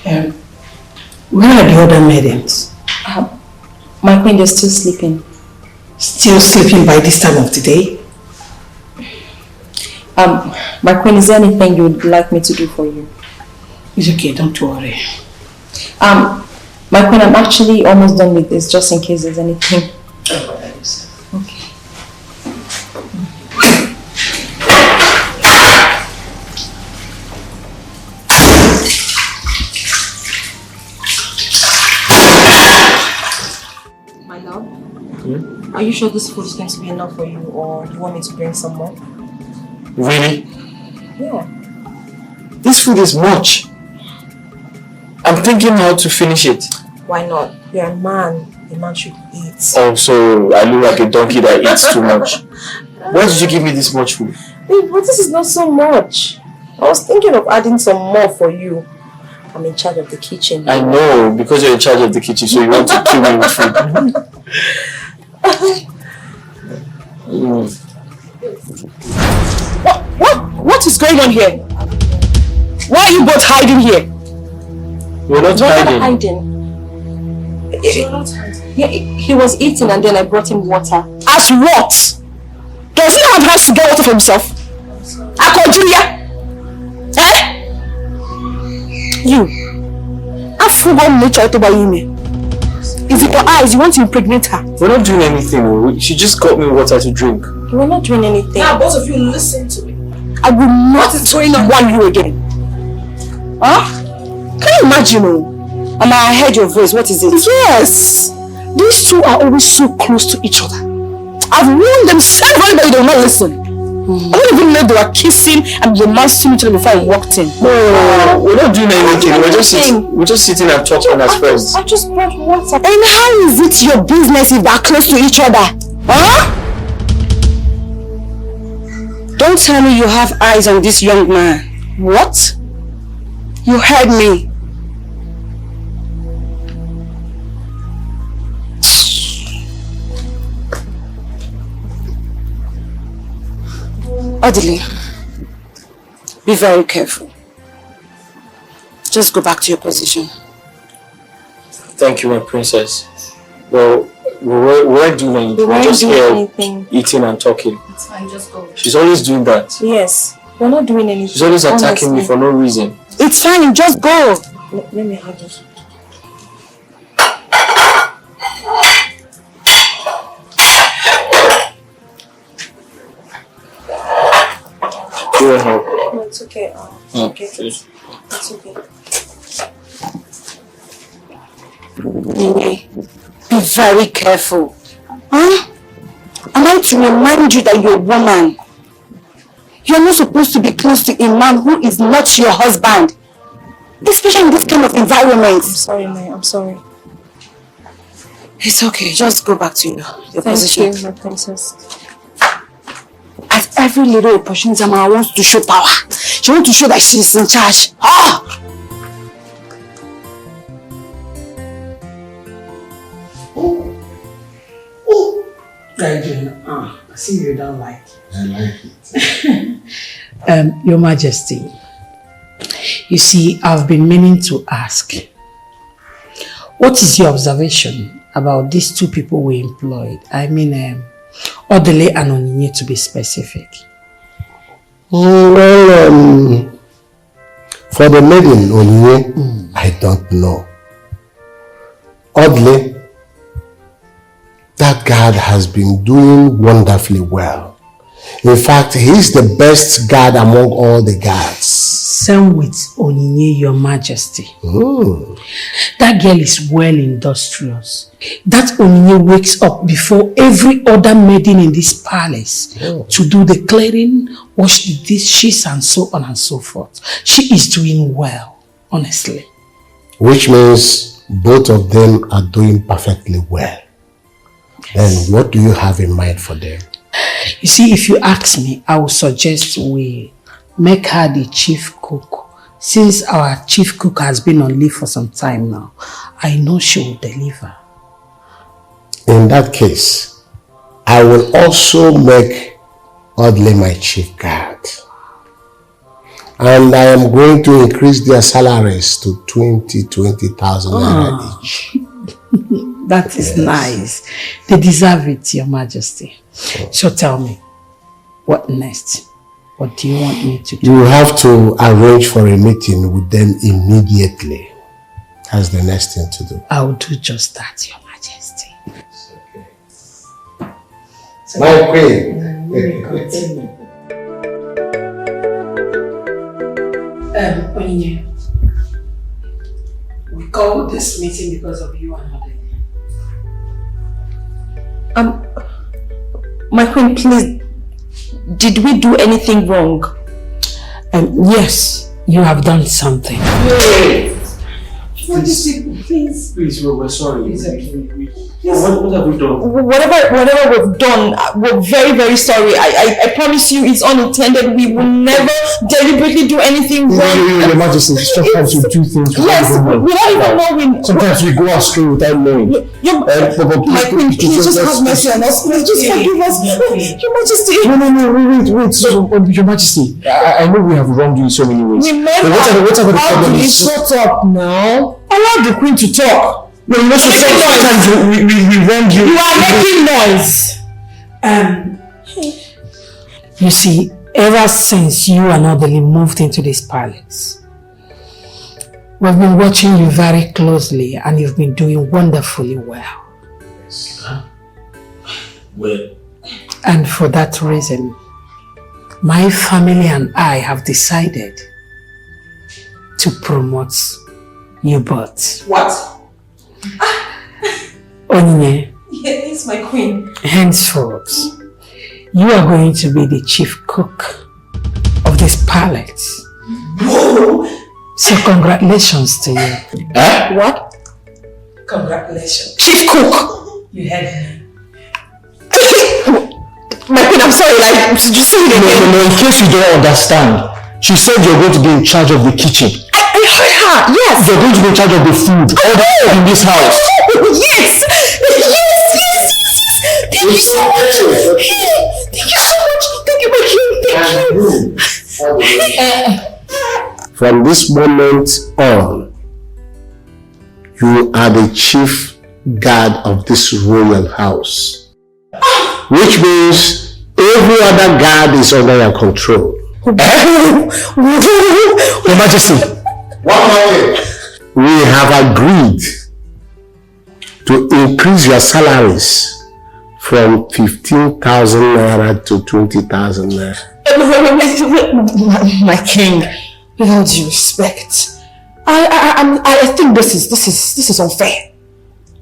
Speaker 17: Where are the other maidens?
Speaker 10: My queen, they're still sleeping.
Speaker 17: Still sleeping by this time of the day?
Speaker 10: My queen, is there anything you would like me to do for you?
Speaker 17: It's okay, don't worry.
Speaker 10: My queen, I'm actually almost done with this, just in case there's anything. Okay. My love, are you sure this food is going to be enough for you, or do you want me to bring some more?
Speaker 18: Really?
Speaker 10: Yeah.
Speaker 18: This food is much. I'm thinking how to finish it.
Speaker 10: Why not? You're a man. A man should eat.
Speaker 18: Oh, so I look like a donkey that eats too much. Why did you give me this much food?
Speaker 10: Babe, but this is not so much. I was thinking of adding some more for you. I'm in charge of the kitchen.
Speaker 18: I know, because you're in charge of the kitchen, so you want to kill me with food.
Speaker 5: What is going on here? Why are you both hiding here?
Speaker 18: We're not hiding.
Speaker 10: Yeah, he was eating and then I brought him water.
Speaker 5: As what? Does he not have hands to get water for himself? Akojuya? Eh? You. I've forgotten nature to buy you. Is it your eyes? You want to impregnate her?
Speaker 18: We're not doing anything. She just got me water to drink.
Speaker 10: We're not doing anything.
Speaker 5: Now both of you listen to me. I will not warn you again. Huh? Can you imagine? And I heard your voice. What is it? Yes. These two are always so close to each other. I've warned them severally, but they will not listen. I don't even know they were kissing and romancing each other before I walked in.
Speaker 18: No, we're not doing anything. We're just sitting and talking as friends.
Speaker 5: I just brought water. And how is it your business if they're close to each other? Huh? Don't tell me you have eyes on this young man. What? You heard me. Odile, be very careful. Just go back to your position.
Speaker 18: Thank you, my princess. Well, we weren't doing anything. We were just here eating and talking.
Speaker 4: It's fine, just go.
Speaker 18: She's always doing that.
Speaker 4: Yes, we're not doing anything.
Speaker 18: She's always attacking me for no reason.
Speaker 5: It's fine, just go.
Speaker 4: Let me have this.
Speaker 18: You will help.
Speaker 4: No, it's okay.
Speaker 18: Okay.
Speaker 4: It's okay.
Speaker 5: Nene, be very careful. Huh? Am I to remind you that you're a woman? You're not supposed to be close to a man who is not your husband. Especially in this kind of environment.
Speaker 4: I'm sorry, May. I'm sorry.
Speaker 5: It's okay. Just go back to your position.
Speaker 4: Thank you, my princess.
Speaker 5: At every little opportunity, Mama wants to show power. She wants to show that she's in charge. Ah!
Speaker 17: I see you don't like it.
Speaker 6: I like it.
Speaker 17: Your Majesty, you see, I've been meaning to ask, what is your observation about these two people we employed? I mean, Odile and Onyinye, to be specific.
Speaker 6: Well, for the maiden Onyinye, I don't know. Oddly, that guard has been doing wonderfully well. In fact, he's the best guard among all the guards.
Speaker 17: Same with Onyinye, Your Majesty. That girl is well industrious. That Onyinye wakes up before every other maiden in this palace to do the cleaning, wash the dishes, and so on and so forth. She is doing well, honestly.
Speaker 6: Which means both of them are doing perfectly well. Then what do you have in mind for them?
Speaker 17: You see, if you ask me, I would suggest we make her the chief cook. Since our chief cook has been on leave for some time now, I know she will deliver.
Speaker 6: In that case, I will also make Audley my chief guard. And I am going to increase their salaries to 20,000 naira each.
Speaker 17: That is nice. They deserve it, Your Majesty. So tell me, what next? What do you want me to do?
Speaker 6: You have to arrange for a meeting with them immediately. That's the next thing to do.
Speaker 17: I will do just that, Your Majesty.
Speaker 6: Okay. My queen.
Speaker 17: Onyinye, we called this meeting because of you and Odile.
Speaker 5: My queen, please, did we do anything wrong?
Speaker 17: Yes, you have done something.
Speaker 18: Please, we're sorry. What have we done?
Speaker 5: Whatever we've done, we're very, very sorry. I promise you it's unintended. We will never deliberately do anything wrong.
Speaker 12: Your Majesty, sometimes we do things
Speaker 5: without even knowing.
Speaker 12: Sometimes we go astray without knowing.
Speaker 5: My queen, please just have mercy on us. Please just forgive us. Your Majesty.
Speaker 12: Wait. So, Your Majesty, I know we have wronged you in so many ways.
Speaker 5: Remember,
Speaker 12: whatever the problem is.
Speaker 5: Shut up now. Allow the queen to talk.
Speaker 12: No, you know, sometimes we wrong you.
Speaker 5: You are making noise.
Speaker 17: You see, ever since you and Odile moved into this palace, we've been watching you very closely and you've been doing wonderfully well.
Speaker 18: Well.
Speaker 17: And for that reason, my family and I have decided to promote you both.
Speaker 5: What?
Speaker 17: Onyinye,
Speaker 5: Yes, my queen.
Speaker 17: henceforth, You are going to be the chief cook of this palace.
Speaker 3: Whoa!
Speaker 17: So congratulations to you.
Speaker 3: What?
Speaker 17: Congratulations.
Speaker 3: Chief cook!
Speaker 17: You had me.
Speaker 3: My queen, I'm sorry, like, did you say it again?
Speaker 16: No, in case you don't understand, she said you're going to be in charge of the kitchen.
Speaker 3: I heard her, yes!
Speaker 16: You're going to be in charge of the food, all the food in this house.
Speaker 3: Yes! Thank you so much! Thank you so much! Thank you, my king! Thank you!
Speaker 6: From this moment on, you are the chief guard of this royal house. Which means every other guard is under your control.
Speaker 16: Your Majesty.
Speaker 6: We have agreed to increase your salaries from 15,000 naira to 20,000 naira.
Speaker 3: My king, with all due respect, I think this is unfair.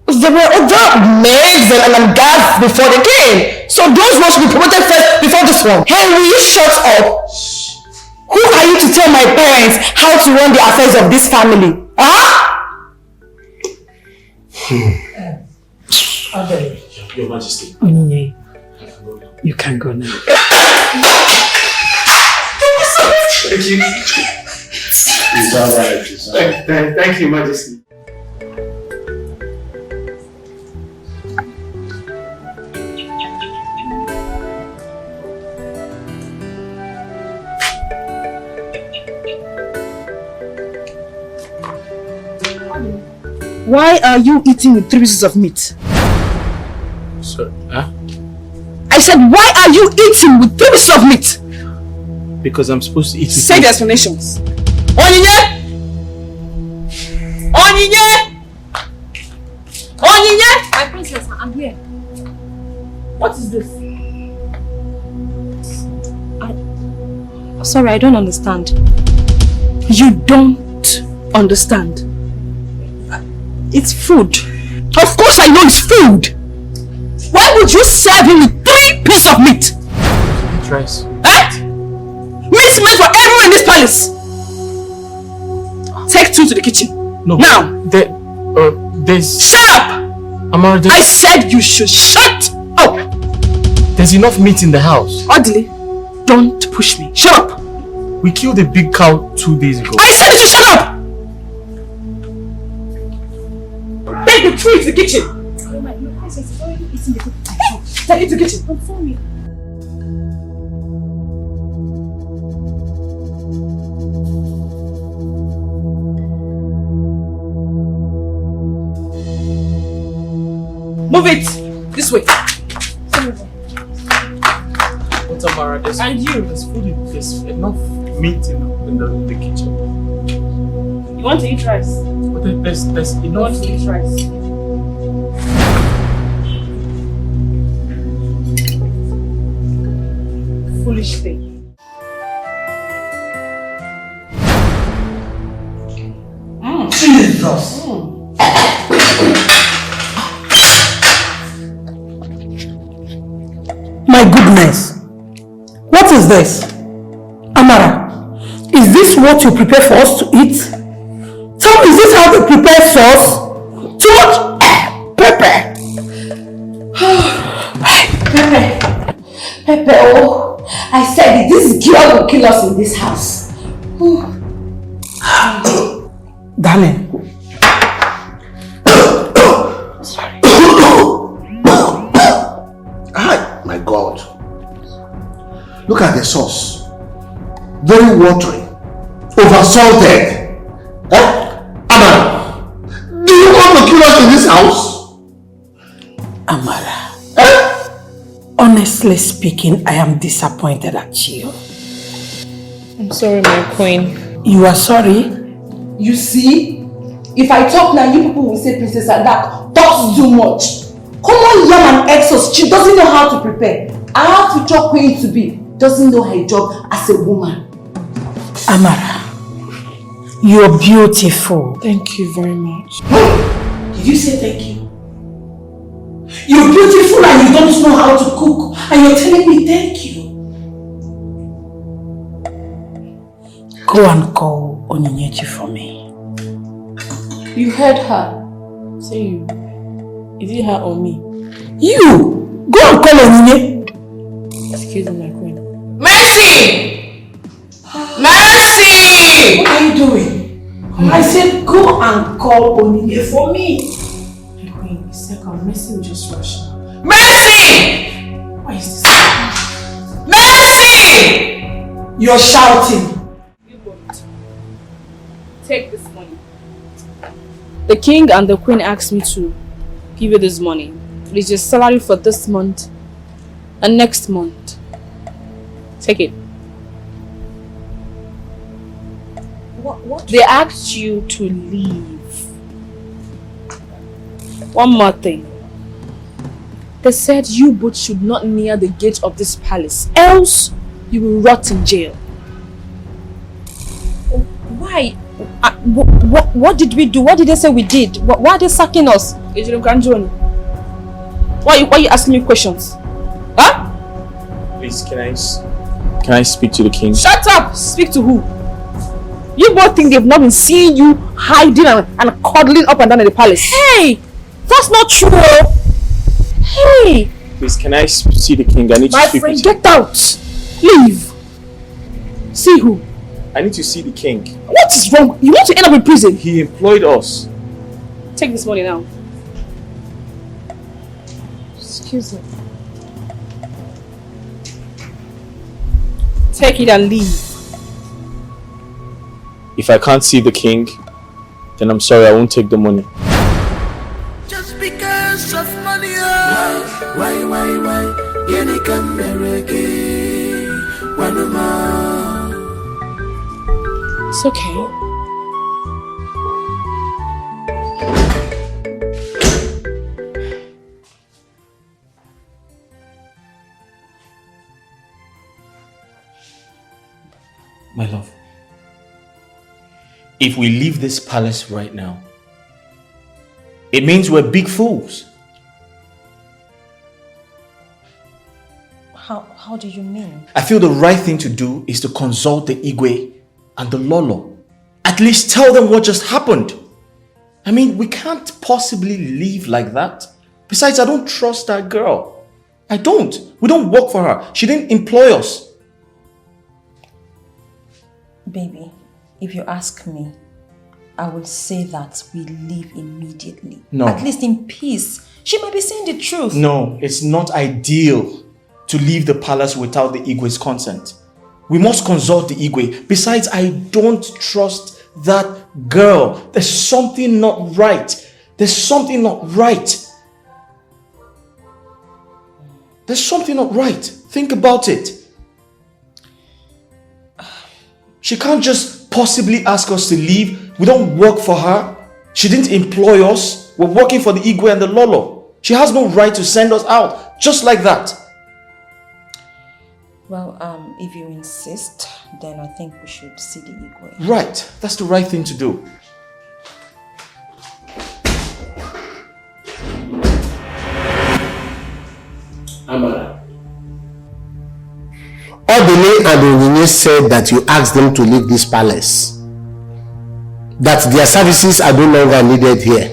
Speaker 3: There were other maids and guards before they came, so those ones should be promoted first before this one. Hey, will you shut up? Who are you to tell my parents how to run the affairs of this family? Huh?
Speaker 18: Your Majesty.
Speaker 17: Onyinye, you can go now.
Speaker 18: Thank you.
Speaker 6: It's alright.
Speaker 18: Thank you, Majesty.
Speaker 13: Why are you eating with 3 pieces of meat?
Speaker 18: Sorry, huh?
Speaker 13: I said, why are you eating with 3 pieces of meat?
Speaker 2: Because I'm supposed to eat with
Speaker 13: Say the explanations. Onyinye! Onyinye! Onyinye!
Speaker 11: My princess, I'm here.
Speaker 13: What is this?
Speaker 11: Sorry, I don't understand.
Speaker 13: You don't understand. It's food. Of course I know it's food. Why would you serve him with 3 pieces of meat?
Speaker 2: Eat rice.
Speaker 13: Eh? Meat is meant for everyone in this palace. Take 2 to the kitchen.
Speaker 2: No.
Speaker 13: Now.
Speaker 2: There's...
Speaker 13: Shut up!
Speaker 2: Amara,
Speaker 13: I said you should shut up!
Speaker 2: There's enough meat in the house.
Speaker 13: Audley, don't push me. Shut up!
Speaker 2: We killed a big cow 2 days ago.
Speaker 13: I said you should shut up! Take the tree to the kitchen!
Speaker 11: My princess is already eating the food.
Speaker 13: Take it to the kitchen.
Speaker 11: I'm sorry.
Speaker 13: Move it! This way.
Speaker 2: But Amara, there's food, there's enough meat in the kitchen.
Speaker 13: You want to eat rice?
Speaker 2: But there's enough.
Speaker 13: You want to eat rice? Foolish thing.
Speaker 3: Jesus! My goodness! What is this? Amara, is this what you prepare for us to eat? Tell me, is this how they prepare sauce? Too much pepper! Pepper, oh! I said it, this girl will kill us in this house. Darling.
Speaker 6: Sorry. My God. Look at the sauce. Very watery. Oversalted. Amara, do you want to kill us in this house?
Speaker 17: Amara, honestly speaking, I am disappointed at you.
Speaker 10: I'm sorry, my queen.
Speaker 17: You are sorry?
Speaker 3: You see? If I talk now, you people will say Princess Adak talks too much. Common yam and egg sauce, she doesn't know how to prepare. Our future queen to be doesn't know her job as a woman.
Speaker 17: Amara, you're beautiful.
Speaker 10: Thank you very much.
Speaker 3: Did you say thank you?
Speaker 17: You're beautiful and you don't know how to cook. And you're telling me thank you. Go and call Onyinyechi for me.
Speaker 11: You heard her. Say you. Is it her or me?
Speaker 17: You! Go and call Onyinye.
Speaker 11: Excuse me, my queen.
Speaker 17: Mercy! Mercy! What are you doing? I said go and call Onyinye for me.
Speaker 11: My queen, second, Mercy will just rush now.
Speaker 17: Mercy!
Speaker 11: Why is this?
Speaker 17: Mercy! You're shouting.
Speaker 11: You won't. Take this money. The king and the queen asked me to give you this money. It is your salary for this month and next month. Take it.
Speaker 4: What?
Speaker 11: They asked you to leave. One more thing. They said you both should not near the gate of this palace, else you will rot in jail.
Speaker 4: Why? What did we do? What did they say we did? Why are they sacking us?
Speaker 11: Why are you asking me questions? Huh?
Speaker 2: Please, can I speak to the king?
Speaker 11: Shut up! Speak to who? You both think they've not been seeing you hiding and cuddling up and down in the palace.
Speaker 4: Hey! That's not true! Hey!
Speaker 2: Please, can I see the king? I need to speak
Speaker 11: friend,
Speaker 2: with him.
Speaker 11: get out! Leave! See who?
Speaker 2: I need to see the king.
Speaker 11: What is wrong? You want to end up in prison?
Speaker 2: He employed us.
Speaker 11: Take this money now. Excuse me. Take it and leave.
Speaker 2: If I can't see the king, then I'm sorry, I won't take the money.
Speaker 8: Just because of money, why? Yeni kamereke, wanuma.
Speaker 11: It's okay.
Speaker 2: My love, if we leave this palace right now, it means we're big fools.
Speaker 4: How do you mean?
Speaker 2: I feel the right thing to do is to consult the Igwe and the Lolo. At least tell them what just happened. I mean, we can't possibly leave like that. Besides, I don't trust that girl. I don't. We don't work for her. She didn't employ us.
Speaker 4: Baby, if you ask me, I will say that we leave immediately.
Speaker 2: No.
Speaker 4: At least in peace. She might be saying the truth.
Speaker 2: No, it's not ideal to leave the palace without the Igwe's consent. We must consult the Igwe. Besides, I don't trust that girl. There's something not right. There's something not right. There's something not right. Think about it. She can't just possibly ask us to leave. We don't work for her. She didn't employ us. We're working for the Igwe and the Lolo. She has no right to send us out just like that.
Speaker 4: Well, if you insist, then I think we should see the Igwe.
Speaker 2: Right. That's the right thing to do.
Speaker 18: Amara.
Speaker 6: Obele and Onyinye said that you asked them to leave this palace. That their services are no longer needed here.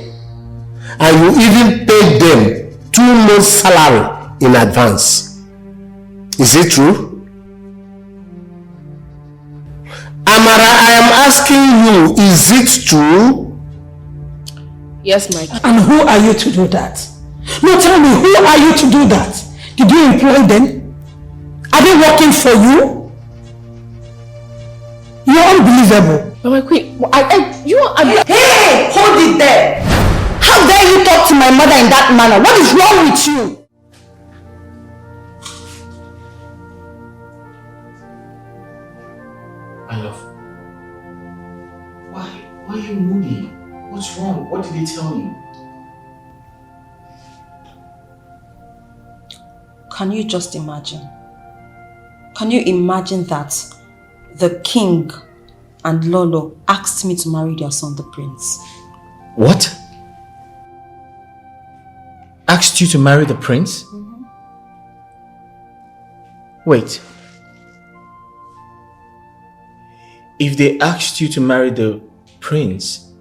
Speaker 6: And you even paid them 2 months' salary in advance. Is it true? Amara, I am asking you, is it true?
Speaker 11: Yes, my king.
Speaker 17: And who are you to do that? No, tell me, who are you to do that? Did you employ them? Are they working for you? You're unbelievable.
Speaker 11: But my queen,
Speaker 17: Hey, hold it there. How dare you talk to my mother in that manner? What is wrong with you?
Speaker 2: My love. Why are you moody? What's wrong? What did he tell you?
Speaker 4: Can you just imagine? Can you imagine that the king and Lolo asked me to marry their son, the prince?
Speaker 2: What? Asked asked you to marry the prince? Wait. If they asked you to marry the prince,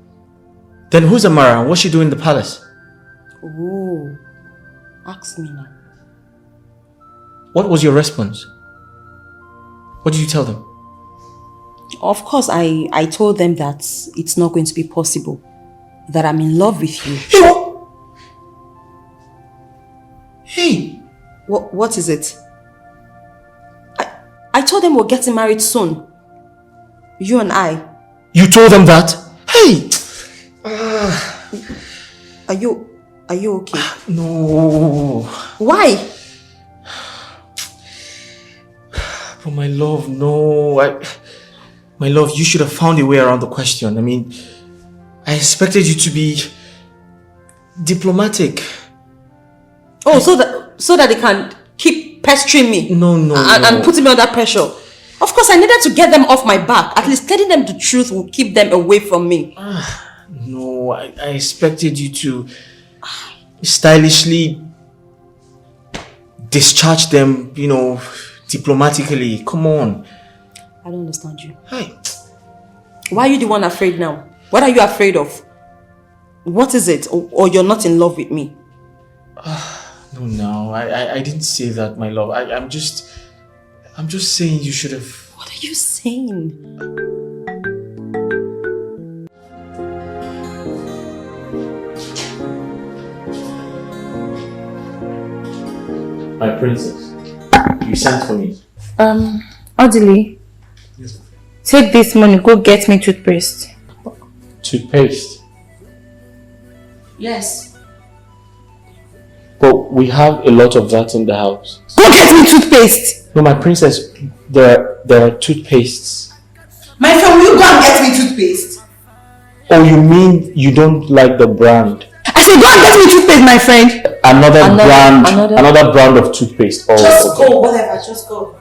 Speaker 2: then who's Amara and what's she doing in the palace?
Speaker 4: Ooh. Ask me now.
Speaker 2: What was your response? What did you tell them?
Speaker 4: Of course, I told them that it's not going to be possible. That I'm in love with you.
Speaker 2: Hey!
Speaker 4: What is it? I told them we're getting married soon. You and I.
Speaker 2: You told them that? Hey!
Speaker 4: Are you okay?
Speaker 2: No.
Speaker 4: Why?
Speaker 2: But my love, no. My love, you should have found a way around the question. I mean, I expected you to be diplomatic.
Speaker 4: Oh, so that they can keep pestering me.
Speaker 2: No.
Speaker 4: And putting me under pressure. Of course, I needed to get them off my back. At least telling them the truth will keep them away from me.
Speaker 2: No, I expected you to stylishly discharge them, diplomatically. Come on.
Speaker 4: I don't understand you.
Speaker 2: Hey.
Speaker 4: Why are you the one afraid now? What are you afraid of? What is it? Or you're not in love with me?
Speaker 2: No, I didn't say that, my love. I'm just saying you should have...
Speaker 4: What are you saying?
Speaker 2: My princess, you sent for me.
Speaker 11: Audley, take this money, go get me toothpaste.
Speaker 2: Toothpaste?
Speaker 4: Yes.
Speaker 2: But we have a lot of that in the house.
Speaker 11: Go get me toothpaste!
Speaker 2: No, my princess, there are toothpastes.
Speaker 3: My friend, will you go and get me toothpaste?
Speaker 2: Oh, you mean you don't like the brand?
Speaker 11: I said go and get me toothpaste, my friend!
Speaker 2: Another brand of toothpaste. Oh,
Speaker 3: just go, whatever, just go.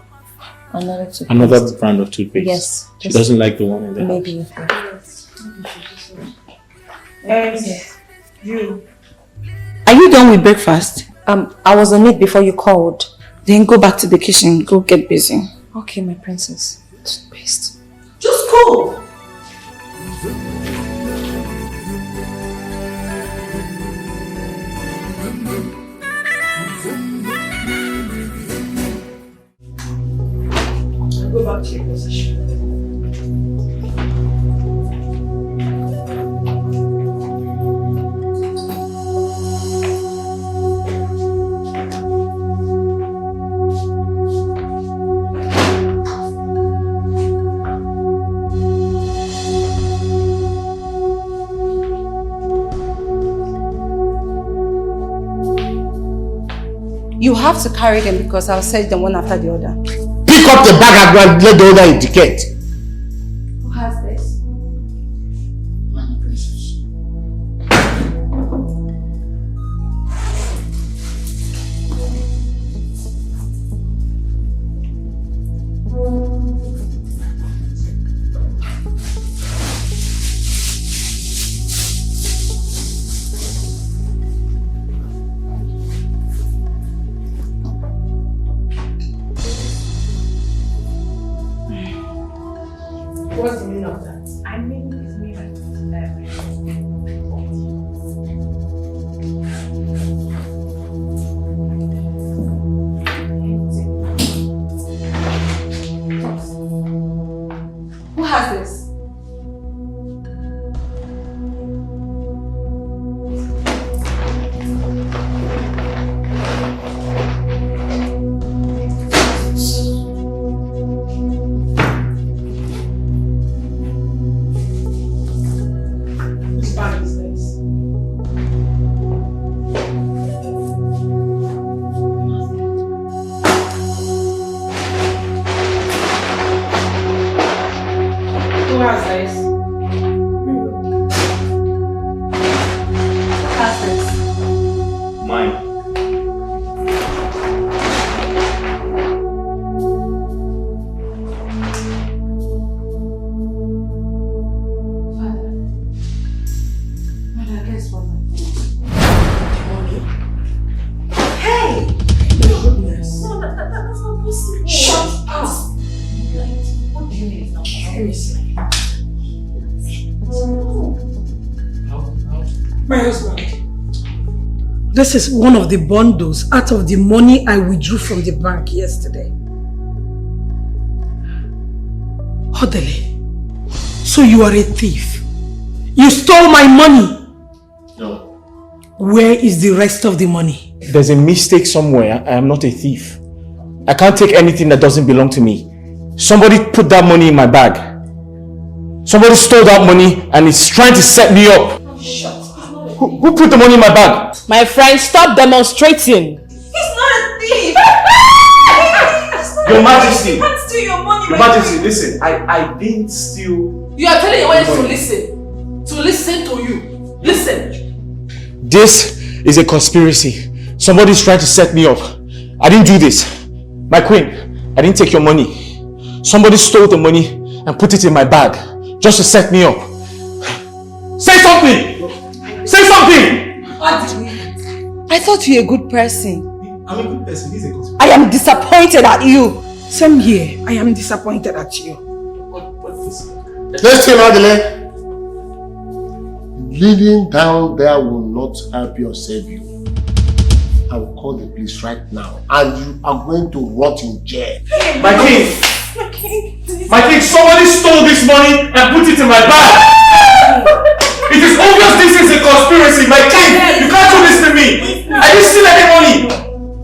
Speaker 2: Another brand of toothpaste.
Speaker 11: Yes.
Speaker 2: She doesn't like the one in there.
Speaker 11: Maybe.
Speaker 3: You.
Speaker 11: Are you done with breakfast?
Speaker 4: I was on it before you called.
Speaker 11: Then go back to the kitchen. Go get busy.
Speaker 4: Okay, my princess. Toothpaste.
Speaker 3: Just go. Go back to your position.
Speaker 4: You have to carry them because I'll set them one after the other.
Speaker 6: Pick up the bag and go and let the other indicate.
Speaker 4: Who has this?
Speaker 6: My princess.
Speaker 11: What's the meaning of that? I mean, it's me like
Speaker 4: Who has this?
Speaker 17: My husband, this is one of the bundles out of the money I withdrew from the bank yesterday. Hodele, so you are a thief. You stole my money.
Speaker 2: No.
Speaker 17: Where is the rest of the money?
Speaker 2: There's a mistake somewhere. I am not a thief. I can't take anything that doesn't belong to me. Somebody put that money in my bag. Somebody stole that money and is trying to set me up. Who put the money in my bag?
Speaker 13: My friend, stop demonstrating.
Speaker 4: He's not a thief.
Speaker 2: Your Majesty.
Speaker 4: You can't steal your money.
Speaker 2: Your Majesty, listen. I didn't steal.
Speaker 13: You are telling your wife to listen. To listen to you. Listen.
Speaker 2: This is a conspiracy. Somebody's trying to set me up. I didn't do this. My queen, I didn't take your money. Somebody stole the money and put it in my bag just to set me up. Say something! Say something!
Speaker 4: I thought you were a good person.
Speaker 2: I'm a good person. He's a good person.
Speaker 4: I am disappointed at you.
Speaker 17: Same here. I am disappointed at you.
Speaker 6: Listen, Adele. Living down there will not help you or save you. I will call the police right now and you are going to rot in jail.
Speaker 2: My king! My king, somebody stole this money and put it in my bag! It is obvious this is a conspiracy, my king! You can't do this to me! I didn't steal any money!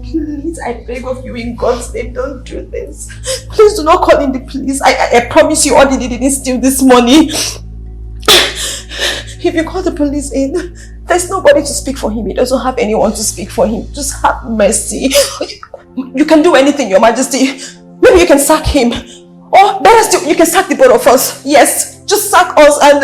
Speaker 4: Please, I beg of you in God's name, don't do this. Please do not call in the police. I promise you all they didn't steal this money. If you call the police in, there's nobody to speak for him. He doesn't have anyone to speak for him. Just have mercy. You can do anything, Your Majesty. Maybe you can sack him. Or better still, you can sack the both of us. Yes, just sack us and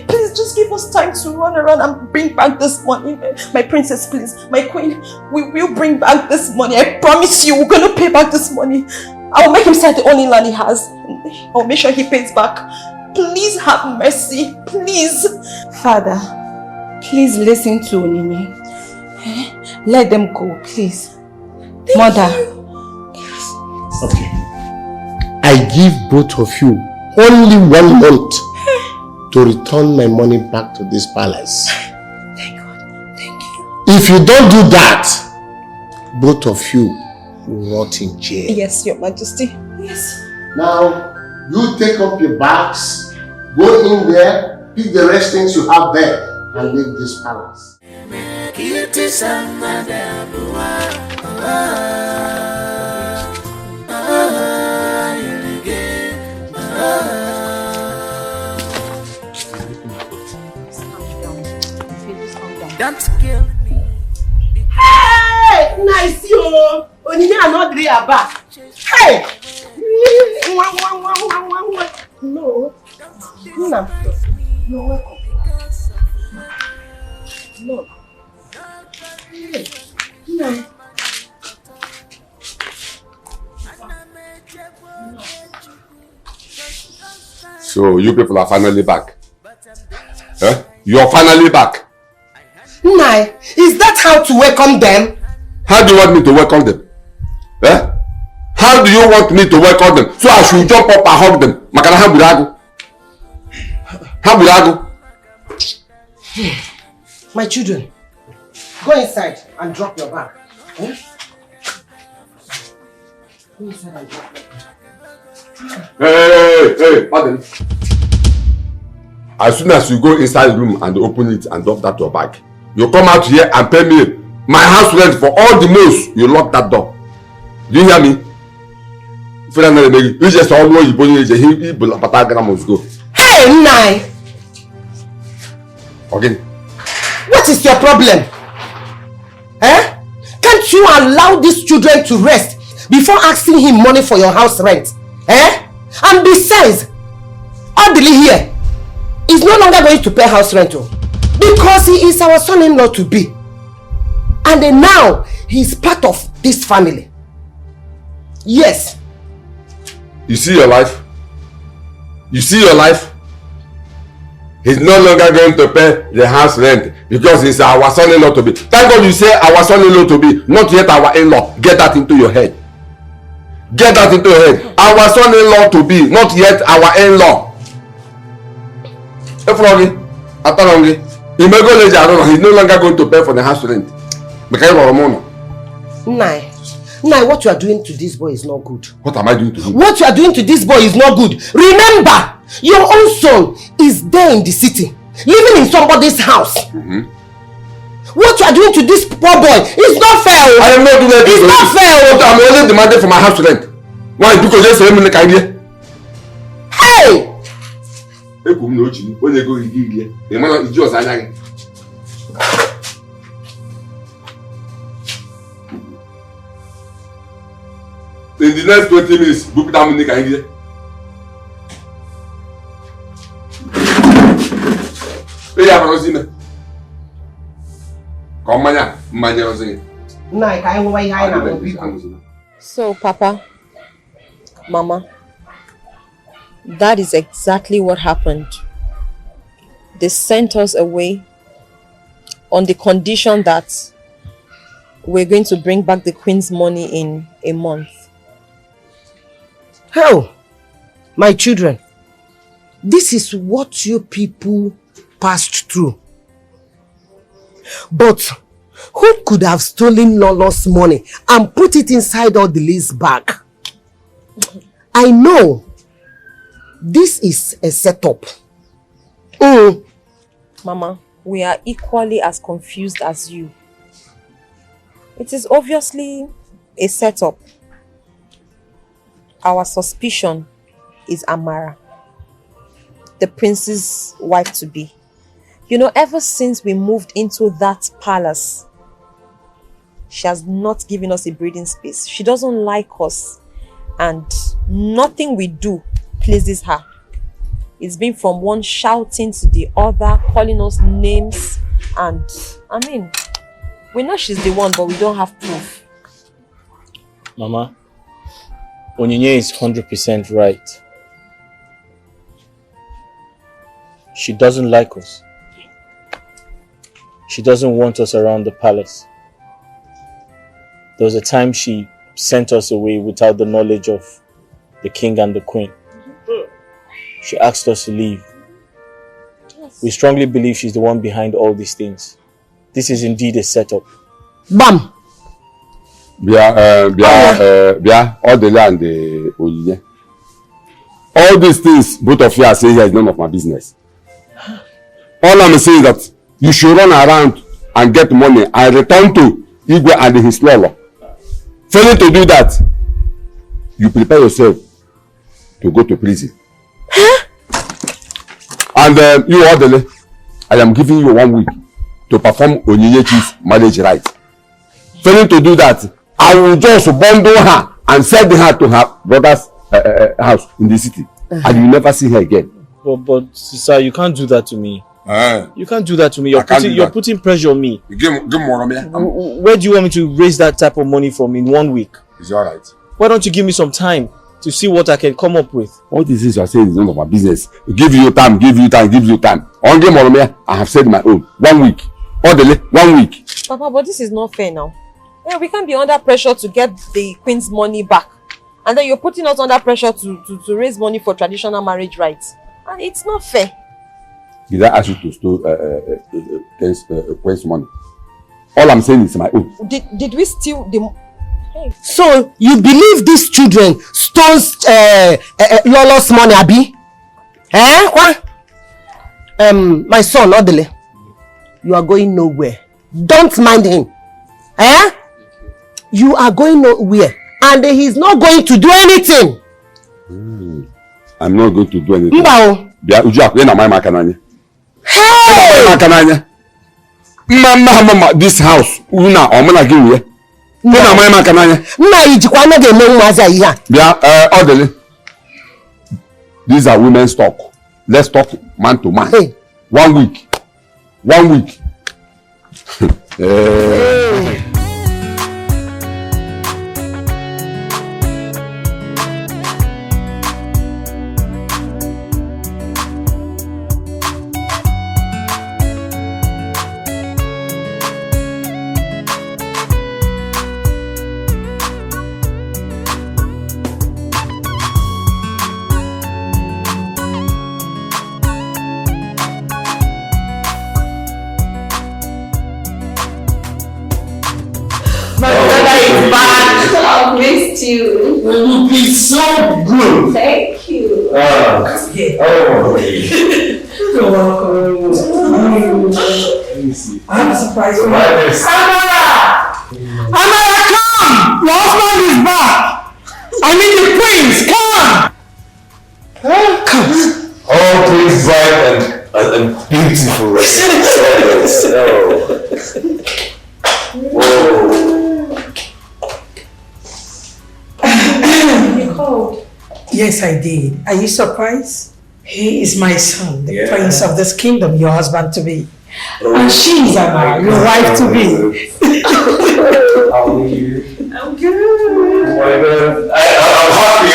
Speaker 4: please just give us time to run around and bring back this money. My princess, please. My queen, we will bring back this money. I promise you, we're going to pay back this money. I'll make him sell the only land he has. I'll make sure he pays back. Please have mercy. Please. Father, please listen to Onini. Let them go, please. Mother.
Speaker 6: Okay. I give both of you only 1 month to return my money back to this palace.
Speaker 4: Thank God. Thank you.
Speaker 6: If you don't do that, both of you will rot in jail.
Speaker 4: Yes, Your Majesty. Yes.
Speaker 6: Now, you take up your bags, go in there, pick the rest things you have there, and leave this palace.
Speaker 8: Don't kill me.
Speaker 3: Hey, nice yo. Onini another back. Hey. No. No. No. No. No.
Speaker 1: So you people are finally back. Huh? You're finally back.
Speaker 3: Nai, is that how to welcome them?
Speaker 1: How do you want me to welcome them? Eh? How do you want me to welcome them? So I should jump up and hug them. Makana Haburago. Haburago.
Speaker 3: My children, go inside and drop your bag. Eh? Go inside and drop your bag.
Speaker 1: Hey, pardon. As soon as you go inside the room and open it and drop that your bag, you come out here and pay me my house rent for all the months you lock that door. Do you hear me? You just always he must go.
Speaker 3: Hey, Nai!
Speaker 1: Okay.
Speaker 3: What is your problem? Eh? Can't you allow these children to rest before asking him money for your house rent? Eh? And besides, Adili here is no longer going to pay house rental because he is our son-in-law to be. And then now he is part of this family. Yes.
Speaker 1: You see your life? You see your life? He's no longer going to pay the house rent because he's our son-in-law to be. Thank God you say our son-in-law to be, not yet our in-law. Get that into your head. Get that into your head. Our son-in-law to be, not yet our in-law. He's no longer going to pay for the house rent.
Speaker 3: Nai, what you are doing to this boy is not good.
Speaker 1: What am I doing to him?
Speaker 3: What you are doing to this boy is not good. Remember, your own son is there in the city, living in somebody's house. What you are doing to this poor boy is not fair.
Speaker 1: I am not doing anything.
Speaker 3: It's not fair.
Speaker 1: I'm only demanding for my house rent. Why? Because you say me idea.
Speaker 3: Hey!
Speaker 1: In the next 20 minutes, book down the idea. Hey, I'm not seeing. Come on,
Speaker 10: So, Papa, Mama, that is exactly what happened. They sent us away on the condition that we're going to bring back the Queen's money in a month.
Speaker 3: Hell, my children, this is what you people passed through. But who could have stolen Lolo's money and put it inside Odile's bag? I know this is a setup.
Speaker 10: Mama, we are equally as confused as you. It is obviously a setup. Our suspicion is Amara, the prince's wife-to-be. You know, ever since we moved into that palace, she has not given us a breathing space. She doesn't like us, and nothing we do pleases her. It's been from one shouting to the other, calling us names, and I mean, we know she's the one, but we don't have proof.
Speaker 2: Mama, Onyinye is 100% right. She doesn't like us. She doesn't want us around the palace. There was a time she sent us away without the knowledge of the king and the queen. She asked us to leave. Yes. We strongly believe she's the one behind all these things. This is indeed a setup.
Speaker 3: Bam!
Speaker 1: All the land, Onyinye. All these things both of you are saying here is none of my business. All I'm saying is that you should run around and get money and return to Igwe and his lolo. Failing to do that, you prepare yourself to go to prison. And you orderly, I am giving you 1 week to perform Onyinye's marriage rite. Failing to do that, I will just bundle her and send her to her brother's house in the city. And you will never see her again.
Speaker 2: But sir, you can't do that to me. You can't do that to me. You're putting pressure on me.
Speaker 1: Give more on me.
Speaker 2: Where do you want me to raise that type of money from in 1 week?
Speaker 1: It's alright.
Speaker 2: Why don't you give me some time to see what I can come up with?
Speaker 1: All these things you are saying is none of my business. Give you time. On more on me, I have said my own. 1 week. Orderly, 1 week.
Speaker 10: Papa, but this is not fair now. Yeah, we can't be under pressure to get the queen's money back. And then you're putting us under pressure to raise money for traditional marriage rites. And it's not fair.
Speaker 1: Did I ask you to steal queen's money? All I'm saying is my own.
Speaker 10: Did we steal the... Hey.
Speaker 3: So, you believe these children stole Lolo's money, Abi? What? My son, Odele, you are going nowhere. Don't mind him. You are going nowhere. And he's not going to do anything.
Speaker 1: I'm not going to do anything.
Speaker 3: Hey!
Speaker 1: Mama, this house, orderly. These are women's talk. Let's talk man to man.
Speaker 3: Hey.
Speaker 1: 1 week. 1 week.
Speaker 3: Hey.
Speaker 5: missed you.
Speaker 12: You be so good.
Speaker 5: Thank you.
Speaker 12: Oh.
Speaker 5: You're welcome. I have a surprise for you. Amara! Amara, come! Your husband is back! I mean the prince, come! Come.
Speaker 12: All things bright and beautiful.
Speaker 5: You called?
Speaker 17: Yes, I did. Are you surprised? He is my son, the prince of this kingdom, your husband to be. And she is Anna, your wife to be.
Speaker 12: How are you?
Speaker 5: I'm good.
Speaker 12: Oh my God. I'm happy.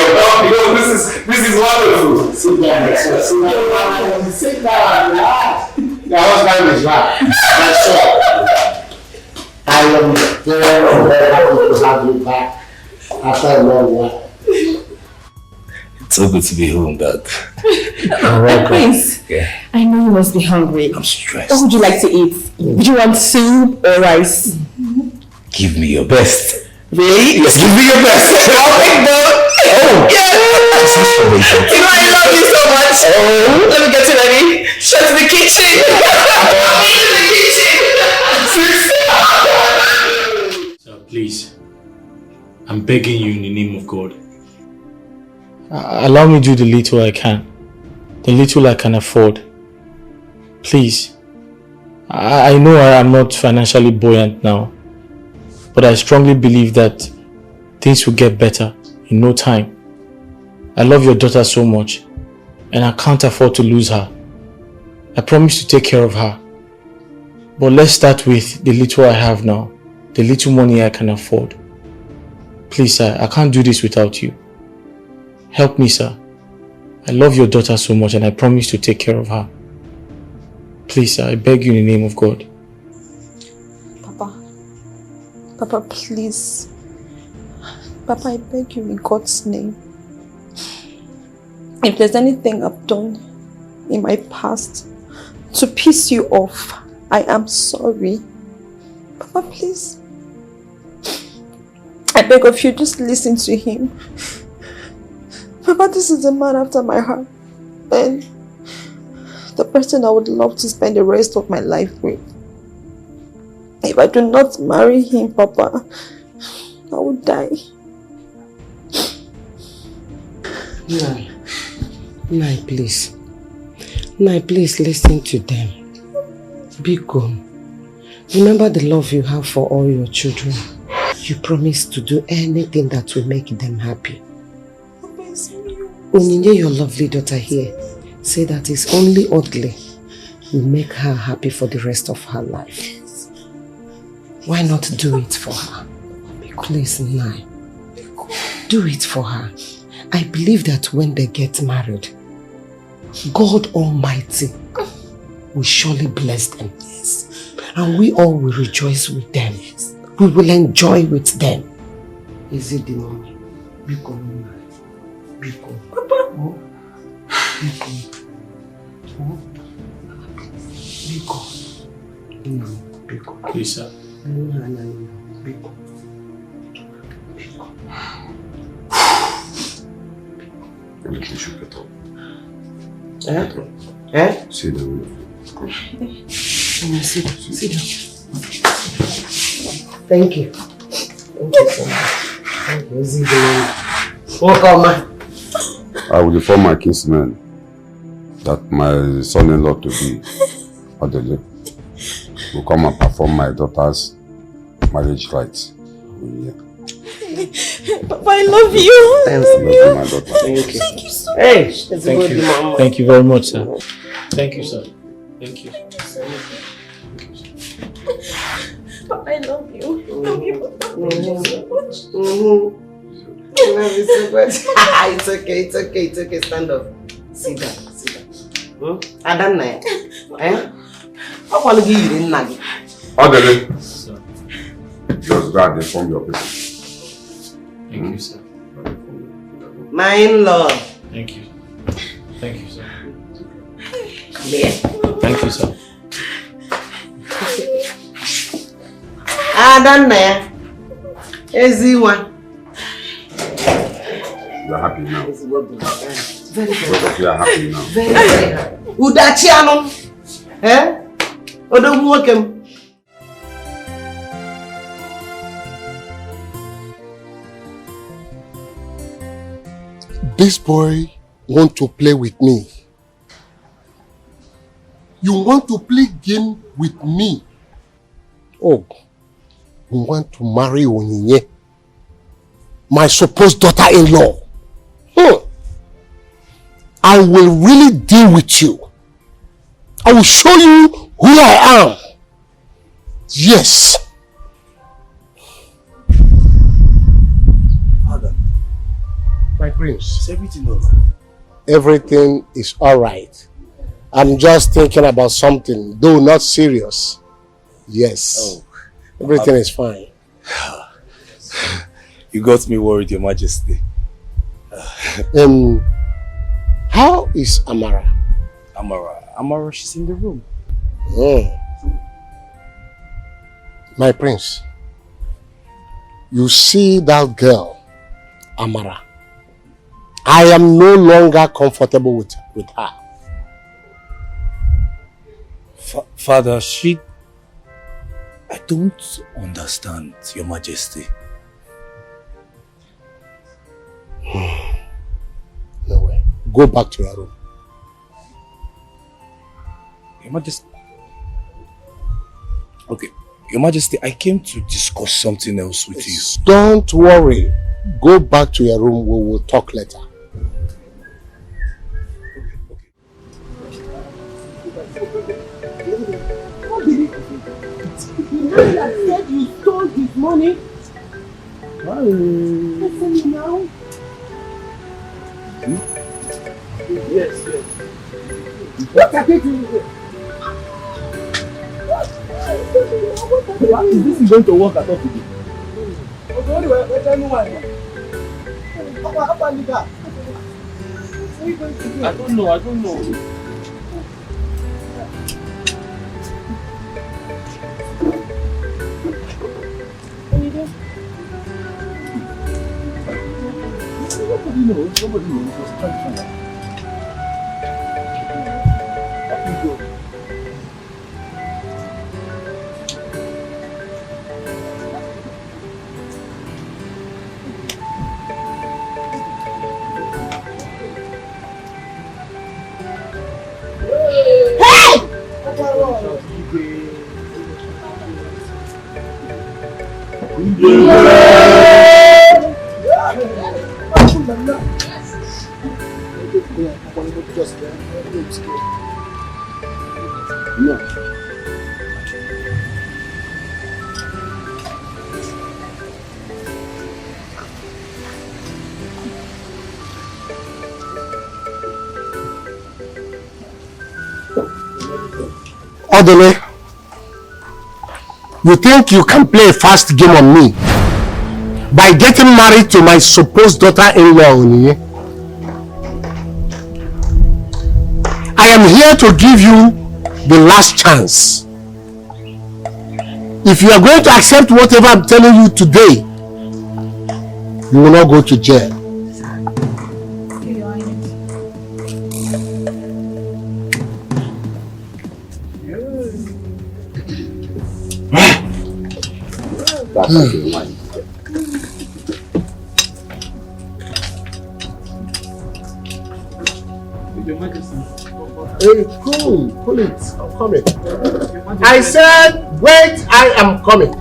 Speaker 12: This is wonderful. Sit down. Sit down. Your husband is back. That's all. I am very happy to have you back after a long while.
Speaker 19: It's so good to be home, Dad.
Speaker 5: Prince, I know you must be hungry.
Speaker 19: I'm stressed.
Speaker 5: What would you like to eat? Would you want soup or rice?
Speaker 19: Give me your best.
Speaker 5: Really?
Speaker 19: Yes, give me your best.
Speaker 5: I'll take both.
Speaker 19: Oh!
Speaker 5: Yeah! You know I love you so much. Oh! Let me get you ready. Shut to the kitchen. I'll be in the kitchen.
Speaker 2: Sir, please. I'm begging you in the name of God. Allow me to do the little I can. The little I can afford. Please. I know I am not financially buoyant now. But I strongly believe that things will get better in no time. I love your daughter so much. And I can't afford to lose her. I promise to take care of her. But let's start with the little I have now. The little money I can afford. Please, sir, I can't do this without you. Help me, sir. I love your daughter so much and I promise to take care of her. Please, sir, I beg you in the name of God.
Speaker 4: Papa, please. Papa, I beg you in God's name. If there's anything I've done in my past to piss you off, I am sorry. Papa, please. I beg of you, just listen to him. Papa, this is a man after my heart. And the person I would love to spend the rest of my life with. If I do not marry him, Papa, I will die.
Speaker 3: Nai, please. Nai, please listen to them. Be gone. Remember the love you have for all your children. You promised to do anything that will make them happy. Onyinye, your lovely daughter here, say that it's only ugly will make her happy for the rest of her life. Why not do it for her? Please, Nai. Do it for her. I believe that when they get married, God Almighty will surely bless them. And we all will rejoice with them. We will enjoy with them. Is it the money? Be gone, Nai. Be gone. Papa. Oh. Be gone. Oh. Be gone. No, be gone.
Speaker 2: Please, sir.
Speaker 3: Be gone.
Speaker 1: Everything should get up. Sit down.
Speaker 3: Sit down. Thank you. Thank you so much. Thank you. Is it the money? Welcome, man.
Speaker 1: I will inform my kinsmen that my son-in-law to be Adele will come and perform my daughter's marriage rites.
Speaker 4: Papa, I love you.
Speaker 3: Thank
Speaker 1: you, my daughter.
Speaker 4: Thank you so much.
Speaker 3: Hey, thank you.
Speaker 2: Thank you very much, sir. Thank you, sir. Thank you.
Speaker 4: Papa, I love you. I love you, Papa. I love you so much.
Speaker 3: I love you so much. It's okay. Stand up. Sit down. Adanna. How will you give you nagi?
Speaker 1: Adele. Just go and inform your people.
Speaker 2: Thank you, sir.
Speaker 3: My in-law.
Speaker 2: Thank you. Thank you, sir.
Speaker 3: There.
Speaker 2: Thank you, sir.
Speaker 3: Adanna. Easy one.
Speaker 1: happy now.
Speaker 3: Very, very
Speaker 1: Both of you are happy now.
Speaker 3: very, very happy. Udachiano. Eh? Odogu welcome.
Speaker 6: This boy want to play with me. You want to play game with me? Oh, you want to marry Onyinye, my supposed daughter-in-law? I will really deal with you. I will show you who I am. Yes.
Speaker 15: Father.
Speaker 6: My prince.
Speaker 15: Is everything alright?
Speaker 6: Everything is alright. I'm just thinking about something, though not serious. Yes.
Speaker 19: Oh.
Speaker 6: Everything is fine.
Speaker 19: You got me worried, Your Majesty.
Speaker 6: How is Amara?
Speaker 19: Amara, she's in the room.
Speaker 6: My prince, you see that girl, Amara. I am no longer comfortable with her.
Speaker 19: Father, I don't understand, Your Majesty.
Speaker 6: No way. Go back to your room.
Speaker 19: Your Majesty. Okay. Your Majesty, I came to discuss something else with you.
Speaker 6: Don't worry. Go back to your room. We will talk later.
Speaker 3: You said you stole his money. Listen now.
Speaker 2: Yes.
Speaker 3: What are they doing here?
Speaker 2: Is this going to work at all today? I don't know. Nobody knows. Just try to find out.
Speaker 6: Odele, you think you can play a fast game on me by getting married to my supposed daughter-in-law, Onyinye? I am here to give you the last chance. If you are going to accept whatever I'm telling you today, you will not go to jail. Hey, cool it. I'm coming. I said, wait, I am coming.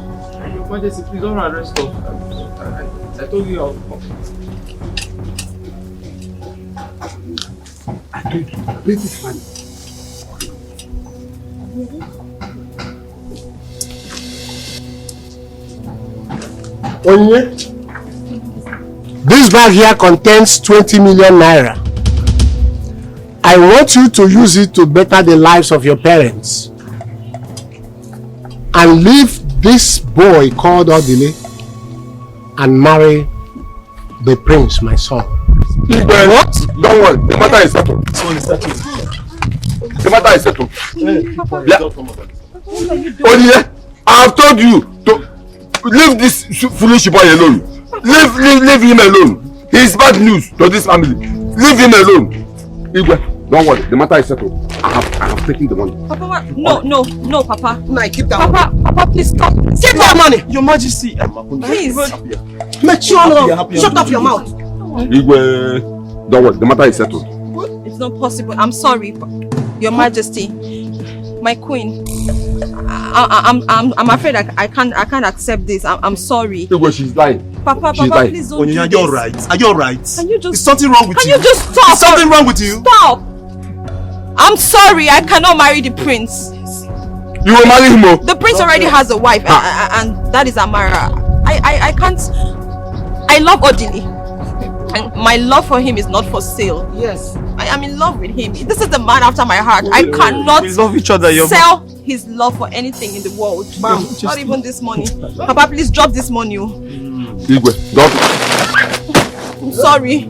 Speaker 2: Your Majesty, please don't arrest us. I told you I'll come.
Speaker 6: I told you, this is funny. Onyinye, this bag here contains 20 million naira. I want you to use it to better the lives of your parents and leave this boy called Odile and marry the prince, my son.
Speaker 1: What? Don't worry, the matter is settled. The matter is settled. Odile, I have told you to leave this foolish boy alone. Leave him alone. He's bad news to this family. Leave him alone. Igwe, don't worry. The matter is settled. I have taken the money.
Speaker 4: Papa, what? No, Papa.
Speaker 3: No, keep that
Speaker 4: Papa, please stop.
Speaker 3: Keep that money.
Speaker 2: Your Majesty.
Speaker 4: Please.
Speaker 3: Mature. Shut up your mouth.
Speaker 1: Igwe, don't worry. The matter is settled.
Speaker 4: It's not possible. I'm sorry, Your Majesty. My queen. I'm afraid I can't accept this. I'm sorry.
Speaker 1: Igwe, she's lying.
Speaker 4: Papa, please don't do
Speaker 12: Are
Speaker 4: this.
Speaker 12: you alright? Are you alright?
Speaker 4: Can you just...
Speaker 12: Is something wrong with you?
Speaker 4: Can you just stop?
Speaker 12: Is something wrong with you?
Speaker 4: Stop! I'm sorry, I cannot marry the prince.
Speaker 1: You will marry him?
Speaker 4: The prince already has a wife, and that is Amara. I can't... I love Odili. And my love for him is not for sale.
Speaker 3: Yes.
Speaker 4: I am in love with him. This is the man after my heart. I cannot
Speaker 2: We love each other.
Speaker 4: sell his love for anything in the world. Not even this money. Papa, please drop this money.
Speaker 1: Igwe, drop it.
Speaker 4: I'm sorry.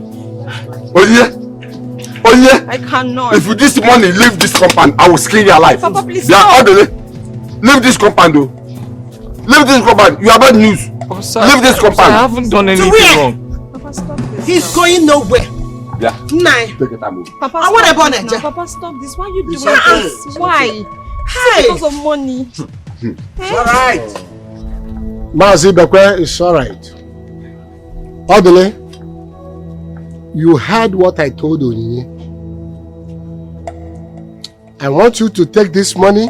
Speaker 1: Oh yeah.
Speaker 4: I cannot.
Speaker 1: If with this money leave this compound, I will skin your life.
Speaker 4: Papa, please
Speaker 1: They are
Speaker 4: stop.
Speaker 1: orderly. Leave this compound though. Leave this compound. You are bad news. Leave this compound.
Speaker 2: I haven't done anything wrong.
Speaker 4: Papa, stop this.
Speaker 3: He's going nowhere.
Speaker 1: Yeah.
Speaker 3: Nah.
Speaker 1: Take it time.
Speaker 4: Papa,
Speaker 3: I want
Speaker 4: stop
Speaker 3: a
Speaker 4: this
Speaker 3: bonnet.
Speaker 4: now. Papa, stop this. Why are you doing
Speaker 1: It's
Speaker 3: okay.
Speaker 4: this? Why?
Speaker 3: Hey.
Speaker 4: Because of money.
Speaker 6: It's alright. Mazi Bekwe, it's alright. Odile, you heard what I told Onyinye. I want you to take this money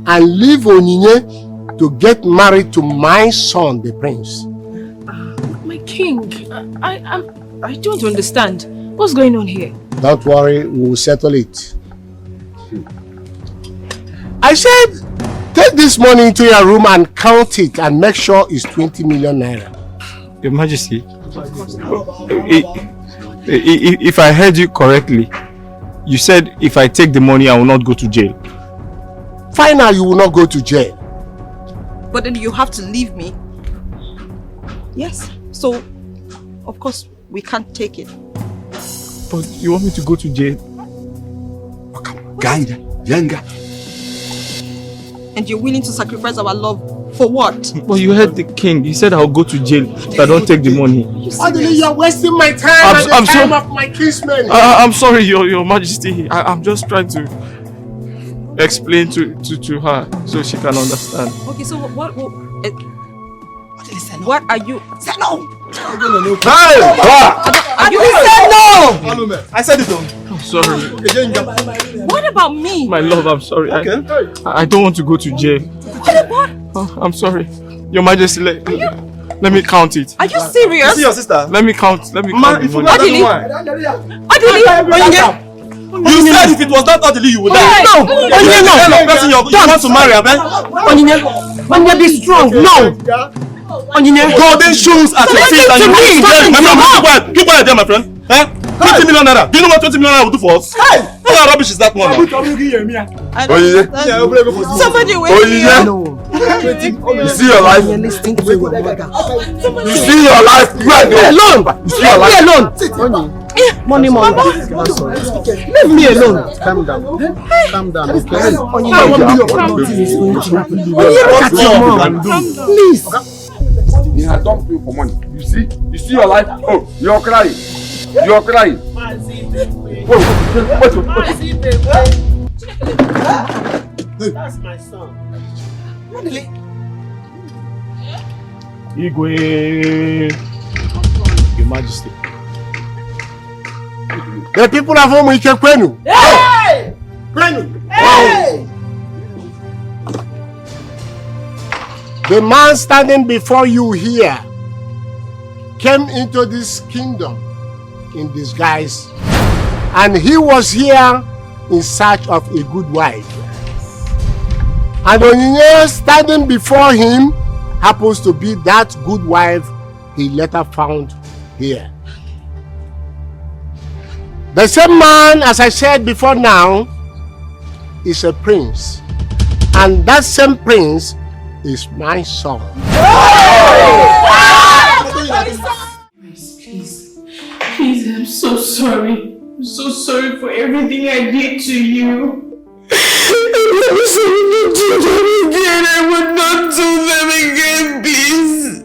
Speaker 6: and leave Onyinye to get married to my son, the prince.
Speaker 11: My king, I don't understand. What's going on here?
Speaker 6: Don't worry, we will settle it. I said, take this money into your room and count it and make sure it's 20 million naira.
Speaker 2: Your Majesty, if I heard you correctly, you said if I take the money, I will not go to jail.
Speaker 6: Finally, you will not go to jail.
Speaker 4: But then you have to leave me. Yes. So, of course, we can't take it.
Speaker 2: But you want me to go to jail?
Speaker 1: Guide, younger.
Speaker 4: And you're willing to sacrifice our love for what?
Speaker 2: But you heard the king. He said I'll go to jail if I don't take the money.
Speaker 6: Odile, you're wasting my time at the time of my kinsmen.
Speaker 2: I'm sorry, Your Majesty. I'm just trying to explain to her so she can understand.
Speaker 4: Okay, so what are you...
Speaker 3: Say no!
Speaker 1: Hey!
Speaker 4: You said no!
Speaker 12: I said it though.
Speaker 2: I'm sorry.
Speaker 4: What about me?
Speaker 2: My love, I'm sorry. I don't want to go to jail.
Speaker 4: What?
Speaker 2: Oh, I'm sorry. Your Majesty, let me count it.
Speaker 4: Are you serious?
Speaker 12: See your sister?
Speaker 2: Let me count. Let me
Speaker 12: Man,
Speaker 2: count
Speaker 12: if
Speaker 2: the
Speaker 12: you
Speaker 2: money.
Speaker 4: Odili!
Speaker 12: You said if it was not Odili, you would die.
Speaker 3: No! Onyinye, no!
Speaker 12: The person you want to marry, Abe?
Speaker 3: Onyinye, be strong. No! Onyinye,
Speaker 12: Golden shoes at your feet and you want to marry. My friend, keep quiet there, my friend. 20 million naira. Do you know what 20 million naira will do for us? What kind of rubbish is that one?
Speaker 4: Somebody wait here.
Speaker 1: You see your life?
Speaker 3: listen to your mother.
Speaker 1: You see your life? You are there.
Speaker 3: Alone!
Speaker 1: You see your
Speaker 3: Leave me
Speaker 1: life?
Speaker 3: alone! Money, leave me alone.
Speaker 6: Calm down. Calm down, okay?
Speaker 3: Look at your mom. Please.
Speaker 1: He has done you for money. You see your life? Oh, you're crying. You're crying.
Speaker 6: That's my son.
Speaker 2: Igwe. Your Majesty.
Speaker 6: The people of home, Kwenu.
Speaker 3: Hey!
Speaker 6: Kwenu.
Speaker 3: Hey!
Speaker 6: The man standing before you here came into this kingdom in disguise, and he was here in search of a good wife. And Onyinye standing before him happens to be that good wife he later found here. The same man, as I said before now, is a prince, and that same prince is my son.
Speaker 11: Please, I'm so sorry. I'm so sorry for everything I did to you.
Speaker 8: I would not do them again, please.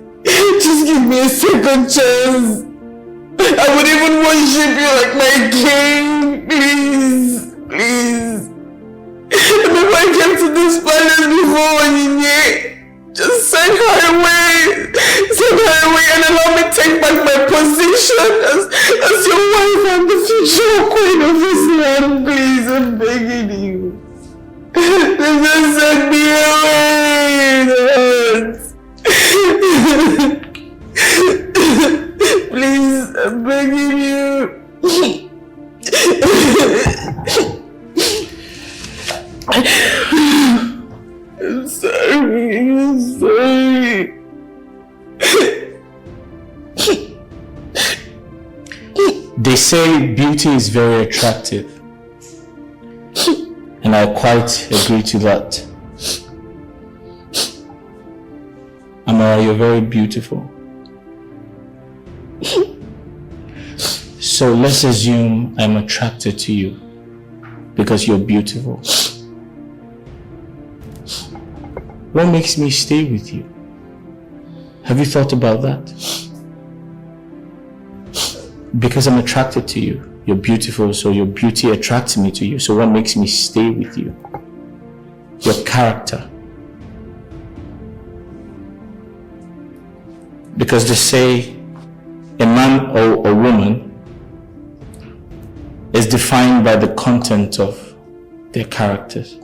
Speaker 8: Just give me a second chance. position as your wife and the future queen of this land. Please, I'm begging you. Just send me away. Please, I'm begging you. I'm sorry.
Speaker 18: They say beauty is very attractive, and I quite agree to that. Amara, you're very beautiful. So let's assume I'm attracted to you because you're beautiful. What makes me stay with you? Have you thought about that? Because I'm attracted to you. You're beautiful, so your beauty attracts me to you. So what makes me stay with you? Your character. Because they say a man or a woman is defined by the content of their characters.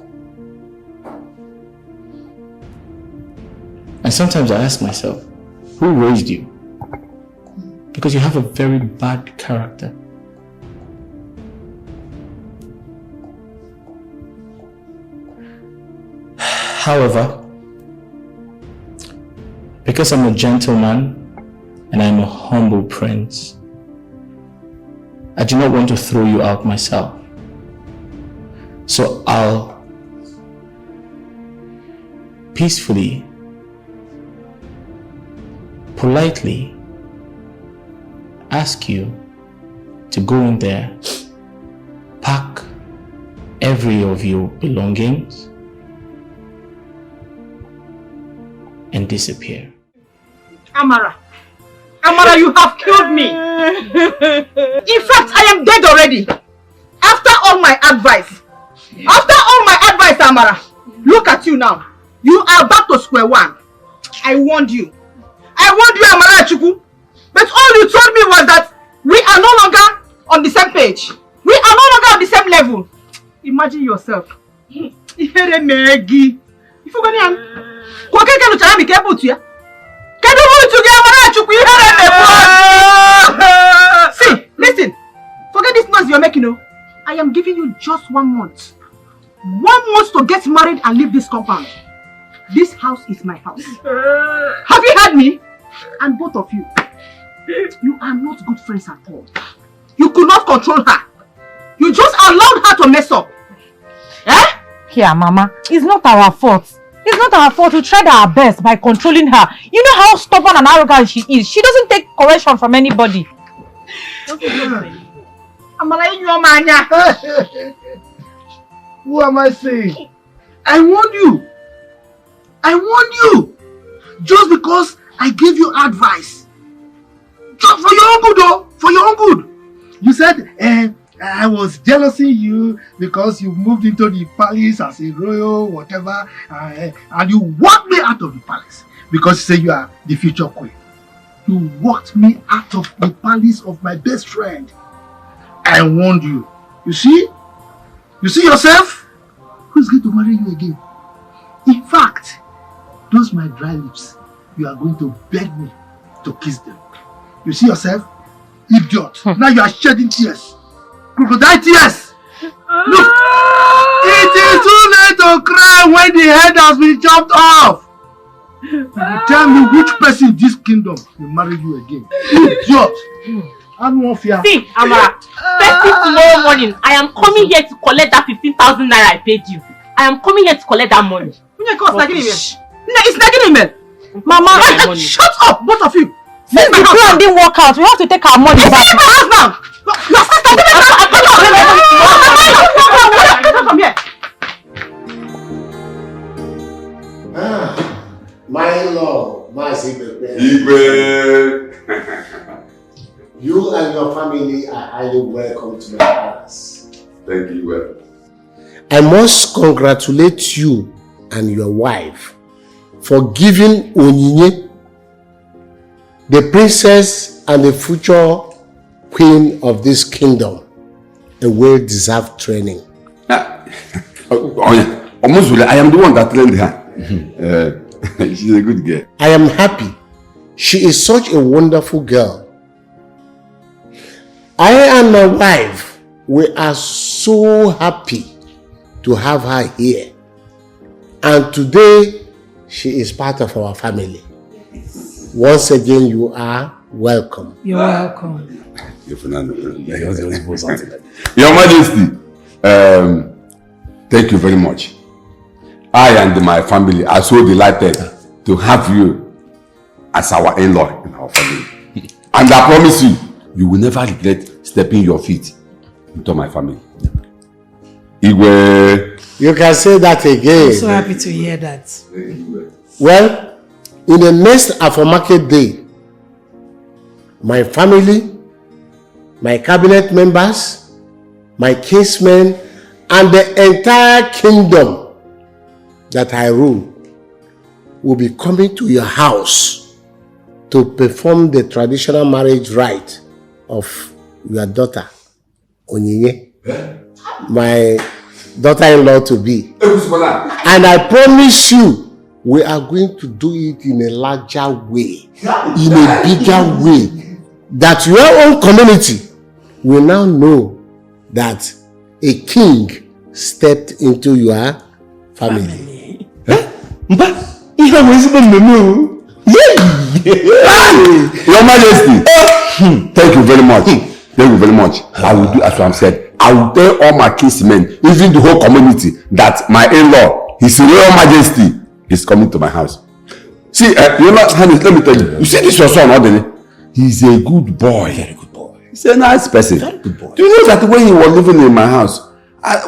Speaker 18: And sometimes I ask myself, who raised you? Because you have a very bad character. However, because I'm a gentleman and I'm a humble prince, I do not want to throw you out myself. So I'll peacefully, politely ask you to go in there, pack every of your belongings, and disappear.
Speaker 13: Amara, you have killed me. In fact, I am dead already. After all my advice, Amara, look at you now. You are back to square one. I warned you, Amara Chuku. But all you told me was that we are no longer on the same page. We are no longer on the same level. Imagine yourself. See, listen. Forget this noise you're making. I am giving you just 1 month. 1 month to get married and leave this compound. This house is my house. Have you heard me? And both of you. You are not good friends at all. You could not control her. You just allowed her to mess up. Eh?
Speaker 17: Here, Mama, it's not our fault. It's not our fault. We tried our best by controlling her. You know how stubborn and arrogant she is. She doesn't take correction from anybody.
Speaker 15: Who am I saying? I warned you. Just because I gave you advice. Just for your own good, though. For your own good. You said, I was jealousing you because you moved into the palace as a royal, whatever, and you walked me out of the palace because you say you are the future queen. You walked me out of the palace of my best friend. I warned you. You see? You see yourself? Who's going to marry you again? In fact, those my dry lips, you are going to beg me to kiss them. You see yourself? Idiot. Now you are shedding tears. Crocodile tears. Look. It is too late to cry when the head has been chopped off. You tell me which person in this kingdom will marry you again. Idiot. I don't fear.
Speaker 20: See, Amara, first thing tomorrow morning, I am coming here to collect that 15,000 naira I paid you. I am coming here to collect that money.
Speaker 13: It's nagging email. Mama, shut up, both of you.
Speaker 17: Since the plan didn't work out, we have to take our money back.
Speaker 13: Leave my house now. Your sister, come from here.
Speaker 6: My lord, my secret. You and your family are highly welcome to my palace.
Speaker 1: Thank you, well.
Speaker 6: I must congratulate you and your wife for giving Onyinye, the princess and the future queen of this kingdom a well-deserved training.
Speaker 1: Oh yeah, almost really. I am the one that trained her. She's a good girl.
Speaker 6: I am happy. She is such a wonderful girl. I and my wife, we are so happy to have her here. And today, she is part of our family. Once again, you are welcome.
Speaker 17: You're welcome.
Speaker 1: Your Majesty, thank you very much. I and my family are so delighted to have you as our in-law in our family. And I promise you, you will never regret stepping your feet into my family. Igwe.
Speaker 6: You can say that again.
Speaker 17: I'm so happy to hear that.
Speaker 6: Well, in the next Afromarket Day, my family, my cabinet members, my kinsmen, and the entire kingdom that I rule will be coming to your house to perform the traditional marriage rite of your daughter, Onyinye, my daughter-in-law to be. And I promise you, we are going to do it in a larger way, in a bigger way, that your own community will now know that a king stepped into your family.
Speaker 1: Your Majesty, thank you very much. Thank you very much. I will do as I said. I will tell all my kinsmen, even the whole community, that my in-law, His Royal Majesty, is coming to my house. See, you know, let me tell you. You see this your son, Odene? He's a good boy. Very good boy. He's a nice person. Very good boy. Do you know that when he was living in my house,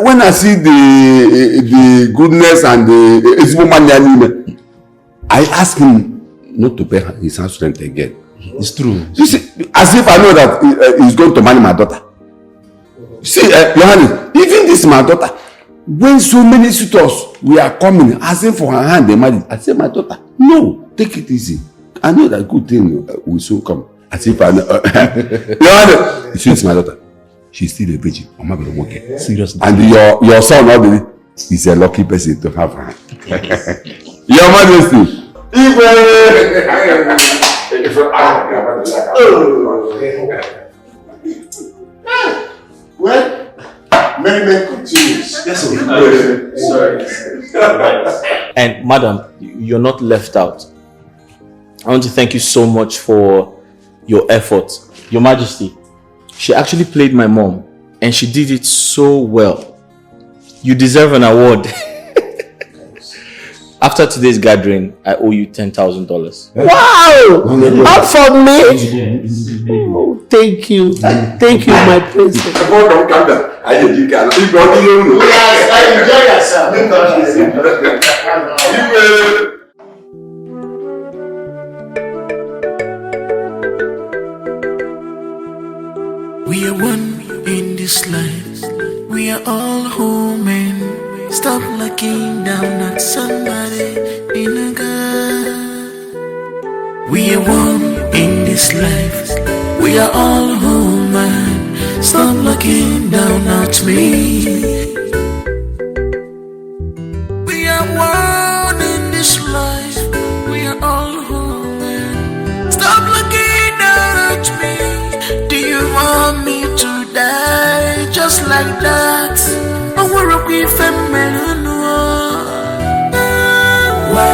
Speaker 1: when I see the goodness and the man, I ask him not to pay his house rent again.
Speaker 12: It's true.
Speaker 1: You see, as if I know that he's going to marry my daughter. See, Johannes, even this my daughter, when so many suitors we are coming asking for her hand in marriage, I say, my daughter, no, take it easy. I know that good thing will soon come. As if I know. Johannes, you see, it's my daughter. She's still a virgin. Seriously. And your son, obviously, is a lucky person to have her. Your Majesty.
Speaker 6: Well, merriment continues.
Speaker 2: Yes, sorry. And madam, you're not left out. I want to thank you so much for your effort. Your Majesty, she actually played my mom and she did it so well. You deserve an award. After today's gathering, I owe you $10,000.
Speaker 6: Wow! Up for me? Oh, thank you. Thank you, my princess. Yes, enjoy yourself.
Speaker 8: We are one in this life. We are all human. Stop looking down at somebody in a girl. We are one in this life. We are all human. Stop looking down at me. We are one in this life. We are all human. Stop looking down at me. Do you want me to die just like that? I wanna be feminine. Why?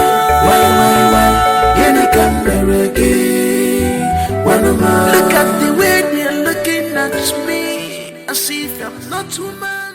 Speaker 8: You can't look at the way they're looking at me as if I'm not woman.